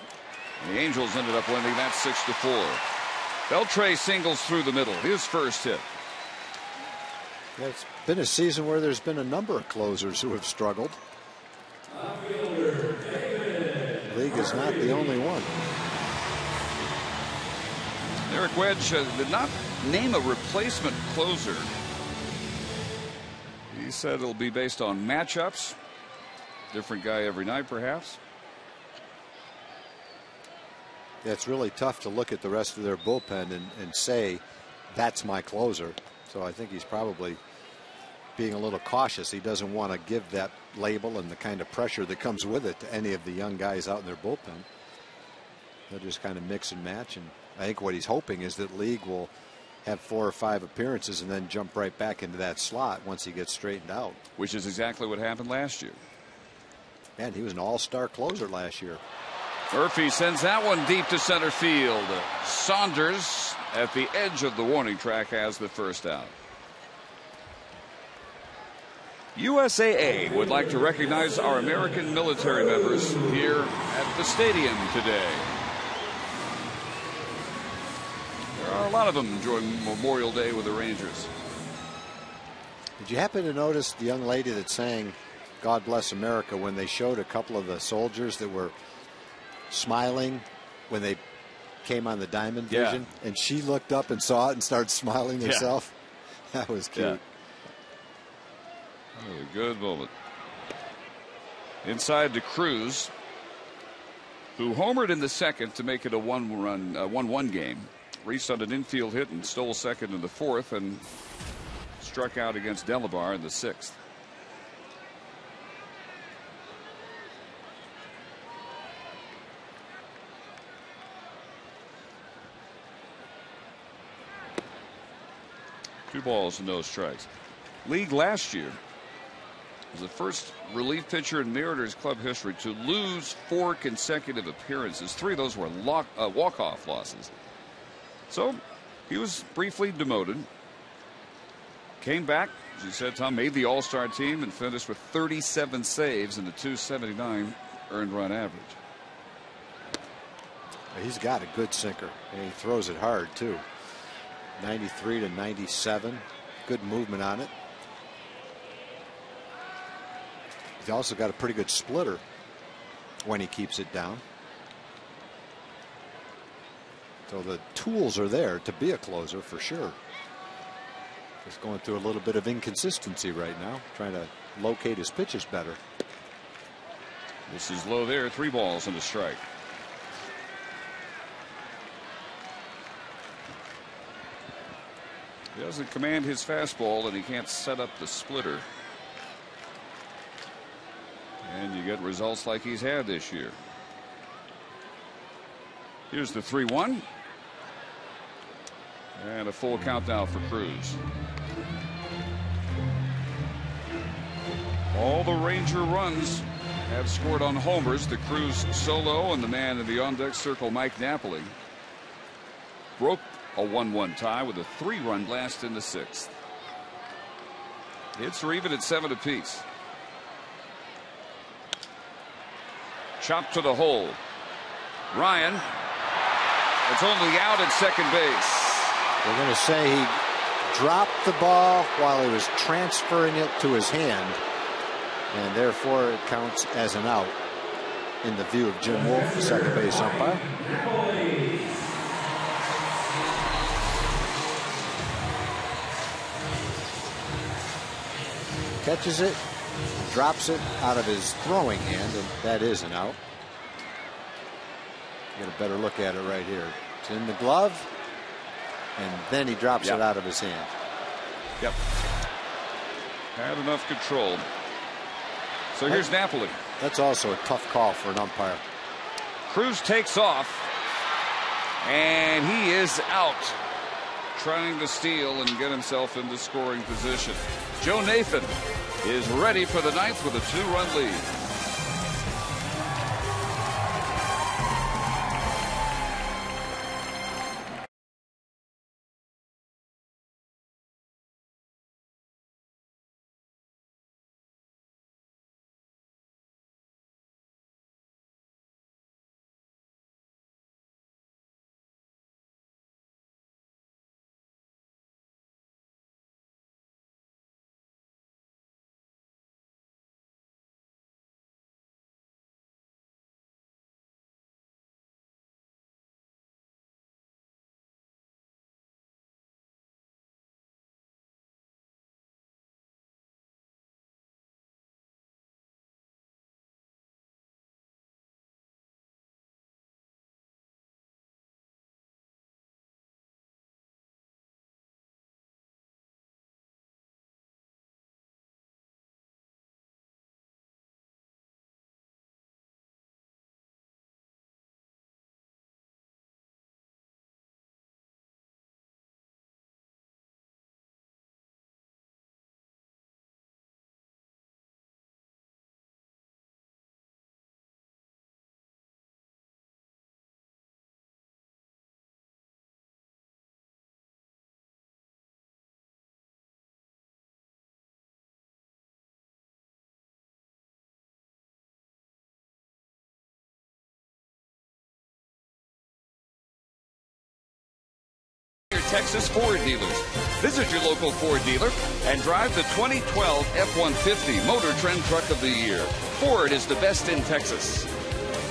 And the Angels ended up winning that 6-4. Beltre singles through the middle, his first hit. It's been a season where there's been a number of closers who have struggled. League is not the only one. Eric Wedge did not name a replacement closer. He said it'll be based on matchups. Different guy every night, perhaps. Yeah, it's really tough to look at the rest of their bullpen and say, that's my closer. So I think he's probably being a little cautious. He doesn't want to give that label and the kind of pressure that comes with it to any of the young guys out in their bullpen. They'll just kind of mix and match. And I think what he's hoping is that League will have 4 or 5 appearances and then jump right back into that slot once he gets straightened out. Which is exactly what happened last year. And he was an all-star closer last year. Murphy sends that one deep to center field. Saunders at the edge of the warning track has the first out. USAA would like to recognize our American military members here at the stadium today. There are a lot of them enjoying Memorial Day with the Rangers. Did you happen to notice the young lady that sang God Bless America when they showed a couple of the soldiers that were smiling when they came on the Diamond Vision? And she looked up and saw it and started smiling herself. That was cute. Oh, a good moment. Inside to Cruz, who homered in the second to make it a 1-1 game. Reese on an infield hit and stole second in the 4th and struck out against Delabar in the 6th. Two balls and no strikes. League last year was the first relief pitcher in Mariners club history to lose 4 consecutive appearances. 3 of those were walk-off losses. So he was briefly demoted. Came back, as you said, Tom, made the All-Star team and finished with 37 saves and a .279 earned run average. He's got a good sinker, and he throws it hard too. 93 to 97, good movement on it. He's also got a pretty good splitter when he keeps it down. So the tools are there to be a closer for sure. Just going through a little bit of inconsistency right now, trying to locate his pitches better. This is low there, 3 balls and a strike. He doesn't command his fastball and he can't set up the splitter. And you get results like he's had this year. Here's the 3-1. And a full count now for Cruz. All the Ranger runs have scored on homers. The Cruz solo and the man in the on-deck circle, Mike Napoli, broke a 1-1 tie with a 3-run blast in the 6th. Hits are even at 7 apiece. Chopped to the hole. Ryan. It's only out at second base. We're going to say he dropped the ball while he was transferring it to his hand, and therefore it counts as an out in the view of Jim Wolf, the second base umpire. Catches it, drops it out of his throwing hand, and that is an out. Get a better look at it right here. It's in the glove, and then he drops it out of his hand. Yep. Had enough control. So here's Napoli. That's also a tough call for an umpire. Cruz takes off, and he is out, trying to steal and get himself into scoring position. Joe Nathan is ready for the ninth with a 2-run lead. Texas Ford dealers. Visit your local Ford dealer and drive the 2012 F-150 Motor Trend Truck of the Year. Ford is the best in Texas.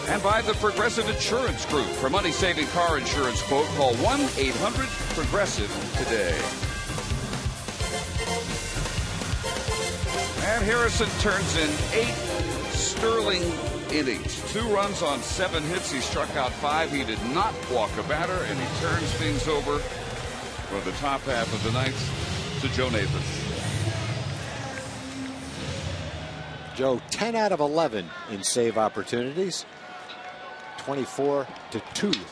And by the Progressive Insurance Group. For money-saving car insurance quote, call 1-800-PROGRESSIVE today. Matt Harrison turns in 8 sterling innings. 2 runs on 7 hits. He struck out 5. He did not walk a batter, and he turns things over for the top half of the ninth to Joe Nathan. Joe, 10 out of 11 in save opportunities. 24-2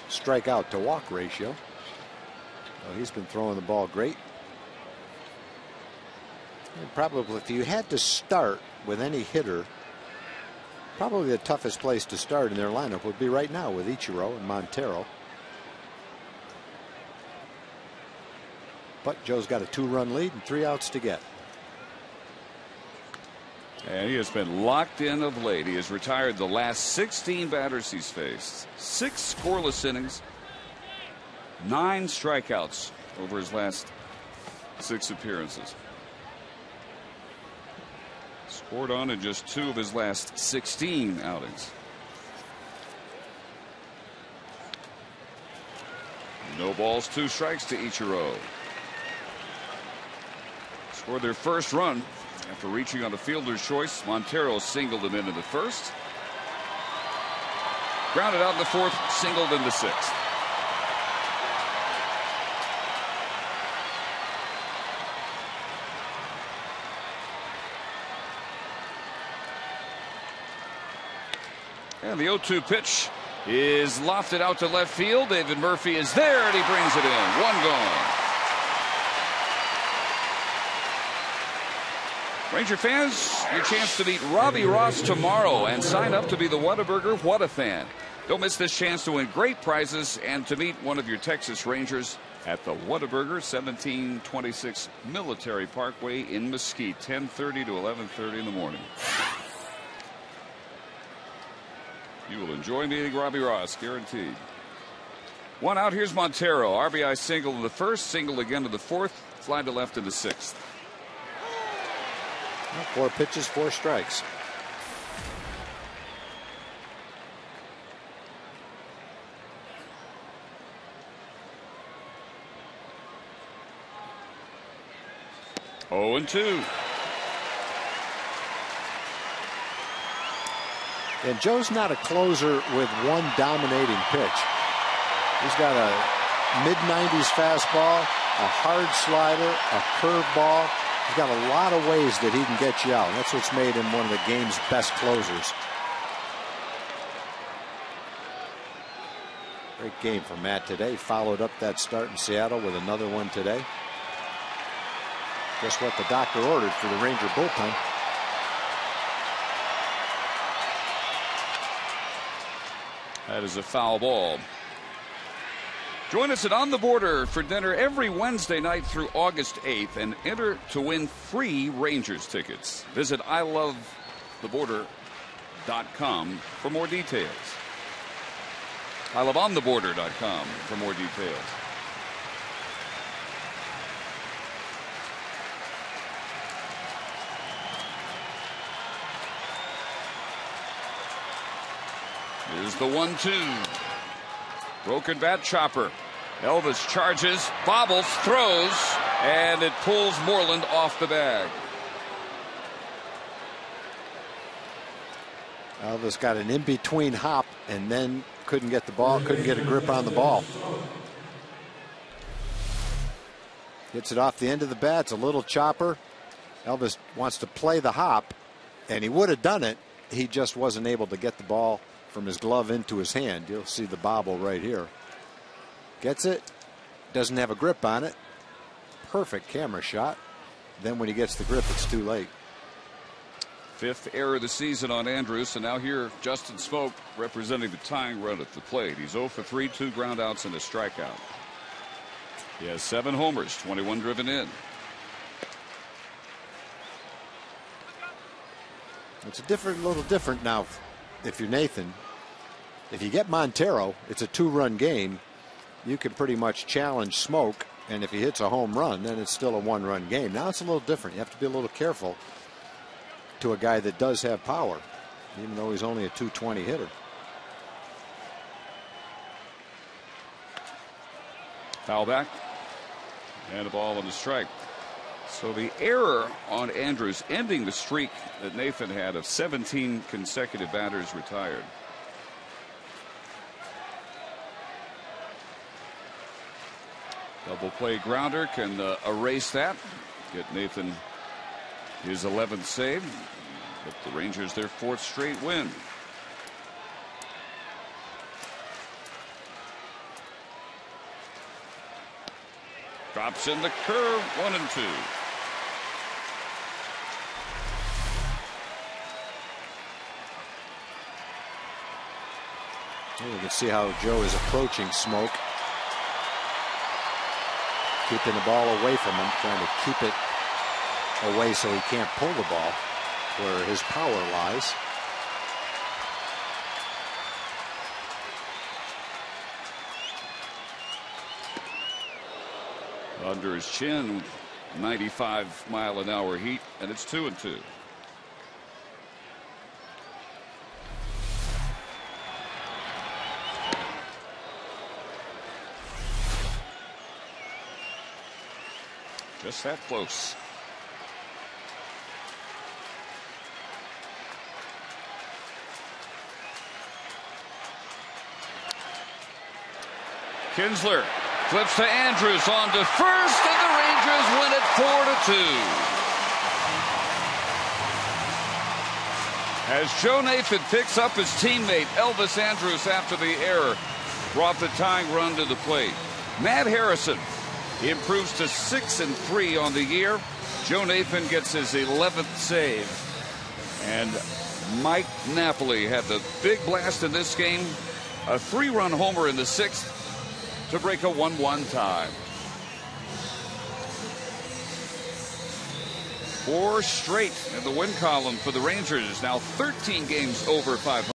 strikeout to walk ratio. Well, he's been throwing the ball great. And probably if you had to start with any hitter, probably the toughest place to start in their lineup would be right now with Ichiro and Montero. But Joe's got a 2-run lead and 3 outs to get. And he has been locked in of late. He has retired the last 16 batters he's faced. 6 scoreless innings, 9 strikeouts over his last 6 appearances. Scored on in just 2 of his last 16 outings. No balls, 2 strikes to Ichiro. Scored their first run after reaching on a fielder's choice. Montero singled him in the first. Grounded out in the 4th, singled in the 6th. And the 0-2 pitch is lofted out to left field. David Murphy is there, and he brings it in. 1 gone. Ranger fans, your chance to meet Robbie Ross tomorrow and sign up to be the Whataburger What-A-Fan. Don't miss this chance to win great prizes and to meet one of your Texas Rangers at the Whataburger, 1726 Military Parkway in Mesquite, 10:30 to 11:30 in the morning. You will enjoy meeting Robbie Ross, guaranteed. 1 out. Here's Montero. RBI single in the 1st, single again in the 4th, fly to left in the 6th. 4 pitches, 4 strikes. Oh, and 2. And Joe's not a closer with one dominating pitch. He's got a mid-90s fastball, a hard slider, a curveball. He's got a lot of ways that he can get you out. And that's what's made him one of the game's best closers. Great game for Matt today. Followed up that start in Seattle with another one today. Guess what the doctor ordered for the Ranger bullpen? That is a foul ball. Join us at On the Border for dinner every Wednesday night through August 8th and enter to win free Rangers tickets. Visit ilovetheboarder.com for more details. iloveontheborder.com for more details. Here's the 1-2. Broken bat chopper. Elvis charges, bobbles, throws, and it pulls Moreland off the bag. Elvis got an in-between hop and then couldn't get the ball, couldn't get a grip on the ball. Gets it off the end of the bat. It's a little chopper. Elvis wants to play the hop, and he would have done it. He just wasn't able to get the ball from his glove into his hand. You'll see the bobble right here. Gets it, doesn't have a grip on it. Perfect camera shot. Then when he gets the grip, it's too late. Fifth error of the season on Andrus, and now here Justin Smoke representing the tying run at the plate. He's 0 for 3, 2 groundouts and a strikeout. He has 7 homers, 21 driven in. It's a little different now. If you're Nathan, if you get Montero, it's a 2-run game. You can pretty much challenge Smoke, and if he hits a home run, then it's still a 1-run game. Now it's a little different. You have to be a little careful to a guy that does have power, even though he's only a 220 hitter. Foul back, and a ball and a strike. So the error on Andrus ending the streak that Nathan had of 17 consecutive batters retired. Double play grounder can erase that. Get Nathan his 11th save. But the Rangers their 4th straight win. Drops in the curve, 1-2. You can see how Joe is approaching Smoke. Keeping the ball away from him, trying to keep it away so he can't pull the ball where his power lies. Under his chin, 95-mile-an-hour heat, and it's 2-2. Just that close. Kinsler flips to Andrus on to first, and the Rangers win it 4-2. As Joe Nathan picks up his teammate Elvis Andrus after the error brought the tying run to the plate. Matt Harrison improves to 6-3 on the year. Joe Nathan gets his 11th save. And Mike Napoli had the big blast in this game. A 3-run homer in the 6th to break a 1-1 tie. 4 straight in the win column for the Rangers. Now 13 games over 500.